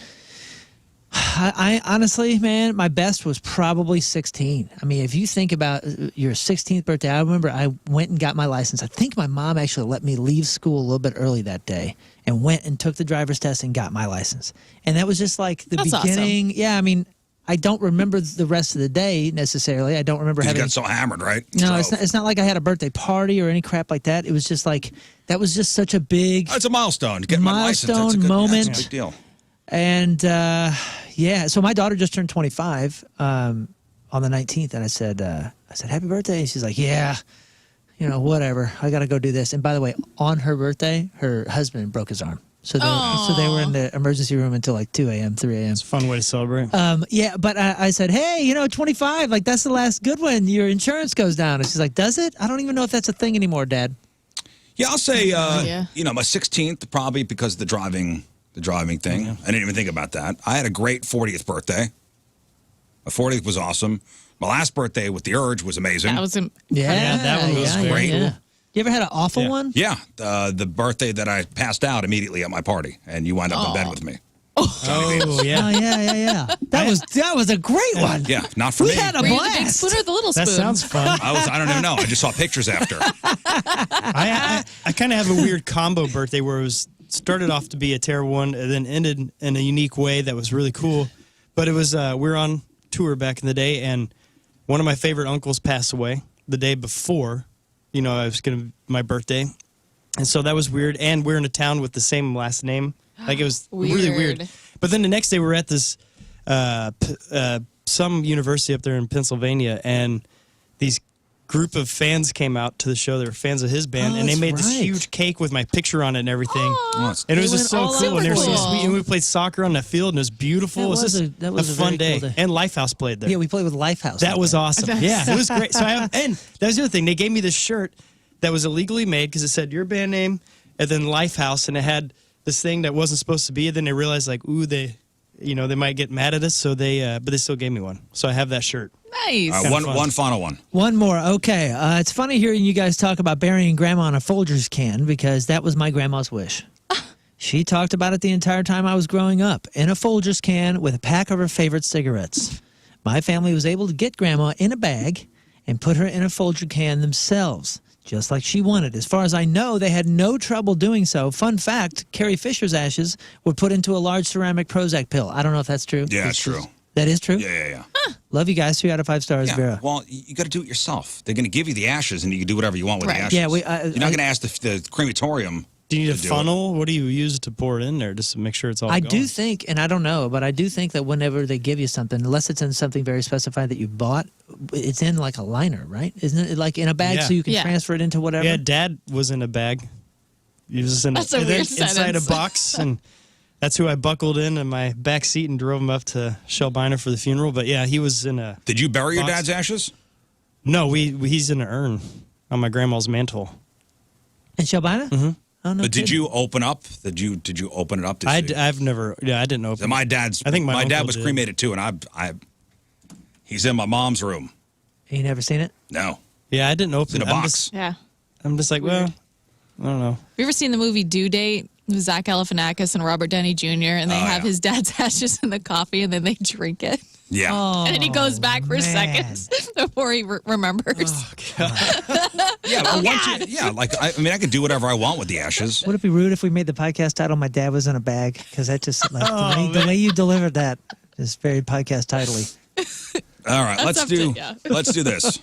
I honestly, man, my best was probably 16. I mean, if you think about your 16th birthday, I remember I went and got my license. I think my mom actually let me leave school a little bit early that day and went and took the driver's test and got my license. And that was just like the That's beginning. Yeah, I mean, I don't remember the rest of the day necessarily. I don't remember You having. got so hammered, right? No, So- it's not like I had a birthday party or any crap like that. It was just like, that was just such a big, It's a milestone. Get my license. That's a Milestone good, moment. That's a big deal. and yeah. So my daughter just turned 25 on the 19th, and I said, happy birthday. And she's like, yeah, whatever. I got to go do this. And by the way, on her birthday, her husband broke his arm. So they were in the emergency room until like 2 a.m., 3 a.m. It's a fun way to celebrate. Yeah, but I said, hey, 25, like that's the last good one. Your insurance goes down. And she's like, does it? I don't even know if that's a thing anymore, Dad. Yeah, I'll say, my 16th, probably because of the driving thing. I didn't even think about that. I had a great 40th birthday. My 40th was awesome. My last birthday with the Urge was amazing. That was that one was great. Yeah. You ever had an awful one? Yeah, the birthday that I passed out immediately at my party, and you wound up in bed with me. Yeah. Yeah. That was a great one. Yeah, not for me. We had a Were you the big blast. spoon or the little spoon? That sounds fun. I don't even know. I just saw pictures after. I kind of have a weird combo birthday where it was started off to be a terrible one and then ended in a unique way that was really cool. But it was we were on tour back in the day, and one of my favorite uncles passed away the day before. I was my birthday, and so that was weird. And we're in a town with the same last name. Like it was really weird. But then the next day we're at this some university up there in Pennsylvania, and these group of fans came out to the show. They were fans of his band, and they made this huge cake with my picture on it and everything. And it was just so cool, and they were so sweet. And we played soccer on the field, and it was beautiful. It was just a fun day. Cool day. And Lifehouse played there. Yeah, we played with Lifehouse. That was awesome. Yeah, it was great. So and that was the other thing. They gave me this shirt that was illegally made because it said your band name and then Lifehouse, and it had this thing that wasn't supposed to be. And then they realized they might get mad at us, so but they still gave me one. So I have that shirt. Nice. One final one. One more. Okay. It's funny hearing you guys talk about burying Grandma in a Folgers can because that was my grandma's wish. She talked about it the entire time I was growing up, in a Folgers can with a pack of her favorite cigarettes. My family was able to get Grandma in a bag and put her in a Folger can themselves, just like she wanted. As far as I know, they had no trouble doing so. Fun fact, Carrie Fisher's ashes were put into a large ceramic Prozac pill. I don't know if that's true. Yeah, it's true. That is true? Yeah. Love you guys. 3 out of 5 stars, Vera. Well, you got to do it yourself. They're going to give you the ashes, and you can do whatever you want with the ashes. Yeah, you're not going to ask the crematorium. Do you need a funnel? What do you use to pour it in there just to make sure it's all I going? do think, and I don't know, but I do think that whenever they give you something, unless it's in something very specified that you bought, it's in like a liner, right? Isn't it like in a bag so you can transfer it into whatever? Yeah, Dad was in a bag. He was That's a weird inside a box, and that's who I buckled in my back seat and drove him up to Shelbina for the funeral. But yeah, he was in a. Did you bury your dad's ashes? No, he's in an urn on my grandma's mantle. In Shelbina? Mm-hmm. Oh, no. But did you open up? Did you open it up? I've never. Yeah, I didn't open. My dad's. I think my dad was did. cremated too, and he's in my mom's room. You never seen it? No. Yeah, I didn't open it. In a box. I'm just like, well, I don't know. Have you ever seen the movie Due Date with Zach Galifianakis and Robert Downey Jr. and they have his dad's ashes in the coffee and then they drink it? Yeah. Oh, and then he goes back for seconds before he remembers. Oh, God. Yeah, I could do whatever I want with the ashes. Would it be rude if we made the podcast title "My Dad Was in a Bag"? Because that just the way you delivered that is very podcast titly. All right, let's do this.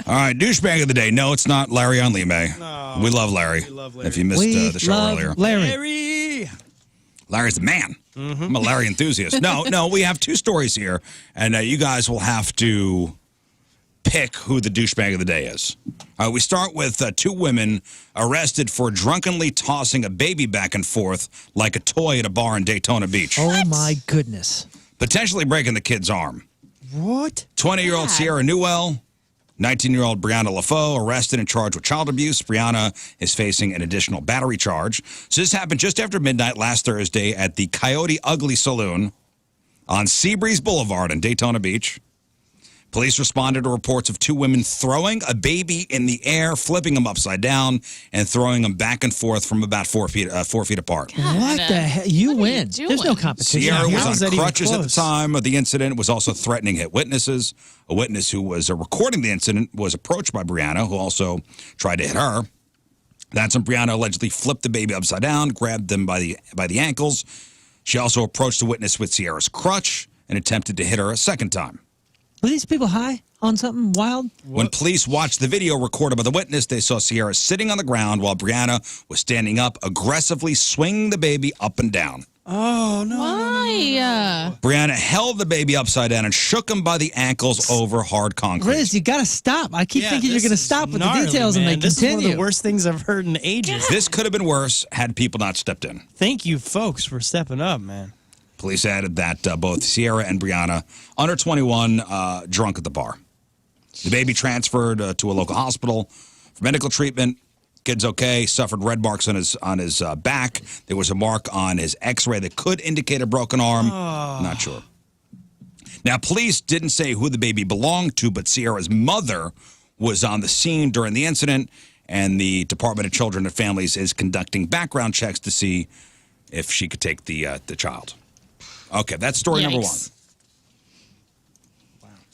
All right, douchebag of the day. No, it's not Larry on Lime. No. We love Larry. If you missed the show earlier. Larry's the man. Mm-hmm. I'm a Larry enthusiast. No, we have 2 stories here, and you guys will have to pick who the douchebag of the day is. All right, we start with 2 women arrested for drunkenly tossing a baby back and forth like a toy at a bar in Daytona Beach. Oh, my goodness. Potentially breaking the kid's arm. What? 20-year-old Sierra Newell, 19-year-old Brianna LaFoe arrested and charged with child abuse. Brianna is facing an additional battery charge. So this happened just after midnight last Thursday at the Coyote Ugly Saloon on Seabreeze Boulevard in Daytona Beach. Police responded to reports of 2 women throwing a baby in the air, flipping him upside down, and throwing him back and forth from about 4 feet apart. What the hell? You win. There's no competition. Sierra was on crutches at the time of the incident, was also threatening hit witnesses. A witness who was recording the incident was approached by Brianna, who also tried to hit her. That's when Brianna allegedly flipped the baby upside down, grabbed them by the ankles. She also approached the witness with Sierra's crutch and attempted to hit her a second time. Were these people high on something wild? When police watched the video recorded by the witness, they saw Sierra sitting on the ground while Brianna was standing up, aggressively swinging the baby up and down. Oh, no. Why? Brianna held the baby upside down and shook him by the ankles over hard concrete. Rizz, you got to stop. I keep thinking you're going to stop with gnarly, the details, and man. they This continue. is one of the worst things I've heard in ages. This could have been worse had people not stepped in. Thank you, folks, for stepping up, man. Police added that both Sierra and Brianna, under 21, drunk at the bar. The baby transferred to a local hospital for medical treatment. Kid's okay. Suffered red marks on his back. There was a mark on his X-ray that could indicate a broken arm. Not sure. Now, police didn't say who the baby belonged to, but Sierra's mother was on the scene during the incident, and the Department of Children and Families is conducting background checks to see if she could take the child. Okay, that's story number one.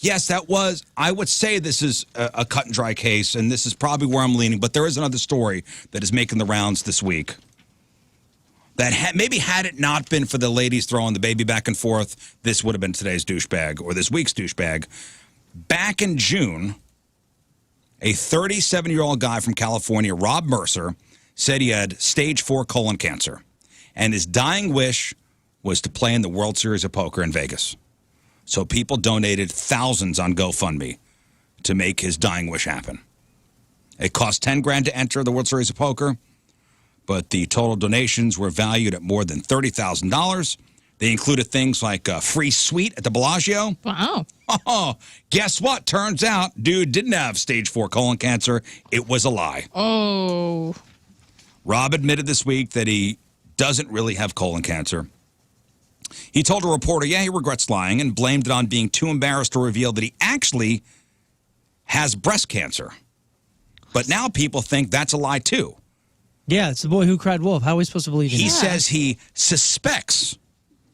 Yes, that was, I would say this is a cut and dry case, and this is probably where I'm leaning, but there is another story that is making the rounds this week. That maybe had it not been for the ladies throwing the baby back and forth, this would have been today's douchebag, or this week's douchebag. Back in June, a 37-year-old guy from California, Rob Mercer, said he had stage 4 colon cancer, and his dying wish was to play in the World Series of Poker in Vegas. So people donated thousands on GoFundMe to make his dying wish happen. It cost $10,000 to enter the World Series of Poker, but the total donations were valued at more than $30,000. They included things like a free suite at the Bellagio. Wow. Oh, guess what? Turns out, dude didn't have stage 4 colon cancer. It was a lie. Oh. Rob admitted this week that he doesn't really have colon cancer. He told a reporter, he regrets lying and blamed it on being too embarrassed to reveal that he actually has breast cancer. But now people think that's a lie, too. Yeah, it's the boy who cried wolf. How are we supposed to believe in He that? says he suspects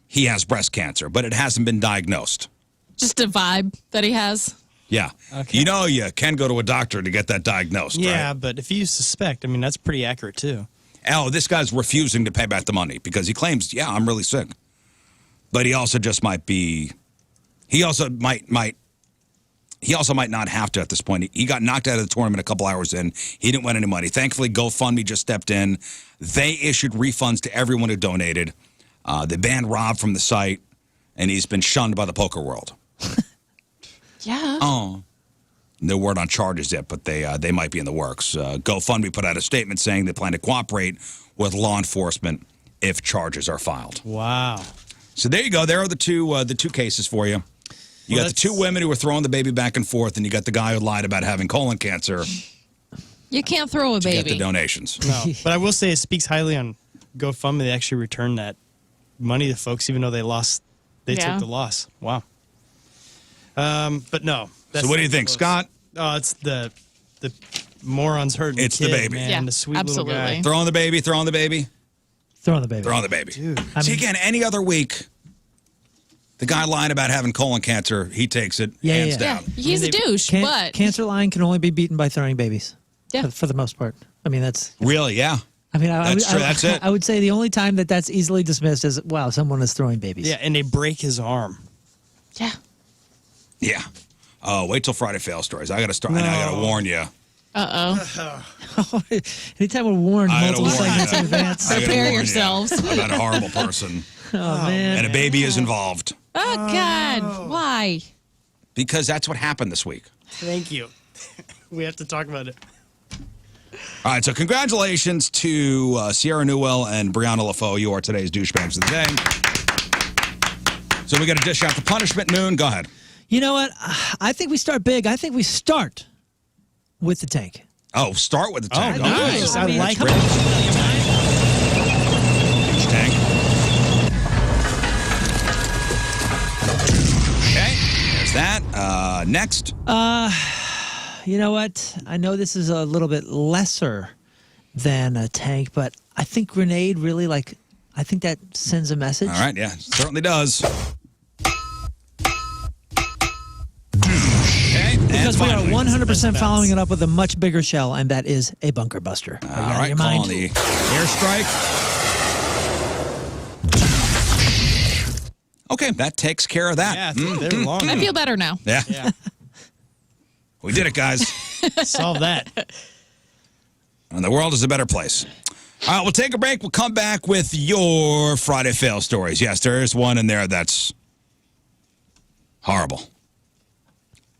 he has breast cancer, but it hasn't been diagnosed. Just a vibe that he has. Yeah. Okay. You know you can go to a doctor to get that diagnosed, Yeah, right? but if you suspect, I mean, that's pretty accurate, too. Oh, this guy's refusing to pay back the money because he claims, I'm really sick. But he also just might be, he also might not have to at this point. He got knocked out of the tournament a couple hours in. He didn't win any money. Thankfully, GoFundMe just stepped in. They issued refunds to everyone who donated. They banned Rob from the site, and he's been shunned by the poker world. Yeah. Oh. No word on charges yet, but they might be in the works. GoFundMe put out a statement saying they plan to cooperate with law enforcement if charges are filed. Wow. So there you go. There are the two cases for you. You got the two women who were throwing the baby back and forth, and you got the guy who lied about having colon cancer. You can't throw a to baby. get the donations. No, but I will say it speaks highly on GoFundMe. They actually returned that money to folks, even though they lost. They took the loss. Wow. But no. So what do you think, Scott? Oh, it's the morons hurting. It's the kid, the baby. man. Yeah, The sweet absolutely. little guy. Throwing the baby, throwing the baby. Throwing the baby. Throwing the baby. Dude. See, again, any other week, the guy lying about having colon cancer, he takes it hands down. Yeah, he's a douche, but cancer lying can only be beaten by throwing babies. Yeah. For the most part. I mean, that's. Really, yeah. I mean, That's true. That's it. I would say the only time that's easily dismissed is, wow, someone is throwing babies. Yeah, and they break his arm. yeah. Yeah. Oh, wait till Friday fail stories. I got to start. I got to warn you. Anytime we're warned I gotta multiple warn segments you. in advance. I gotta Prepare warn you. yourselves. I'm not a horrible person. Oh, man. And a baby is involved. Oh, God. Why? Because that's what happened this week. Thank you. We have to talk about it. All right, so congratulations to Sierra Newell and Brianna LaFoe. You are today's douchebags of the day. So we got to dish out the punishment, Moon. Go ahead. You know what? I think we start big. I think we start with the tank. Oh, start with the tank. Oh, nice. I mean, like come it. Tank. Okay, there's that. Next. You know what? I know this is a little bit lesser than a tank, but I think grenade really, I think that sends a message. All right, yeah, certainly does. Okay, Because we are finally. 100% following it up with a much bigger shell, and that is a bunker buster. All right, calling the airstrike. Okay, that takes care of that. Yeah, they're long. I feel better now. Yeah. Yeah, We did it, guys. solve that. And the world is a better place. All right, we'll take a break. We'll come back with your Friday fail stories. Yes, there is one in there that's horrible.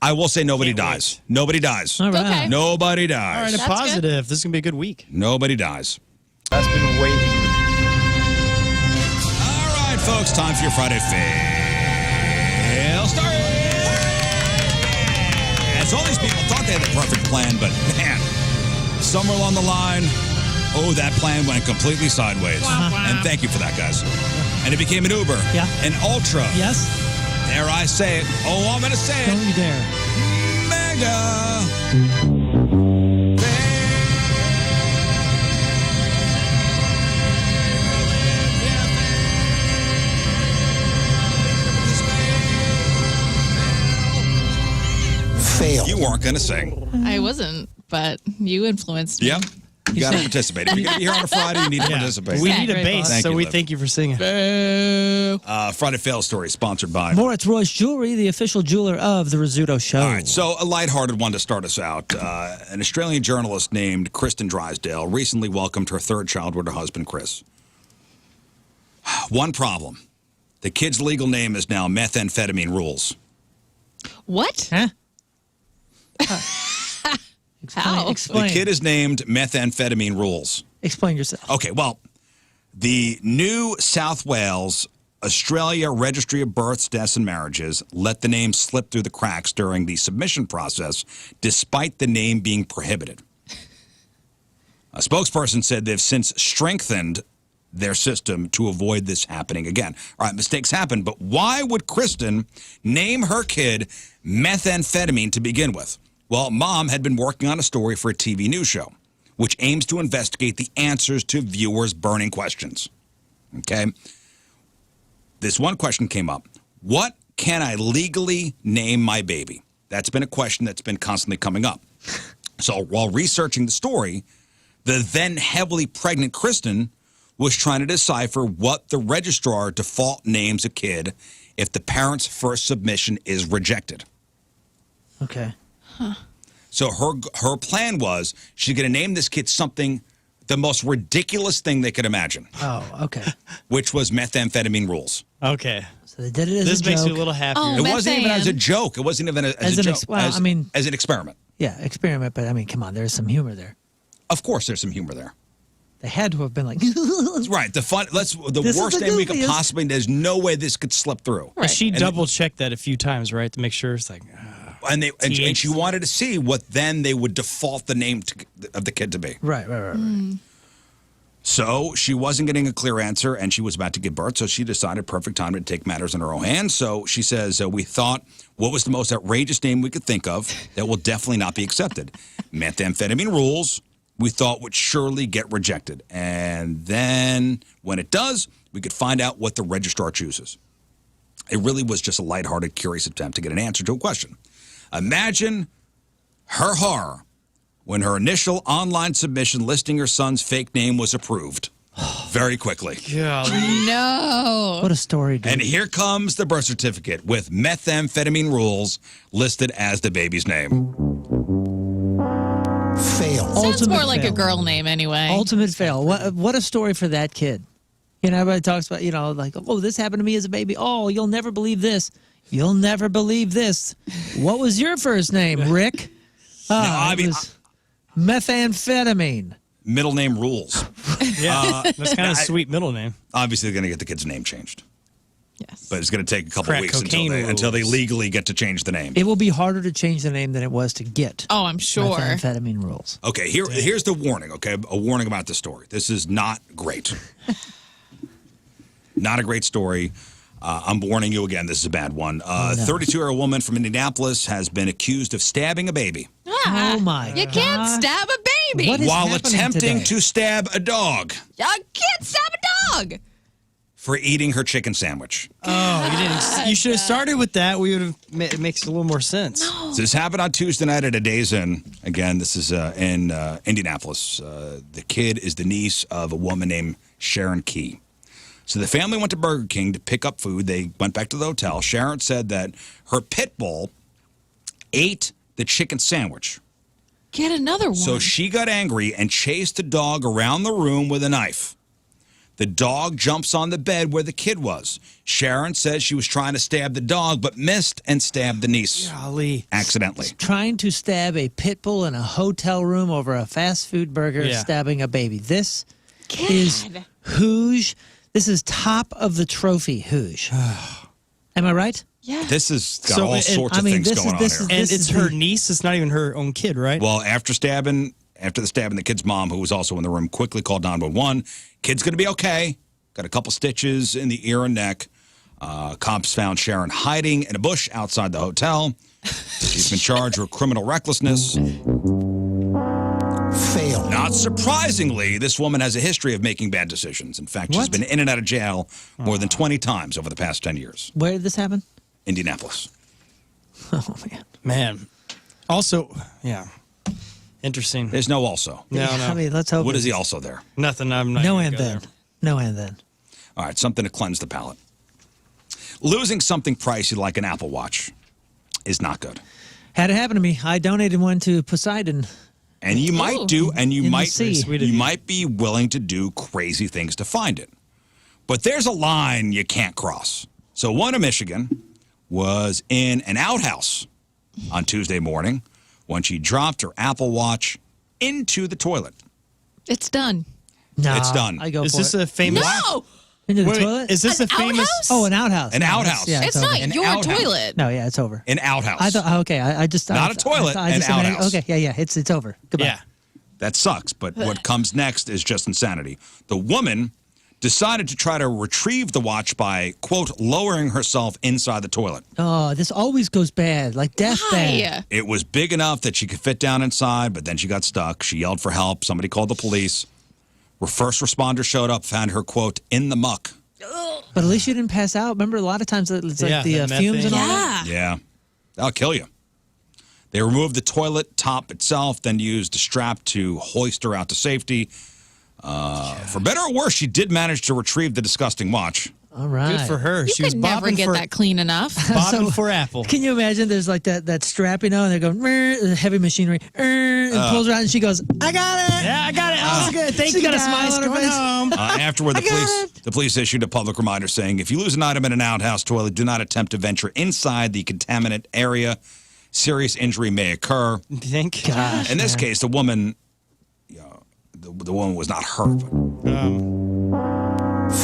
I will say nobody dies. Nobody dies. All right. Okay. Nobody All right, dies. a That's positive. This is going to be a good week. Nobody dies. I've been waiting. All right, folks, time for your Friday fail story. As all these people thought they had the perfect plan, but man, somewhere along the line, that plan went completely sideways. And thank you for that, guys. And it became an Uber. Yeah. An Ultra. Yes? Dare I say it? Oh, I'm going to say it. Don't you dare. Mega. Fail. You weren't going to sing. I wasn't, but you influenced me. Yeah. You got to participate. If you're going to be here on a Friday, you need to participate. We need a Great bass, boss. Thank so you, we Liv. thank you for singing. Friday Fail Story, sponsored by... Moritz Royce Jewelry, the official jeweler of the Rizzuto Show. All right, so a lighthearted one to start us out. An Australian journalist named Kristen Drysdale recently welcomed her third child with her husband, Chris. One problem. The kid's legal name is now Methamphetamine Rules. What? Huh? How? Explain. The kid is named Methamphetamine Rules. Explain yourself. Okay, well, the New South Wales Australia Registry of Births, Deaths, and Marriages let the name slip through the cracks during the submission process, despite the name being prohibited. A spokesperson said they've since strengthened their system to avoid this happening again. All right, mistakes happen, but why would Kristen name her kid Methamphetamine to begin with? Well, Mom had been working on a story for a TV news show, which aims to investigate the answers to viewers' burning questions. Okay? This one question came up. What can I legally name my baby? That's been a question that's been constantly coming up. So while researching the story, the then heavily pregnant Kristen was trying to decipher what the registrar default names a kid if the parent's first submission is rejected. Okay. So her plan was she's going to name this kid something, the most ridiculous thing they could imagine, Oh, okay. which was Methamphetamine Rules. Okay. So they did it as This a joke. makes me a little happier. Oh, It wasn't even Methan. as a joke. It wasn't even as a joke. I mean, as an experiment. yeah, experiment, but I mean, come on, there's some humor there. Of course, there's some humor there. They had to have been like, Right. The This is worst the thing we could goofiest. possibly. There's no way this could slip through. Right. She And- double checked that a few times, right, to make sure it's like. And she wanted to see what then they would default the name of the kid to be. right. So she wasn't getting a clear answer, and she was about to give birth, so she decided perfect time to take matters in her own hands. So she says, we thought, what was the most outrageous name we could think of that will definitely not be accepted? Methamphetamine Rules, we thought would surely get rejected. And then when it does, we could find out what the registrar chooses. It really was just a lighthearted, curious attempt to get an answer to a question. Imagine her horror when her initial online submission listing her son's fake name was approved very quickly. No. What a story, dude. And here comes the birth certificate with Methamphetamine Rules listed as the baby's name. Fail. Sounds Ultimate more like a fail. girl name anyway. Ultimate fail. What a story for that kid. You know, everybody talks about, like, oh, this happened to me as a baby. Oh, you'll never believe this. You'll never believe this. What was your first name, Rick? It was methamphetamine. Middle name Rules. Yeah, that's kind of a sweet middle name. Obviously, they're going to get the kid's name changed, Yes. but it's going to take a couple Crack of weeks cocaine until they rules. legally get to change the name. It will be harder to change the name than it was to get Oh, I'm sure. methamphetamine rules. Okay, here's the warning, okay? A warning about the story. This is not great. Not a great story. I'm warning you again, this is a bad one. 32-year-old woman from Indianapolis has been accused of stabbing a baby Oh, my You God. can't stab a baby. What is while happening attempting today? to stab a dog You can't stab a dog. for eating her chicken sandwich. Oh, you didn't. You should have started with that. We would have. It makes a little more sense. So this happened on Tuesday night at a Days Inn. Again, this is in Indianapolis. The kid is the niece of a woman named Sharon Key. So the family went to Burger King to pick up food. They went back to the hotel. Sharon said that her pit bull ate the chicken sandwich. Get another one. So she got angry and chased the dog around the room with a knife. The dog jumps on the bed where the kid was. Sharon says she was trying to stab the dog, but missed and stabbed the niece. Golly. Accidentally. Trying to stab a pit bull in a hotel room over a fast food burger, stabbing a baby. This is Hooshe. This is top of the trophy Hooshe. Am I right? Yeah. This has got all sorts of things going on here. And it's her niece. It's not even her own kid, right? Well, after the stabbing, the kid's mom, who was also in the room, quickly called 911. Kid's going to be okay. Got a couple stitches in the ear and neck. Cops found Sharon hiding in a bush outside the hotel. She's been charged with criminal recklessness. Fail. Not surprisingly, this woman has a history of making bad decisions. In fact, she's been in and out of jail more than 20 times over the past 10 years. Where did this happen? Indianapolis. Oh, man. Man. Also, interesting. There's no also. No. I mean, let's hope. What is he also there? Nothing. I'm not. No and then. No and then. All right, something to cleanse the palate. Losing something pricey like an Apple Watch is not good. Had it happen to me. I donated one to Poseidon. And you might do, and you In the might sea. be willing to do crazy things to find it. But there's a line you can't cross. So one in Michigan was in an outhouse on Tuesday morning when she dropped her Apple Watch into the toilet. It's done. No, It's done. I go Is for this it. a famous? No! Into the Wait, toilet? is this An a famous? outhouse? Oh, an outhouse. An No, outhouse. Yeah, It's over. not An your outhouse. toilet. No, yeah, it's over. An outhouse. I thought. Okay, I just Not a toilet, an outhouse. Okay, yeah, it's over. Goodbye. Yeah. That sucks, but what comes next is just insanity. The woman decided to try to retrieve the watch by, quote, lowering herself inside the toilet. Oh, this always goes bad, like death bad. It was big enough that she could fit down inside, but then she got stuck. She yelled for help. Somebody called the police. First responders showed up, found her, quote, in the muck. But at least you didn't pass out. Remember, a lot of times it's like the the fumes and methane. all that. Yeah. That'll kill you. They removed the toilet top itself, then used a strap to hoist her out to safety. For better or worse, she did manage to retrieve the disgusting watch. All right. Good for her. You She was could never bobbing get for that clean enough. bobbing for Apple. Can you imagine? There's like that strap, you know, and they're going heavy machinery, and pulls her out, and she goes, "I got it." Yeah, I got it. Oh, good. Thank She you. got a guys. smile on her Going face. home. Afterward, I got the police issued a public reminder saying, if you lose an item in an outhouse toilet, do not attempt to venture inside the contaminant area. Serious injury may occur. Thank Gosh. In this case, the woman, the woman was not hurt.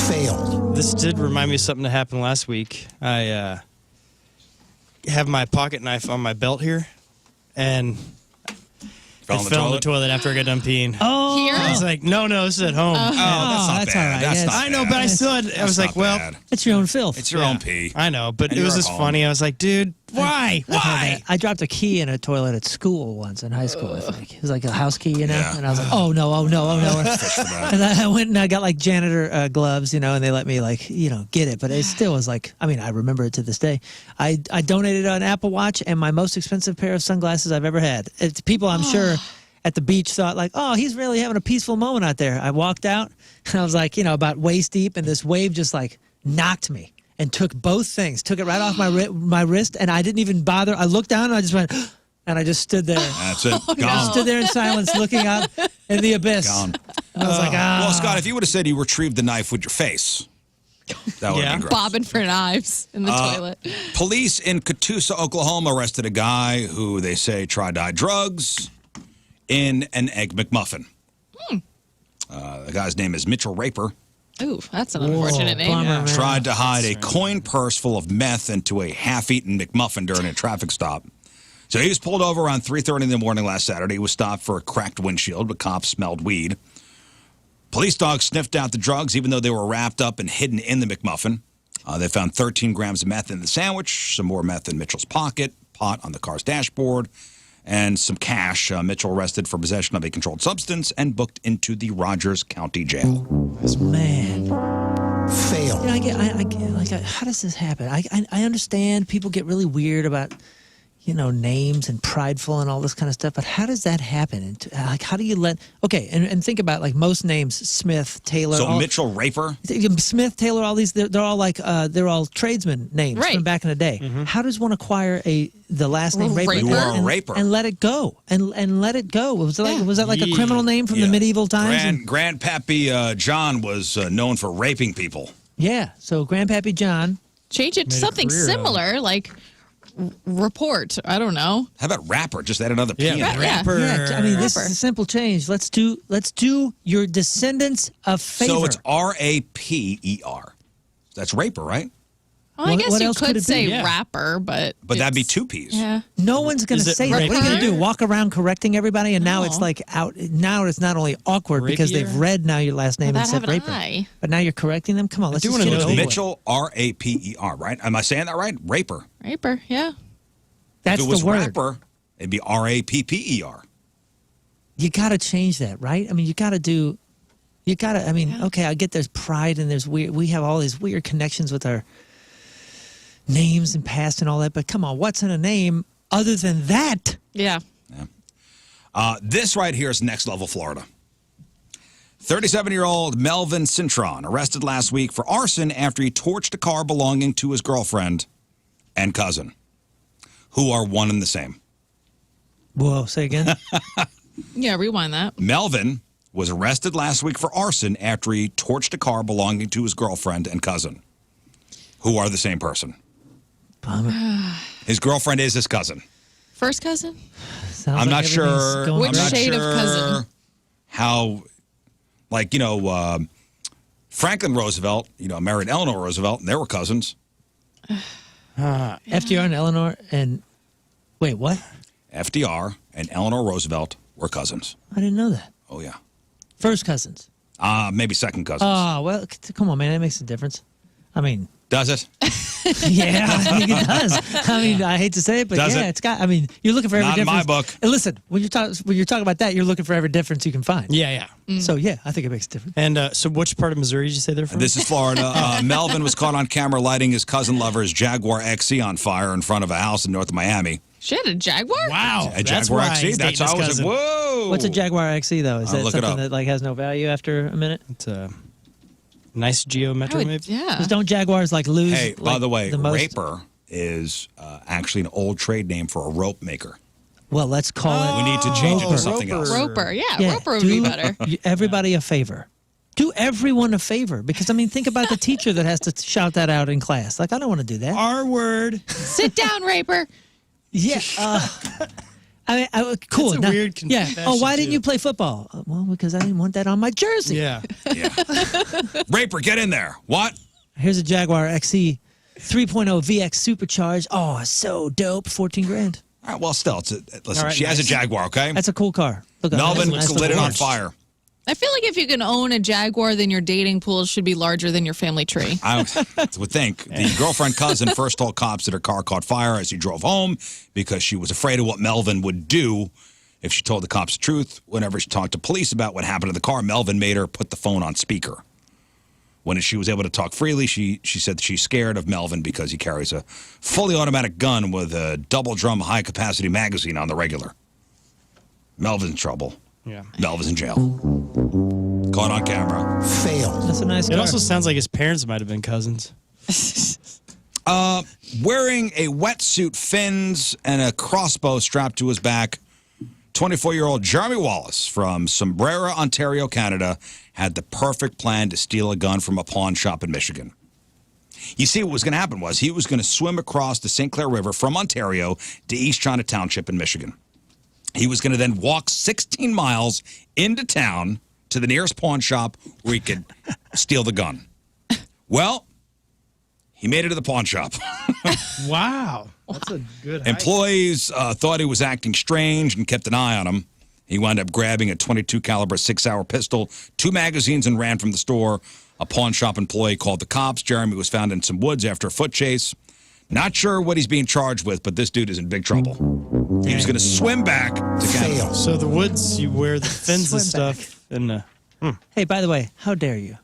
Failed. This did remind me of something that happened last week. I have my pocket knife on my belt here, and Fell it fell in the toilet after I got done peeing. Oh, Here? I was like, no, this is at home. Oh, that's not that's bad. all right. That's Yes. not I know, bad. but I still had, I was like, well, bad. it's your own filth. It's your own pee. I know, but And it was you're just at home. funny. I was like, dude, why? I've had Why? that. I dropped a key in a toilet at school once in high school, I think. It was like a house key, you know? Yeah. And I was like, oh, no. Fish for that. And I went and I got like janitor gloves, you know, and they let me like, get it. But it still was like, I mean, I remember it to this day. I donated an Apple Watch and my most expensive pair of sunglasses I've ever had. It's people, I'm sure, at the beach thought like, oh, he's really having a peaceful moment out there. I walked out and I was like, about waist deep, and this wave just like knocked me and took both things, took it right off my wrist, and I didn't even bother. I looked down and I just went, and I just stood there. That's it. I Gone. stood there in silence looking out in the abyss. Gone. I was like, ah. Well, Scott, if you would have said you retrieved the knife with your face, that would have been great. Bobbing for knives in the toilet. Police in Catoosa, Oklahoma, arrested a guy who they say tried to hide drugs in an Egg McMuffin. The guy's name is Mitchell Raper. Ooh, that's an unfortunate name. bummer, man. Tried to hide a coin purse full of meth into a half-eaten McMuffin during a traffic stop. So he was pulled over around 3:30 in the morning last Saturday. He was stopped for a cracked windshield, but cops smelled weed. Police dogs sniffed out the drugs, even though they were wrapped up and hidden in the McMuffin. They found 13 grams of meth in the sandwich, some more meth in Mitchell's pocket, pot on the car's dashboard, and some cash. Mitchell arrested for possession of a controlled substance and booked into the Rogers County Jail. Man. Failed. I get, like, how does this happen? I understand people get really weird about, names and prideful and all this kind of stuff. But how does that happen? And like, how do you let? Okay, and think about like most names: Smith, Taylor. So Mitchell Raper, Smith, Taylor, all these. They're all like they're all tradesman names from back in the day. How does one acquire the last name Raper? You are a raper and let it go and let it go. Was that like a criminal name from the medieval times? Grandpappy John was known for raping people. Yeah, so Grandpappy John. Change it to something similar, like report. I don't know. How about rapper? Just add another P. Rapper. Yeah, I mean, this is a simple change. Let's do your descendants a favor. So it's R-A-P-E-R. That's raper, right? Well, I guess what you else could it say be? rapper, but that'd be 2 P's. Yeah. No one's going to say that. What are you going to do? Walk around correcting everybody? And now it's like out. Now it's not only awkward because they've read now your last name and said raper. But now you're correcting them? Come on, let's just get it over with. Mitchell, R-A-P-E-R, right? Am I saying that right? Raper. Raper, yeah. That's if it was the word. rapper, it'd be R-A-P-P-E-R. You got to change that, right? I mean, you got to. I mean, okay, I get there's pride and there's weird. We have all these weird connections with our names and past and all that, but come on, what's in a name other than that? Yeah. This right here is next level Florida. 37-year-old Melvin Cintron arrested last week for arson after he torched a car belonging to his girlfriend and cousin, who are one and the same. Whoa, say again? Yeah, rewind that. Melvin was arrested last week for arson after he torched a car belonging to his girlfriend and cousin, who are the same person. His girlfriend is his cousin. First cousin? I'm not sure. Which shade of cousin? How, like, Franklin Roosevelt, married Eleanor Roosevelt, and they were cousins. FDR and Eleanor and wait, what? FDR and Eleanor Roosevelt were cousins. I didn't know that. Oh, yeah. First cousins. Maybe second cousins. Oh, well, come on, man. That makes a difference. I mean. Does it? Yeah, I think it does. I mean, I hate to say it, but it's got. I mean, you're looking for every difference. Not in my book. And listen, when you're talking about that, you're looking for every difference you can find. Yeah. So yeah, I think it makes a difference. And so, which part of Missouri did you say they're from? This is Florida. Melvin was caught on camera lighting his cousin lover's Jaguar XC on fire in front of a house in north of Miami. She had a Jaguar? Wow, a Jaguar XC. That's how I was like, whoa. What's a Jaguar XC though? Is that something that like has no value after a minute? It's a nice Geo Metro, maybe. Yeah. Because don't Jaguars like lose? Hey, by the way, raper is actually an old trade name for a rope maker. Well, let's call it. We need to change it to something else. Roper, Roper would be better. Everybody a favor. Do everyone a favor. Because, I mean, think about the teacher that has to shout that out in class. Like, I don't want to do that. R word. Sit down, Raper. Yeah. I mean, cool. That's a weird confession. Yeah. Oh, why didn't you play football? Well, because I didn't want that on my jersey. Yeah. Raper, get in there. What? Here's a Jaguar XC 3.0 VX supercharged. Oh, so dope. 14 grand. All right, well, still, listen, she has a Jaguar, okay? That's a cool car. Look, Melvin nice lit it on fire. I feel like if you can own a Jaguar, then your dating pool should be larger than your family tree. I would think. The girlfriend cousin first told cops that her car caught fire as she drove home because she was afraid of what Melvin would do if she told the cops the truth. Whenever she talked to police about what happened to the car, Melvin made her put the phone on speaker. When she was able to talk freely, she said that she's scared of Melvin because he carries a fully automatic gun with a double-drum high-capacity magazine on the regular. Melvin's in trouble. Yeah. Melvin's in jail. Caught on camera. Fail. That's a nice car. It also sounds like his parents might have been cousins. Wearing a wetsuit, fins, and a crossbow strapped to his back, 24-year-old Jeremy Wallace from Sombrero, Ontario, Canada, had the perfect plan to steal a gun from a pawn shop in Michigan. You see, what was going to happen was he was going to swim across the St. Clair River from Ontario to East China Township in Michigan. He was going to then walk 16 miles into town to the nearest pawn shop where he could steal the gun. Well, he made it to the pawn shop. Wow. That's a good hike. Employees thought he was acting strange and kept an eye on him. He wound up grabbing a .22 caliber 6-hour pistol, 2 magazines, and ran from the store. A pawn shop employee called the cops. Jeremy was found in some woods after a foot chase. Not sure what he's being charged with, but this dude is in big trouble. He was going to swim back to Canada. So the woods, you wear the fins and stuff. And Hey, by the way, how dare you?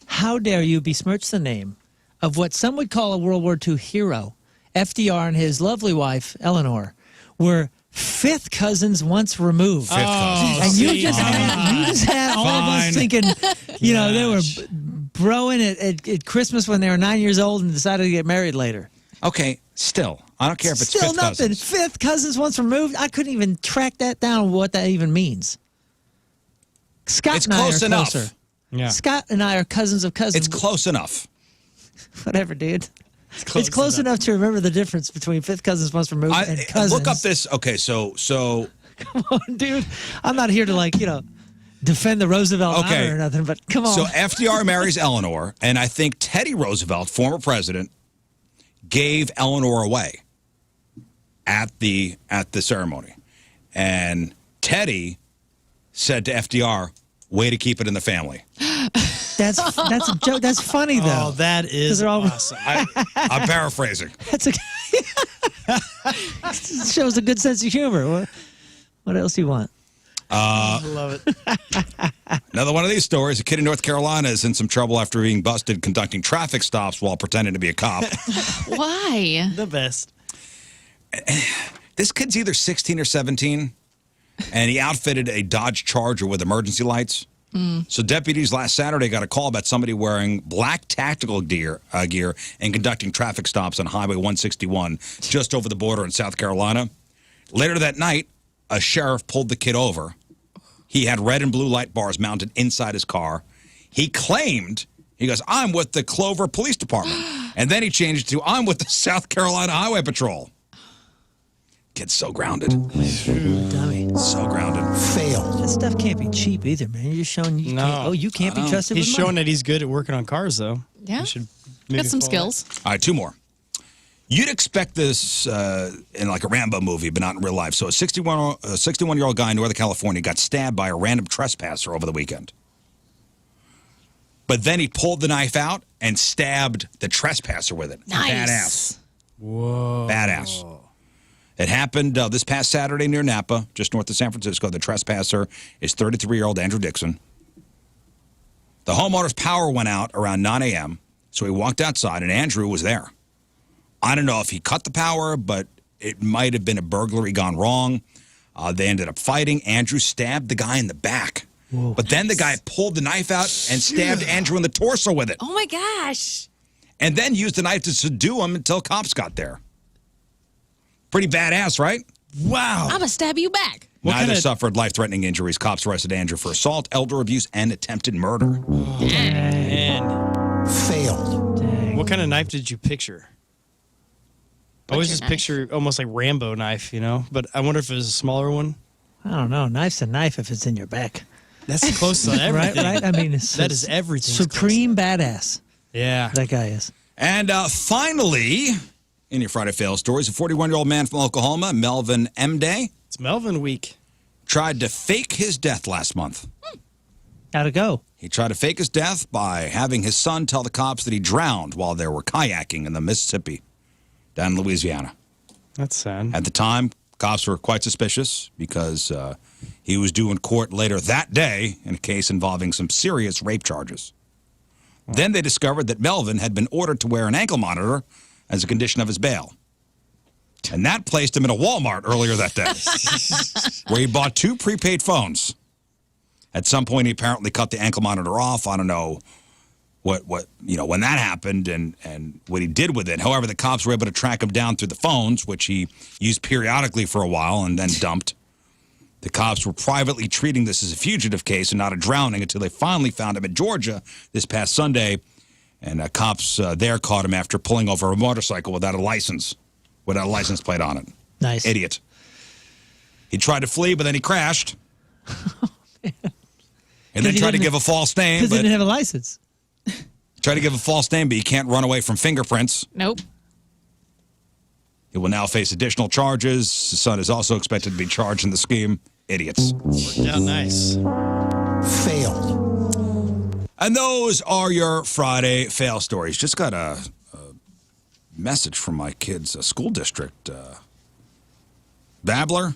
How dare you besmirch the name of what some would call a World War II hero FDR and his lovely wife, Eleanor, were fifth cousins once removed. Fifth cousins. And you just had all of us thinking, you know, they were broing at Christmas when they were 9 years old and decided to get married later. Okay, still. I don't care if it's still fifth nothing. cousins. Fifth cousins once removed? I couldn't even track that down, what that even means. Scott It's and I close are enough. closer. Yeah. Scott and I are cousins of cousins. It's close enough. Whatever, dude. It's close enough to remember the difference between fifth cousins once removed and cousins. Look up this. Okay, so Come on, dude. I'm not here to, like, you know, defend the Roosevelt honor or nothing, but come on. So FDR marries Eleanor, and I think Teddy Roosevelt, former president, gave Eleanor away at the ceremony. And Teddy said to FDR, "Way to keep it in the family." That's a joke. That's funny, though. Oh, that is awesome. I'm paraphrasing. That's shows a good sense of humor. What else do you want? I love it. Another one of these stories. A kid in North Carolina is in some trouble after being busted conducting traffic stops while pretending to be a cop. Why? The best. This kid's either 16 or 17, and he outfitted a Dodge Charger with emergency lights. So deputies last Saturday got a call about somebody wearing black tactical gear and conducting traffic stops on Highway 161 just over the border in South Carolina. Later that night, a sheriff pulled the kid over. He had red and blue light bars mounted inside his car. He claimed, he goes, "I'm with the Clover Police Department." And then he changed to, "I'm with the South Carolina Highway Patrol." Kid's so grounded. Dummy. So grounded. Failed. That stuff can't be cheap either, man. You're just showing you you can't be trusted He's with showing money. that he's good at working on cars, though. Yeah. He should Got some skills. All right, two more. You'd expect this in like a Rambo movie, but not in real life. So a 61-year-old guy in Northern California got stabbed by a random trespasser over the weekend. But then he pulled the knife out and stabbed the trespasser with it. Nice. Badass. Whoa. Badass. It happened this past Saturday near Napa, just north of San Francisco. The trespasser is 33-year-old Andrew Dixon. The homeowner's power went out around 9 a.m., so he walked outside, and Andrew was there. I don't know if he cut the power, but it might have been a burglary gone wrong. They ended up fighting. Andrew stabbed the guy in the back. Whoa. But then the guy pulled the knife out and stabbed Andrew in the torso with it. Oh, my gosh. And then used the knife to subdue him until cops got there. Pretty badass, right? Wow. I'm going to stab you back. Neither suffered life-threatening injuries. Cops arrested Andrew for assault, elder abuse, and attempted murder. And failed. Dang. What kind of knife did you picture? I always just picture almost like Rambo knife, you know? But I wonder if it was a smaller one. I don't know. Knife's a knife if it's in your back. That's close to everything. Right? I mean, that is everything. Supreme badass. Yeah. That guy is. And finally, in your Friday Fail stories, a 41-year-old man from Oklahoma, Melvin M. Day. It's Melvin week. Tried to fake his death last month. How'd it go? He tried to fake his death by having his son tell the cops that he drowned while they were kayaking in the Mississippi down in Louisiana. That's sad. At the time, cops were quite suspicious because he was due in court later that day in a case involving some serious rape charges. Then they discovered that Melvin had been ordered to wear an ankle monitor as a condition of his bail. And that placed him in a Walmart earlier that day, where he bought 2 prepaid phones. At some point, he apparently cut the ankle monitor off. I don't know what when that happened and what he did with it. However, the cops were able to track him down through the phones, which he used periodically for a while and then dumped. The cops were privately treating this as a fugitive case and not a drowning until they finally found him in Georgia this past Sunday. And cops there caught him after pulling over a motorcycle without a license plate on it. Nice. Idiot. He tried to flee, but then he crashed. And then tried to give a false name. Because he didn't have a license. Tried to give a false name, but you can't run away from fingerprints. Nope. He will now face additional charges. His son is also expected to be charged in the scheme. Idiots. Worked out nice. Failed. And those are your Friday fail stories. Just got a message from my kid's school district. Babbler,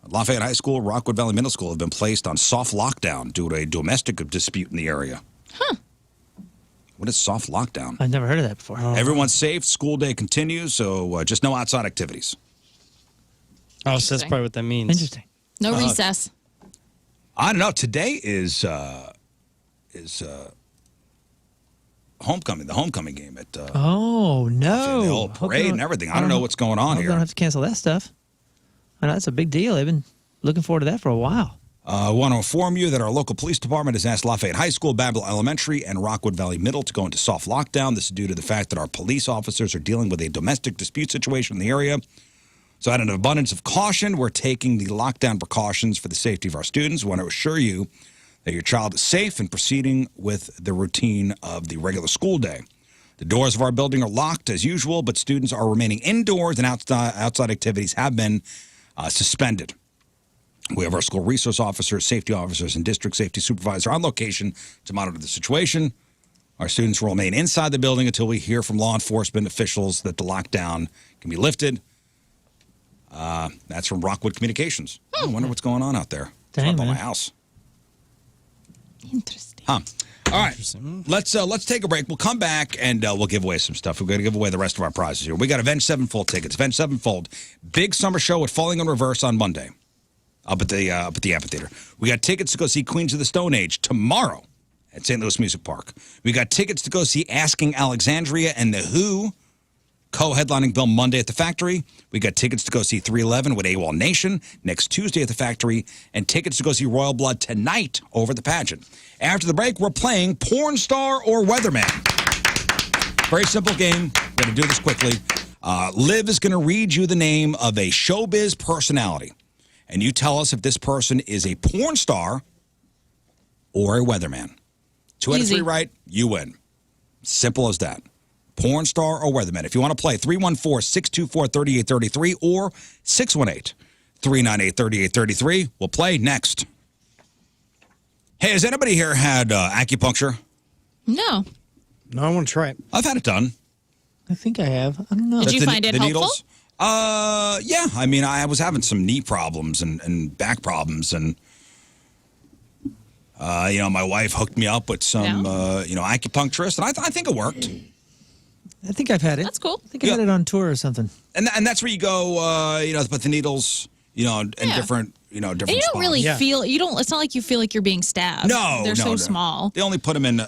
Lafayette High School, Rockwood Valley Middle School have been placed on soft lockdown due to a domestic dispute in the area. Huh. What is soft lockdown? I've never heard of that before. Everyone's safe. School day continues, so just no outside activities. Oh, so that's probably what that means. Interesting. No recess. I don't know. Today is homecoming, the homecoming game at Oh, no. the whole parade and everything. I don't know what's going on I here. don't have to cancel that stuff. I know that's a big deal. They've been looking forward to that for a while. I want to inform you that our local police department has asked Lafayette High School, Babel Elementary, and Rockwood Valley Middle to go into soft lockdown. This is due to the fact that our police officers are dealing with a domestic dispute situation in the area. So out of an abundance of caution, we're taking the lockdown precautions for the safety of our students. We want to assure you that your child is safe and proceeding with the routine of the regular school day. The doors of our building are locked as usual, but students are remaining indoors and outside activities have been suspended. We have our school resource officers, safety officers, and district safety supervisor on location to monitor the situation. Our students will remain inside the building until we hear from law enforcement officials that the lockdown can be lifted. That's from Rockwood Communications. I wonder what's going on out there. Dang, It's right by man. my house. Interesting. All right, let's take a break. We'll come back and we'll give away some stuff. We're going to give away the rest of our prizes here. We got Avenged Sevenfold tickets. Avenged Sevenfold, big summer show at Falling in Reverse on Monday, up at the amphitheater. We got tickets to go see Queens of the Stone Age tomorrow at St. Louis Music Park. We got tickets to go see Asking Alexandria and The Who, co-headlining Bill Monday at the Factory. We got tickets to go see 311 with AWOL Nation next Tuesday at the Factory, and tickets to go see Royal Blood tonight over the pageant. After the break, we're playing Porn Star or Weatherman. Very simple game. We're going to do this quickly. Liv is going to read you the name of a showbiz personality, and you tell us if this person is a porn star or a weatherman. 2 out of 3 right, you win. Simple as that. Porn star or weatherman. If you want to play, 314-624-3833 or 618-398-3833. We'll play next. Hey, has anybody here had acupuncture? No. No, I want to try it. I've had it done. I think I have. I don't know. Did you find it helpful? Needles? Yeah. I mean, I was having some knee problems and back problems, and my wife hooked me up with some acupuncturist, and I think it worked. I think I've had it. That's cool. I think I had it on tour or something. And that's where you go, to put the needles, in different, different And you don't spots. really feel, it's not like you feel like you're being stabbed. No, They're no, so no. small. They only put them in,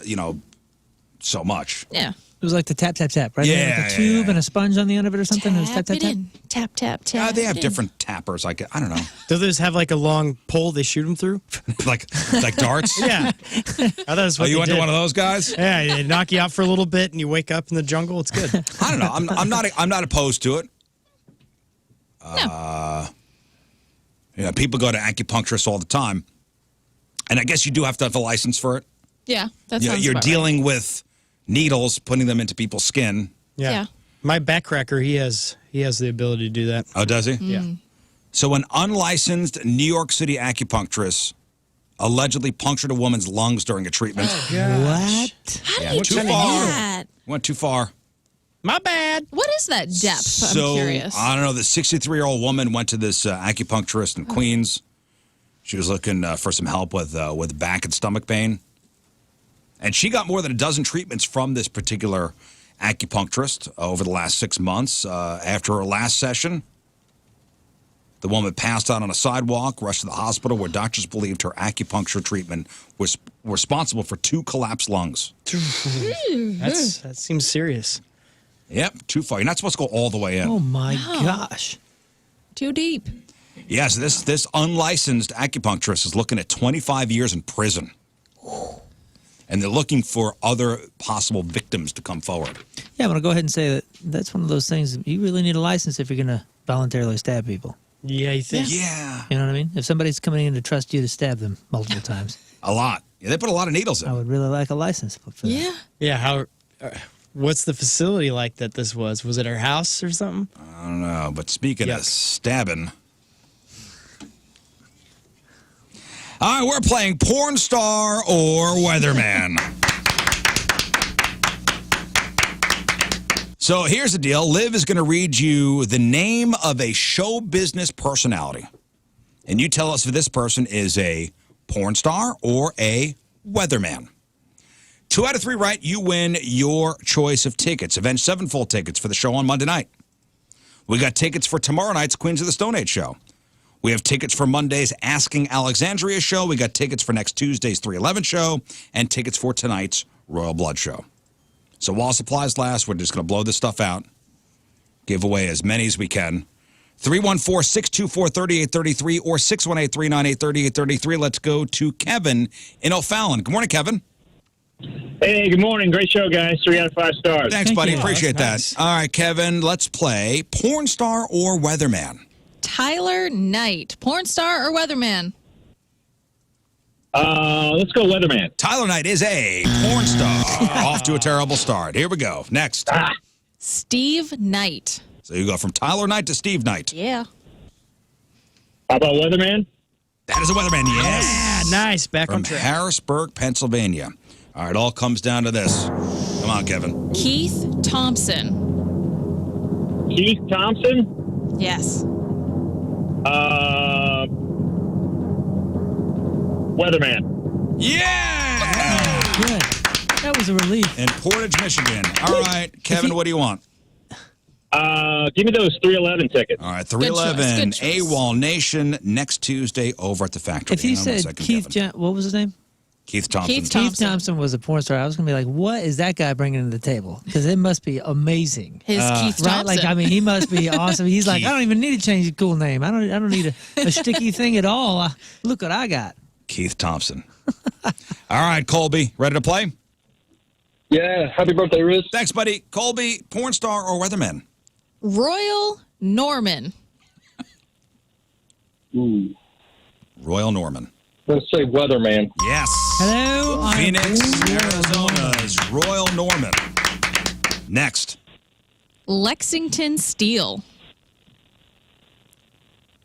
so much. Yeah. It was like the tap, tap, tap, right? Yeah, Like a tube and a sponge on the end of it or something. It was tap, tap, it tap. in. Tap, tap, tap. They have in. different tappers. I don't know. Do those have like a long pole they shoot them through? like darts? Yeah. I thought it was what You they went to did. one of those guys? Yeah, they knock you out for a little bit and you wake up in the jungle. It's good. I don't know. I'm not opposed to it. No. People go to acupuncturists all the time, and I guess you do have to have a license for it. Yeah, that sounds You're about dealing with needles, putting them into people's skin. Yeah. My back cracker, he has the ability to do that. Oh, does he? Yeah. So an unlicensed New York City acupuncturist allegedly punctured a woman's lungs during a treatment. What? How do Yeah, you too do far. that? Went too far. My bad. What is that depth? So, I'm curious. I don't know. The 63-year-old woman went to this acupuncturist in Queens. She was looking for some help with back and stomach pain. And she got more than a dozen treatments from this particular acupuncturist over the last 6 months. After her last session, the woman passed out on a sidewalk, rushed to the hospital where doctors believed her acupuncture treatment was responsible for 2 collapsed lungs. That seems serious. Yep, too far. You're not supposed to go all the way in. Oh, my gosh. Too deep. Yes, this unlicensed acupuncturist is looking at 25 years in prison. And they're looking for other possible victims to come forward. Yeah, I'm going to go ahead and say that that's one of those things. You really need a license if you're going to voluntarily stab people. Yeah, you think? Yeah. You know what I mean? If somebody's coming in to trust you to stab them multiple times, A lot. Yeah, they put a lot of needles in. I would really like a license for that. Yeah. Yeah, how... what's the facility like that this was? Was it her house or something? I don't know, but speaking of stabbing. All right, we're playing Porn Star or Weatherman. So here's the deal. Liv is going to read you the name of a show business personality. And you tell us if this person is a porn star or a weatherman. 2 out of 3 right, you win your choice of tickets. Avenged Sevenfold tickets for the show on Monday night. We got tickets for tomorrow night's Queens of the Stone Age show. We have tickets for Monday's Asking Alexandria show. We got tickets for next Tuesday's 311 show and tickets for tonight's Royal Blood show. So while supplies last, we're just going to blow this stuff out. Give away as many as we can. 314-624-3833 or 618-398-3833. Let's go to Kevin in O'Fallon. Good morning, Kevin. Hey, good morning. Great show, guys. 3 out of 5 stars. Thanks, buddy. you. Appreciate that. Nice. All right, Kevin, let's play porn star or weatherman. Tyler Knight, porn star or weatherman? Let's go weatherman. Tyler Knight is a porn star. Off to a terrible start. Here we go. Next. Steve Knight. So you go from Tyler Knight to Steve Knight. Yeah. How about weatherman? That is a weatherman, yes. Yeah, nice. Back From on track. Harrisburg, Pennsylvania. All right, all comes down to this. Come on, Kevin. Keith Thompson. Keith Thompson? Yes. Weatherman. Yeah! Good. That was a relief. In Portage, Michigan. All right, Kevin, what do you want? Give me those 311 tickets. All right, Good choice, 311 good choice. AWOL Nation next Tuesday over at the factory. If he Hang on one said second, Keith, Kevin. what was his name? Keith Thompson. Keith Thompson. Keith Thompson was a porn star. I was gonna be like, what is that guy bringing to the table? Because it must be amazing. His Keith Thompson. Right, like I mean, he must be awesome. He's like, Keith. I don't even need to change a cool name. I don't need a sticky thing at all. Look what I got. Keith Thompson. All right, Colby, ready to play? Yeah, happy birthday, Rizz. Thanks, buddy. Colby, porn star or weatherman? Royal Norman. Royal Norman. Let's say weatherman. Yes. Hello, I'm Phoenix, Royal Arizona's Royal Norman. Next. Lexington Steel.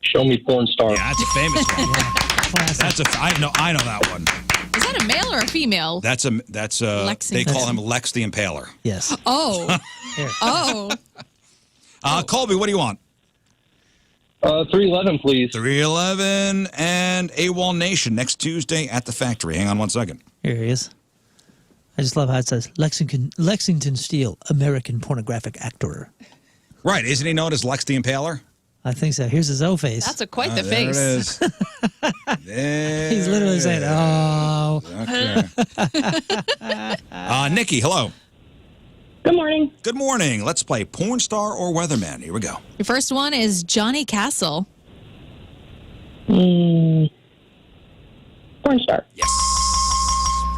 Show me porn star. Yeah, that's a famous one. Classic. That's I know that one. Is that a male or a female? That's they Lexington. call him Lex the Impaler. Yes. Oh. Oh. Colby, what do you want? 311, please. 311 and AWOL Nation next Tuesday at the factory. Hang on one second. Here he is. I just love how it says Lexington Steele, American pornographic actor. Right, isn't he known as Lex the Impaler? I think so. Here's his O face. That's quite the There face. it is. There He's literally saying, "Oh." Okay. Nikki, hello. Good morning. Good morning. Let's play porn star or weatherman. Here we go. Your first one is Johnny Castle. Porn star. Yes.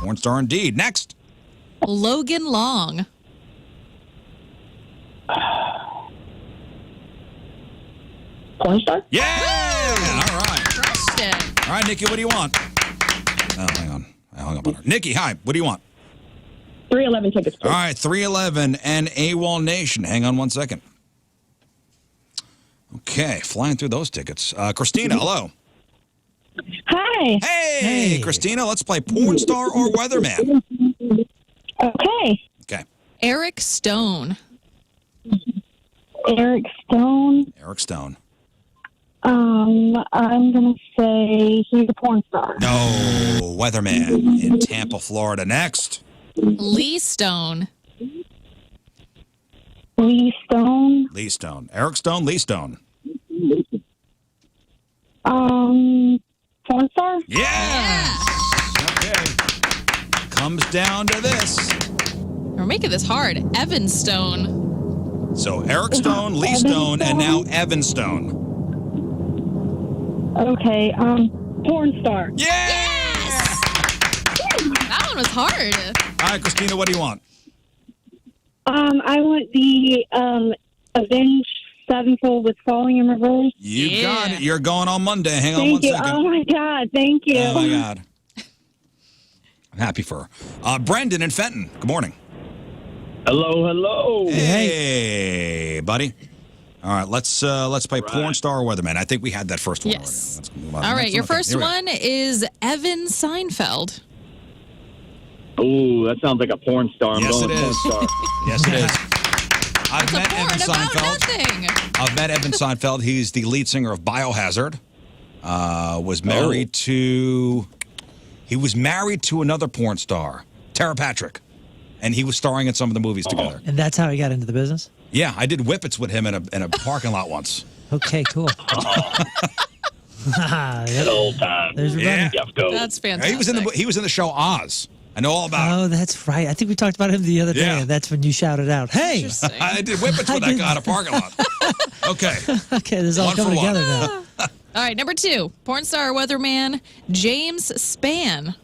Porn star indeed. Next. Logan Long. Porn star? Yeah. All right. Crushed it. All right, Nikki, what do you want? Oh, hang on. I hung up on her. Nikki, hi. What do you want? 311 tickets, please. All right, 311 and AWOL Nation. Hang on one second. Okay, flying through those tickets. Christina, hello. Hi. Hey, Christina, let's play porn star or weatherman. Okay. Okay, Eric Stone. Eric Stone. Eric Stone. I'm gonna say he's a porn star. No, weatherman in Tampa, Florida. Next. Lee Stone. Lee Stone. Lee Stone. Eric Stone, Lee Stone. Porn star. Yes. Okay. Comes down to this. We're making this hard. Evan Stone. So Eric Stone, Lee Stone, and now Evan Stone. Okay. Porn star. Yes! That one was hard. All right, Christina, what do you want? I want the Avenged Sevenfold with Falling in Reverse. You got it. You're going on Monday. Hang on Thank one you. second. Oh my God. Thank you. Oh, my God. I'm happy for her. Brendan and Fenton, good morning. Hello, hello. Hey, buddy. All right, let's play porn star or weatherman. I think we had that first one Yes. already. Let's move on. All right, Next your okay, first here we go. one is Evan Seinfeld. Ooh, that sounds like a porn star. I'm Yes, going it porn is. star. Yes, it is. I've It's a met porn Evan about Seinfeld. nothing. I've met Evan Seinfeld. He's the lead singer of Biohazard. Was married to. He was married to another porn star. Tara Patrick. And he was starring in some of the movies together. And that's how he got into the business? Yeah, I did whippets with him in a parking lot once. Okay, cool. Good old time. There's your Yeah. brother. That's fantastic. He was in the show Oz. I know all about him. Oh, that's right. I think we talked about him the other day, Yeah. and that's when you shouted out, "Hey!" Interesting. I did whippets with that guy in a parking lot. Okay. Okay, this is all One for coming one. together now. All right, number 2, porn star weatherman James Spann.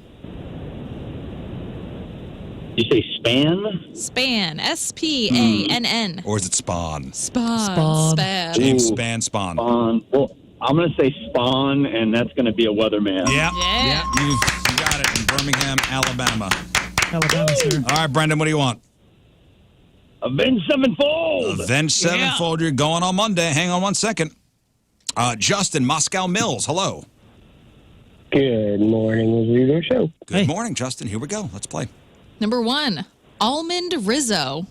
You say span? Spann, S-P-A-N-N. Or is it Spawn? Spawn. James Ooh. Spawn. Well, I'm going to say Spawn, and that's going to be a weatherman. Yeah. Yeah. You got it in Birmingham, Alabama. Alabama, sir. All right, Brendan, what do you want? Avenged Sevenfold. Avenged Sevenfold. You're going on Monday. Hang on one second. Justin, Moscow Mills. Hello. Good morning, Rizzuto Show. Good morning, Justin. Here we go. Let's play. Number 1, Almond Rizzo.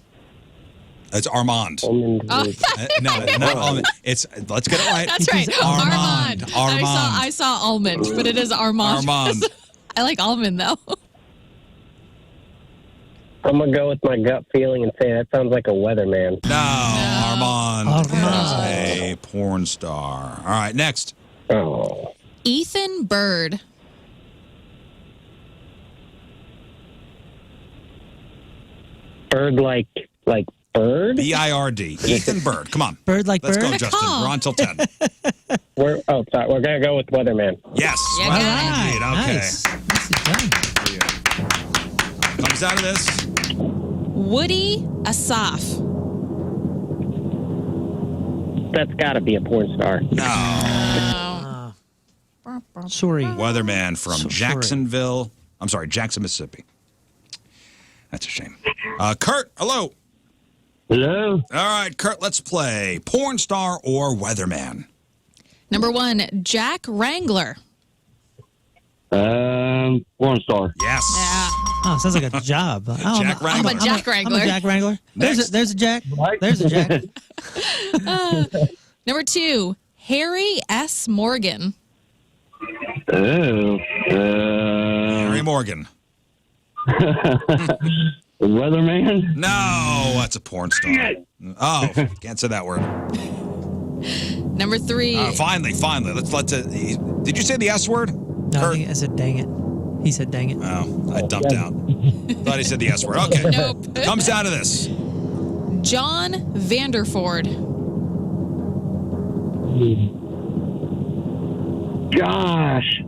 It's Armand. Almond Oh, Rizz. No, not Almond. It's let's get it right. That's right. Armand. Armand. I saw almond, but it is Armand. Armand. I like almond though. I'm going to go with my gut feeling and say that sounds like a weatherman. No, Armand. Armand. is a porn star. All right, next. Oh. Ethan Bird. Bird like bird? B-I-R-D. Ethan Bird. Come on. Bird like Let's bird? go, Justin. Call. We're on till 10. We're going to go with weatherman. Yes. You Well, got it. indeed. Okay. Nice. Nicely done. Comes out of this. Woody Asaf. That's got to be a porn star. No. Sorry. Weatherman from Sorry. Jacksonville. I'm sorry, Jackson, Mississippi. That's a shame. Kurt, hello. Hello. All right, Kurt, let's play porn star or weatherman. Number 1, Jack Wrangler. Porn star. Yes. Yeah. Oh, sounds like a job. Oh, Jack Wrangler. I'm a Jack Wrangler. I'm a Jack Wrangler. Next. There's a Jack. There's a Jack. Number 2, Harry S. Morgan. Oh. Harry Morgan. Weatherman? No, that's a porn star. Oh, can't say that word. Number 3, Finally. Let's. Did you say the S word? No, Kurt? I said dang it. He said dang it. Oh, I dumped out. Thought he said the S word. Okay. Nope. Comes down to this. John Vanderford. Gosh.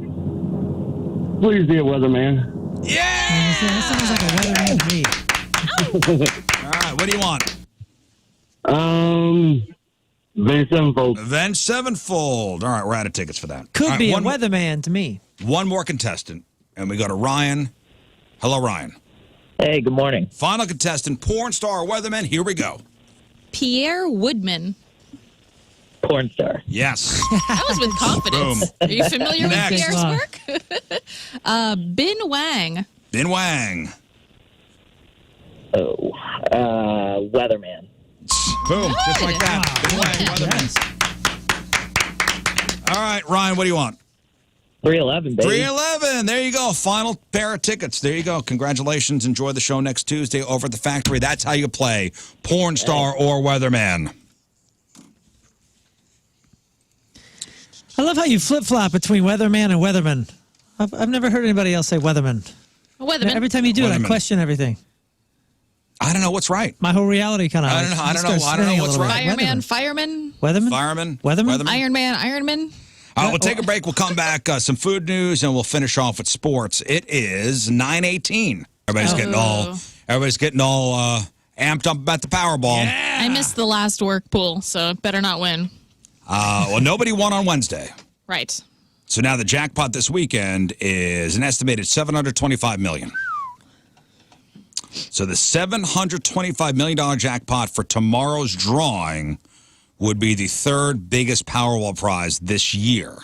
Please be a weatherman. Yeah. That sounds like a weatherman to me. All right, what do you want? Avenged Sevenfold. Avenged Sevenfold. All right, we're out of tickets for that. Could All right, be a one, weatherman to me. One more contestant, and we go to Ryan. Hello, Ryan. Hey, good morning. Final contestant, porn star or weatherman. Here we go. Pierre Woodman. Porn star. Yes. That was with confidence. Are you familiar with Next. Pierre's work? Bin Wang. Bin Wang. Oh. Weatherman. Boom. Just like that. Bin Wang, weatherman. All right, Ryan, what do you want? 311, baby. 311. There you go. Final pair of tickets. There you go. Congratulations. Enjoy the show next Tuesday over at the factory. That's how you play porn star or weatherman. I love how you flip-flop between weatherman and weatherman. I've never heard anybody else say weatherman. Weatherman. Every time you do it, I Weatherman. question everything. I don't know what's right. My whole reality kind of. I don't know what's right. Fireman. Fireman. Weatherman. Fireman. Weatherman? Iron Man. Ironman. We'll take a break. We'll come back. Some food news, and we'll finish off with sports. It is 9:18. Everybody's getting all amped up about the Powerball. I missed the last work pool, so better not win. Well, nobody won on Wednesday. Right. So now the jackpot this weekend is an estimated $725 million. So the $725 million jackpot for tomorrow's drawing would be the third biggest Powerball prize this year.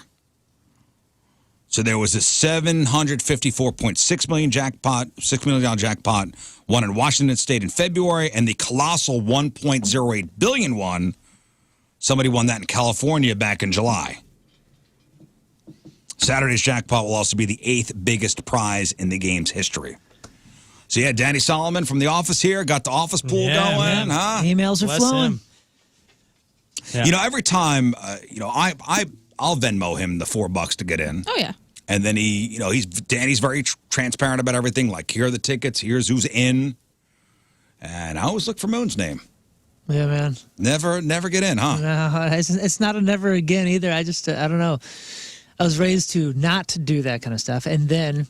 So there was a $754.6 million jackpot, $6 million jackpot, won in Washington State in February, and the colossal $1.08 billion one, somebody won that in California back in July. Saturday's jackpot will also be the 8th biggest prize in the game's history. So, yeah, Danny Solomon from The Office here. Got the office pool going, man. huh? Emails are Bless flowing. him. Yeah. You know, every time, I'll Venmo him the $4 to get in. Oh, yeah. And then Danny's very transparent about everything. Like, here are the tickets. Here's who's in. And I always look for Moon's name. Yeah, man. Never get in, huh? No, it's not a never again either. I don't know. I was raised to not do that kind of stuff. And then,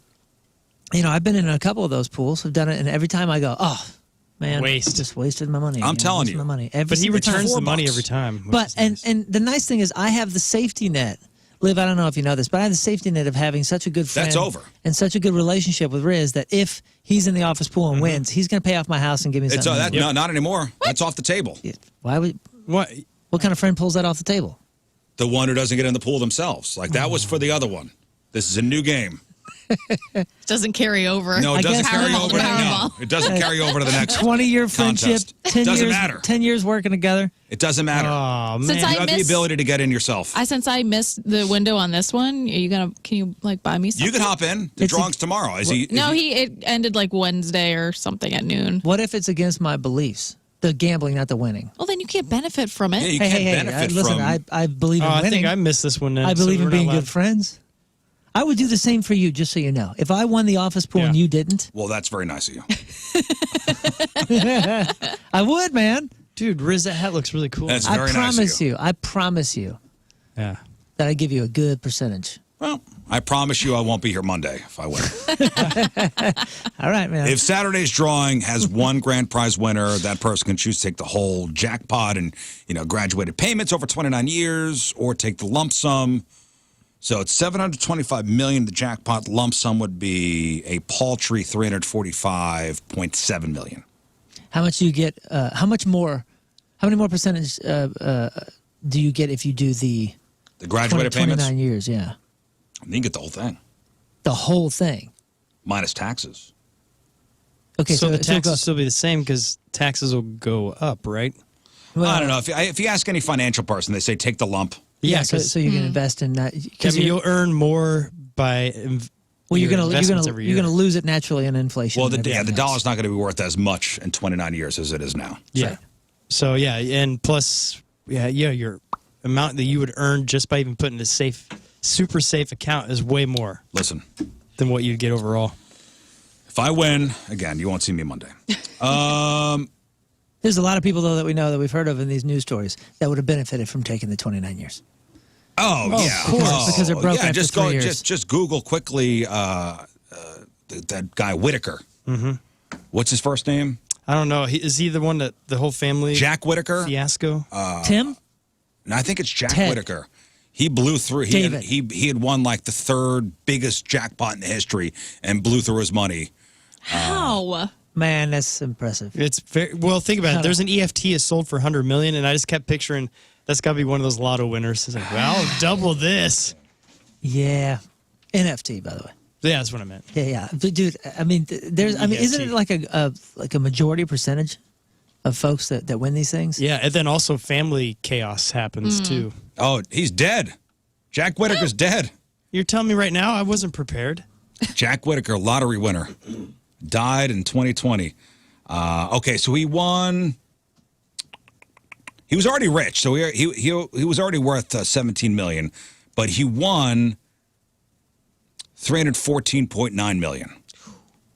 I've been in a couple of those pools. I've done it. And every time I go, oh, man, just wasted my money. I'm telling you. My money. But he returns the money $4. every time. But, and the nice thing is I have the safety net. Liv, I don't know if you know this, but I have the safety net of having such a good friend. That's over. And such a good relationship with Rizz that if he's in the office pool and wins, he's going to pay off my house and give me something. No, not anymore. What? That's off the table. Why would? What kind of friend pulls that off the table? The one who doesn't get in the pool themselves. Like, that was for the other one. This is a new game. Doesn't carry over. No, it doesn't carry Powerball, over. No, Powerball. it doesn't carry over to the next 20-year friendship, contest. 10 Doesn't years, matter. 10 years working together. It doesn't matter. Oh, man. Since You have the ability to get in yourself. Since I missed the window on this one, can you buy me something? You can hop in. The drawing's tomorrow. It ended like Wednesday or something at noon. What if it's against my beliefs? The gambling, not the winning. Well, then you can't benefit from it. Yeah, you can't benefit listen, from. I believe in winning. I think I missed this one. Then, I believe so in we're not being allowed. good friends. I would do the same for you, just so you know. If I won the office pool and you didn't, Well, that's very nice of you. I would, man. Dude, Rizz, that hat looks really cool. That's I very nice of promise you. you. I promise you Yeah. that I give you a good percentage. Well, I promise you I won't be here Monday if I win. All right, man. If Saturday's drawing has one grand prize winner, that person can choose to take the whole jackpot and, graduated payments over 29 years or take the lump sum. So it's $725 million. The jackpot lump sum would be a paltry $345.7 million. How much do you get? How many more percentage do you get if you do the graduated payments? 29 years, yeah. You can get the whole thing. The whole thing. Minus taxes. Okay, So the it taxes will goes- still be the same because taxes will go up, right? well, I don't know. If you ask any financial person, they say take the lump. Yeah, so 'cause- you can invest in that. you'll earn more by Well, you're your investments every year. gonna lose it naturally in inflation. Well, and the everything dollar's else. not going to be worth as much in 29 years as it is now. Yeah. Right. So yeah, and plus, your amount that you would earn just by even putting a super safe account is way more Listen, than what you'd get overall. if I win, again, you won't see me Monday. There's a lot of people though that we know that we've heard of in these news stories that would have benefited from taking the 29 years. Oh, yeah. of course, because they're broke yeah, after just 3 years. Just Google quickly that guy Whitaker. Mm-hmm. What's his first name? I don't know. Is he the one that the whole family Jack Whitaker? fiasco? Tim? No, I think it's Jack Ted. Whitaker. He blew through. David. He had won like the third biggest jackpot in the history and blew through his money. How? Man, that's impressive. It's very well. Think about it. There's an EFT is sold for $100 million, and I just kept picturing that's got to be one of those lotto winners. It's like, well, I'll double this. Yeah. NFT, by the way. Yeah, that's what I meant. Yeah. But dude, I mean, isn't it like a majority percentage of folks that win these things? Yeah, and then also family chaos happens too. Oh, he's dead. Jack Whitaker's dead. You're telling me right now I wasn't prepared? Jack Whitaker, lottery winner, died in 2020. Okay, so he won. He was already rich, so he was already worth $17 million, but he won $314.9 million.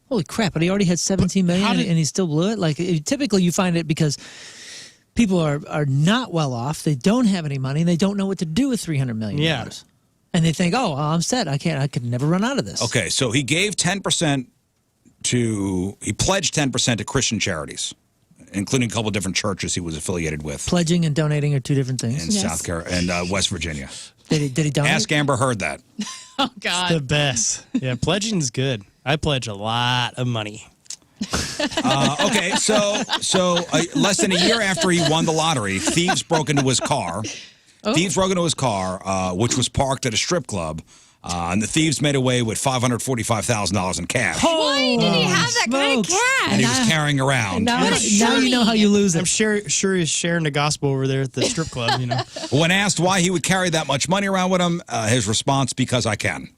Holy crap! But he already had 17 million, and he still blew it. Like typically, you find it because people are not well off. They don't have any money, and they don't know what to do with $300 million. Yeah. And they think, oh, I'm set. I could never run out of this. Okay, so he gave 10% he pledged 10% to Christian charities, including a couple of different churches he was affiliated with Pledging and donating are two different in things. South Carolina and West Virginia. Did he donate? Ask Amber Heard that. Oh, God. The best. Yeah, pledging's good. I pledge a lot of money. Okay, so less than a year after he won the lottery, thieves broke into his car. Thieves broke into his car, which was parked at a strip club, and the thieves made away with $545,000 in cash. Why did he have that kind of smokes. cash? And he was carrying around. Now, What a now you know how you lose it. I'm sure he's sharing the gospel over there at the strip club, you know. When asked why he would carry that much money around with him, his response, because I can.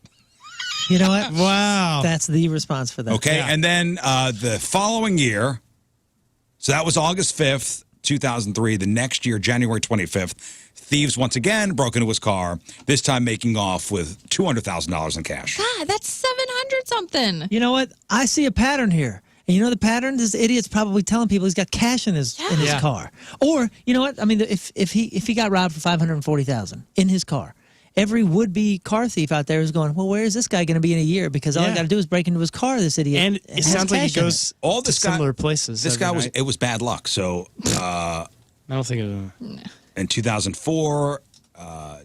You know what? Wow. That's the response for that. Okay, and then the following year, so that was August 5th, 2003. The next year, January 25th, thieves once again broke into his car, this time making off with $200,000 in cash. God, that's 700 something. You know what? I see a pattern here. And you know the pattern? This idiot's probably telling people he's got cash in his car. Or, you know what? I mean, if he got robbed for $540,000 in his car, every would-be car thief out there is going, well, where is this guy going to be in a year? Because all I got to do is break into his car, this idiot. And it sounds like he goes to similar places. This guy it was bad luck. So I don't think it was. In 2004,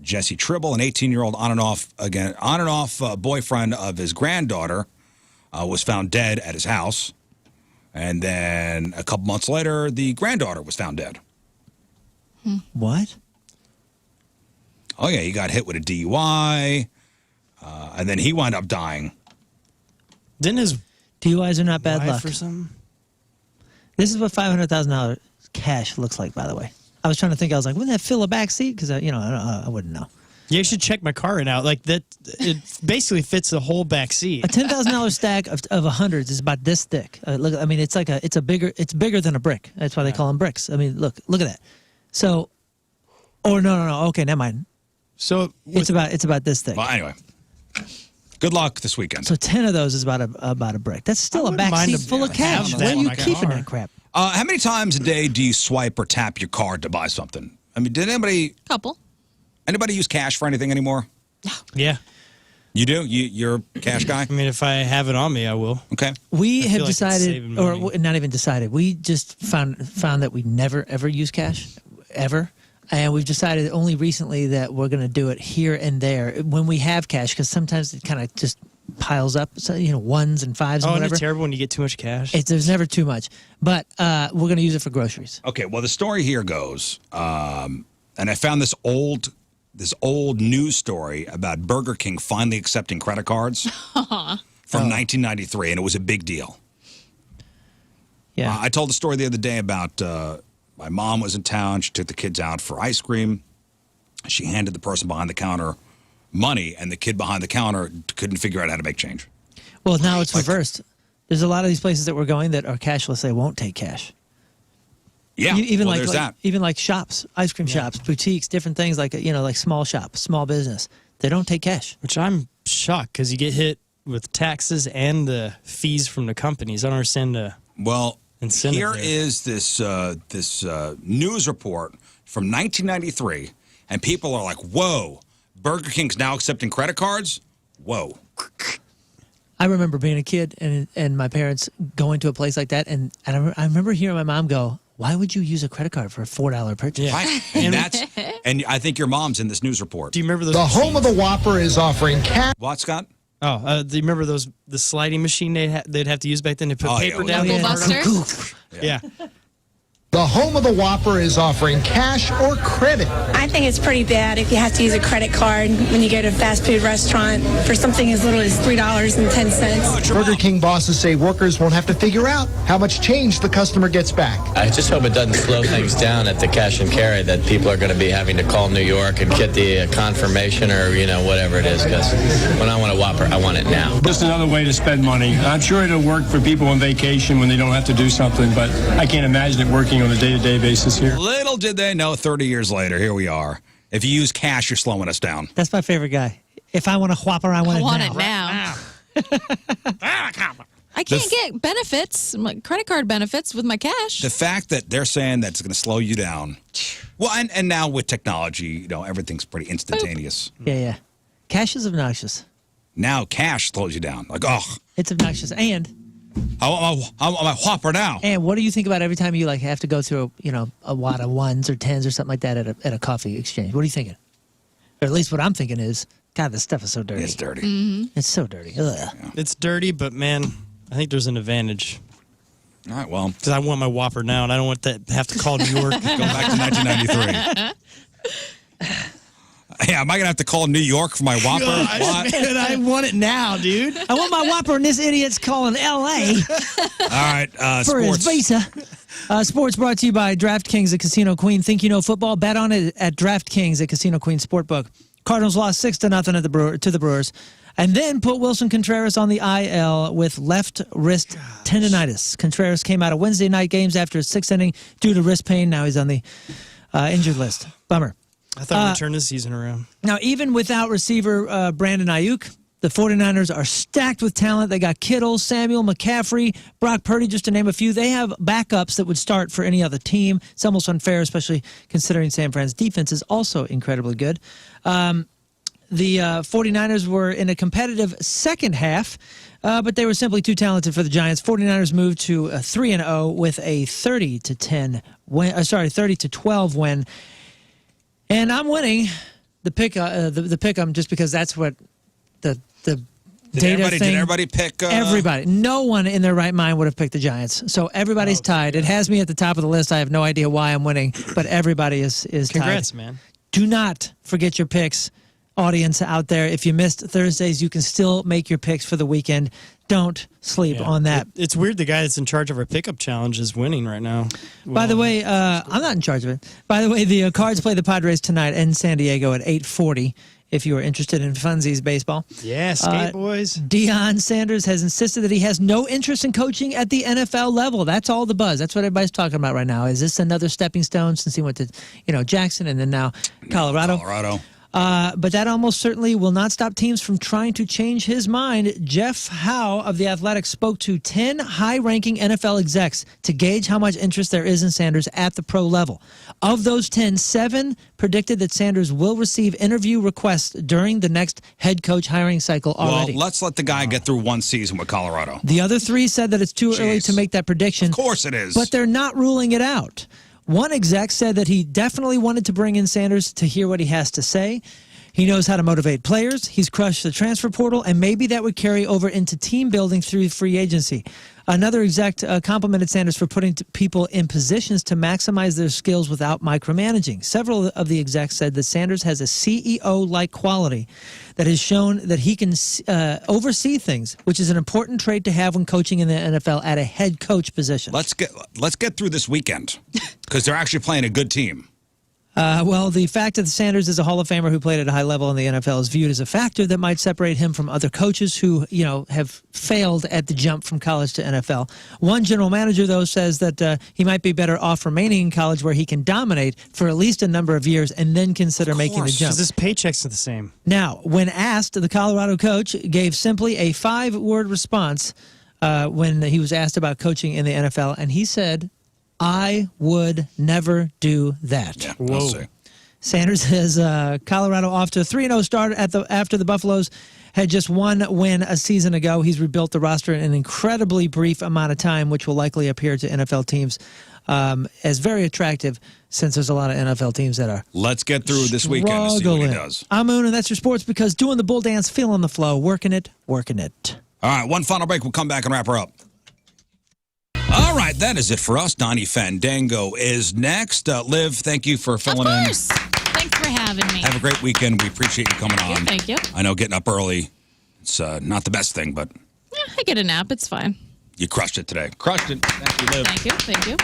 Jesse Tribble, an 18-year-old on and off boyfriend of his granddaughter, was found dead at his house. And then a couple months later, the granddaughter was found dead. What? Oh, yeah, he got hit with a DUI, and then he wound up dying. Didn't his DUIs are not bad wife luck. or something? This is what $500,000 cash looks like, by the way. I was trying to think. I was like, wouldn't that fill a back seat? Because, I wouldn't know. Yeah, you should check my car right now. Like that, it basically fits the whole back seat. A $10,000 stack of hundreds is about this thick. Look, I mean, it's bigger than a brick. That's why they call them bricks. I mean, look at that. So, no. Okay, never mind. So it's about this thick. Well, anyway, good luck this weekend. So 10 of those is about a brick. That's still a back seat full of cash. Where are you keeping that crap? How many times a day do you swipe or tap your card to buy something? I mean, did Couple. Anybody use cash for anything anymore? Yeah. You do? You're a cash guy? I mean, if I have it on me, I will. Okay. We have like it's decided, saving or money. not even decided, we just found that we never, ever use cash, ever. And we've decided only recently that we're going to do it here and there when we have cash, because sometimes it kind of just piles up, so, ones and fives and And whatever. it's terrible when you get too much cash. There's never too much. But we're going to use it for groceries. Okay, well, the story here goes, and I found this old news story about Burger King finally accepting credit cards from 1993, and it was a big deal. Yeah. I told the story the other day about my mom was in town. She took the kids out for ice cream. She handed the person behind the counter money, and the kid behind the counter couldn't figure out how to make change. Well, now it's reversed. There's a lot of these places that we're going that are cashless. They won't take cash. Yeah, there's that. Even like shops, ice cream shops, boutiques, different things like small shops, small business. They don't take cash. Which I'm shocked because you get hit with taxes and the fees from the companies. I don't understand the incentive here there. is this news report from 1993, and people are like, "Whoa, Burger King's now accepting credit cards? Whoa!" I remember being a kid and my parents going to a place like that, and I remember hearing my mom go, "Why would you use a credit card for a $4 purchase?" Yeah. Right. And I think your mom's in this news report. Do you remember those? The home of the Whopper is offering cash. What, Scott? Oh, do you remember the sliding machine they'd have to use back then to put paper down? Knuckle buster. Yeah. The home of the Whopper is offering cash or credit. I think it's pretty bad if you have to use a credit card when you go to a fast food restaurant for something as little as $3.10. Burger King bosses say workers won't have to figure out how much change the customer gets back. I just hope it doesn't slow things down at the cash and carry, that people are going to be having to call New York and get the confirmation or, whatever it is, because when I want a Whopper, I want it now. Just another way to spend money. I'm sure it'll work for people on vacation when they don't have to do something, but I can't imagine it working on a day-to-day basis here. Little did they know, 30 years later, here we are. If you use cash, you're slowing us down. That's my favorite guy. If I want a Whopper, I want it now. I can't get benefits, credit card benefits with my cash. The fact that they're saying that it's going to slow you down. Well, and now with technology, everything's pretty instantaneous. Yeah. Cash is obnoxious. Now cash slows you down. Like, It's obnoxious. And I want my Whopper now. And what do you think about every time you have to go through a wad of ones or tens or something like that at a coffee exchange? What are you thinking? Or at least what I'm thinking is, God, this stuff is so dirty. It's dirty. Mm-hmm. It's so dirty. Ugh. It's dirty, but man, I think there's an advantage. All right, well, because I want my Whopper now, and I don't want that have to call New York. Go back to 1993. Yeah, am I gonna have to call New York for my Whopper? Man, I want it now, dude. I want my Whopper, and this idiot's calling L.A. All right, for sports. his visa. Sports brought to you by DraftKings at Casino Queen. Think you know football? Bet on it at DraftKings at Casino Queen Sportbook. Cardinals lost 6-0 to the Brewers. And then put Wilson Contreras on the IL with left wrist tendonitis. Contreras came out of Wednesday night games after a 6th inning due to wrist pain. Now he's on the injured list. Bummer. I thought we'd turn this season around. Now, even without receiver Brandon Ayuk, the 49ers are stacked with talent. They got Kittle, Samuel, McCaffrey, Brock Purdy, just to name a few. They have backups that would start for any other team. It's almost unfair, especially considering San Fran's defense is also incredibly good. The 49ers were in a competitive second half, but they were simply too talented for the Giants. 49ers moved to 3-0 with a 30-12 win. And I'm winning the pick 'em just because that's what the data thing. Did everybody pick? Everybody. No one in their right mind would have picked the Giants. So everybody's tied. It has me at the top of the list. I have no idea why I'm winning, but everybody is tied. Congrats, man. Do not forget your picks, audience out there. If you missed Thursdays, you can still make your picks for the weekend. Don't sleep on that. It's weird the guy that's in charge of our pickup challenge is winning right now. By the way, I'm not in charge of it. By the way, the Cards play the Padres tonight in San Diego at 8:40. If you are interested in funsies baseball. Yeah, skate boys. Deion Sanders has insisted that he has no interest in coaching at the NFL level. That's all the buzz. That's what everybody's talking about right now. Is this another stepping stone since he went to, Jackson and then now Colorado? But that almost certainly will not stop teams from trying to change his mind. Jeff Howe of The Athletic spoke to 10 high-ranking NFL execs to gauge how much interest there is in Sanders at the pro level. Of those 10, 7 predicted that Sanders will receive interview requests during the next head coach hiring cycle already. Well, let's let the guy get through one season with Colorado. The other 3 said that it's too early to make that prediction. Of course it is. But they're not ruling it out. One exec said that he definitely wanted to bring in Sanders to hear what he has to say. He knows how to motivate players. He's crushed the transfer portal, and maybe that would carry over into team building through free agency. Another exec complimented Sanders for putting people in positions to maximize their skills without micromanaging. Several of the execs said that Sanders has a CEO-like quality that has shown that he can oversee things, which is an important trait to have when coaching in the NFL at a head coach position. Let's get through this weekend because they're actually playing a good team. Well, the fact that Sanders is a Hall of Famer who played at a high level in the NFL is viewed as a factor that might separate him from other coaches who, have failed at the jump from college to NFL. One general manager, though, says that he might be better off remaining in college where he can dominate for at least a number of years and then consider making the jump. Because his paychecks are the same. Now, when asked, the Colorado coach gave simply a 5-word response when he was asked about coaching in the NFL, and he said, I would never do that. Yeah, we'll see. Sanders has Colorado off to a 3-0 start after the Buffaloes had just one win a season ago. He's rebuilt the roster in an incredibly brief amount of time, which will likely appear to NFL teams as very attractive since there's a lot of NFL teams that are Let's get through this weekend and see what he does. I'm Moon, and that's your sports because doing the bull dance, feeling the flow, working it. All right, one final break. We'll come back and wrap her up. All right, that is it for us. Donnie Fandango is next. Liv, thank you for filling in. Of course. Thanks for having me. Have a great weekend. We appreciate you coming on. Thank you. I know getting up early, it's not the best thing, but... Yeah, I get a nap. It's fine. You crushed it today. Crushed it. Thank you, Liv. Thank you.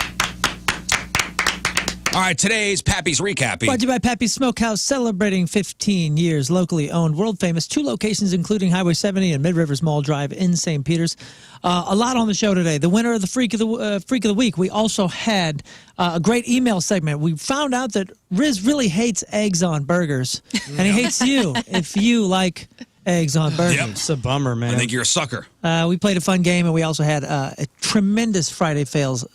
All right, today's Pappy's Recappy. Brought to you by Pappy's Smokehouse, celebrating 15 years. Locally owned, world famous. 2 locations, including Highway 70 and Mid-Rivers Mall Drive in St. Peters. A lot on the show today. The winner of the Freak of the Week. We also had a great email segment. We found out that Rizz really hates eggs on burgers, and he hates you if you like eggs on burgers. Yep. It's a bummer, man. I think you're a sucker. We played a fun game, and we also had a tremendous Friday Fails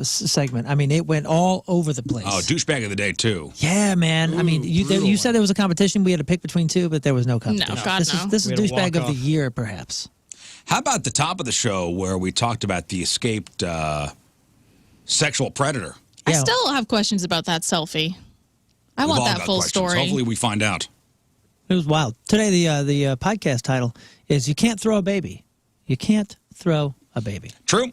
segment. I mean, it went all over the place. Oh, douchebag of the day, too. Yeah, man. I mean, you said there was a competition. We had to pick between 2, but there was no competition. No, God, no. This is douchebag of the year, perhaps. How about the top of the show where we talked about the escaped sexual predator? I still have questions about that selfie. I want that full story. Hopefully we find out. It was wild. Today, the podcast title is "You Can't Throw a Baby." You can't throw a baby. True.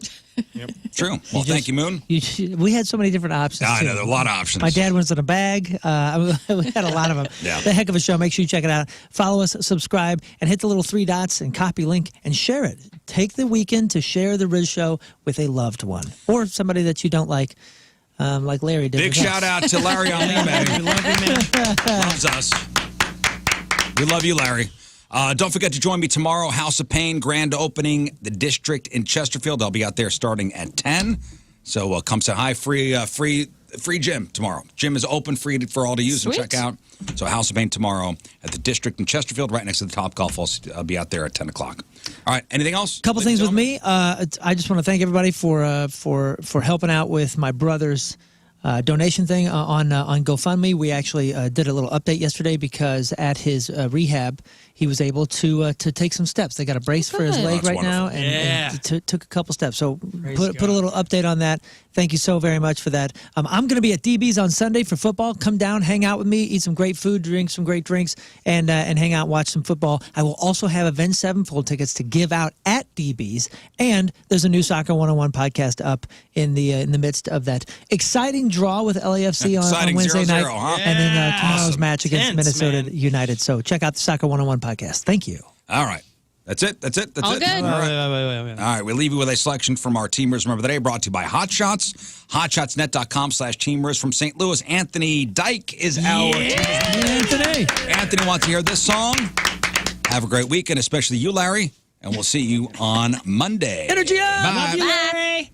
Yep. True. Well, thank you, Moon. We had so many different options. I know, there are a lot of options. My dad was in a bag. We had a lot of them. Yeah. The heck of a show. Make sure you check it out. Follow us, subscribe, and hit the little 3 dots and copy link and share it. Take the weekend to share the Rizz Show with a loved one or somebody that you don't like Larry did. Big shout out to Larry on Lehman. We love you, man. Loves us. We love you, Larry. Don't forget to join me tomorrow. House of Pain grand opening, the District in Chesterfield. I'll be out there starting at 10. So come say hi. Free gym tomorrow. Gym is open, free for all to use and check out. So House of Pain tomorrow at the District in Chesterfield, right next to the Top Golf. I'll be out there at 10 o'clock. All right. Anything else? Couple things with me. I just want to thank everybody for helping out with my brother's donation thing on GoFundMe. We actually did a little update yesterday because at his rehab, he was able to take some steps. They got a brace for his leg right now, and took a couple steps. So put a little update on that. Thank you so very much for that. I'm going to be at DB's on Sunday for football. Come down, hang out with me, eat some great food, drink some great drinks, and hang out, watch some football. I will also have Avenged Sevenfold tickets to give out at DB's, and there's a new Soccer 101 podcast up in the midst of that exciting draw with LAFC on Wednesday 0-0, night, huh? and then tomorrow's match against Tense, Minnesota United. So check out the Soccer 101 podcast. Thank you. All right. That's it. All good. All right. All right. We leave you with a selection from our Team Rizz. Remember the day brought to you by Hot Shots. HotShotsNet.com/Team Rizz from St. Louis. Anthony Dyke is our Team Rizz. Anthony wants to hear this song. Have a great weekend, especially you, Larry. And we'll see you on Monday. Energy up. Bye. Love you, Larry.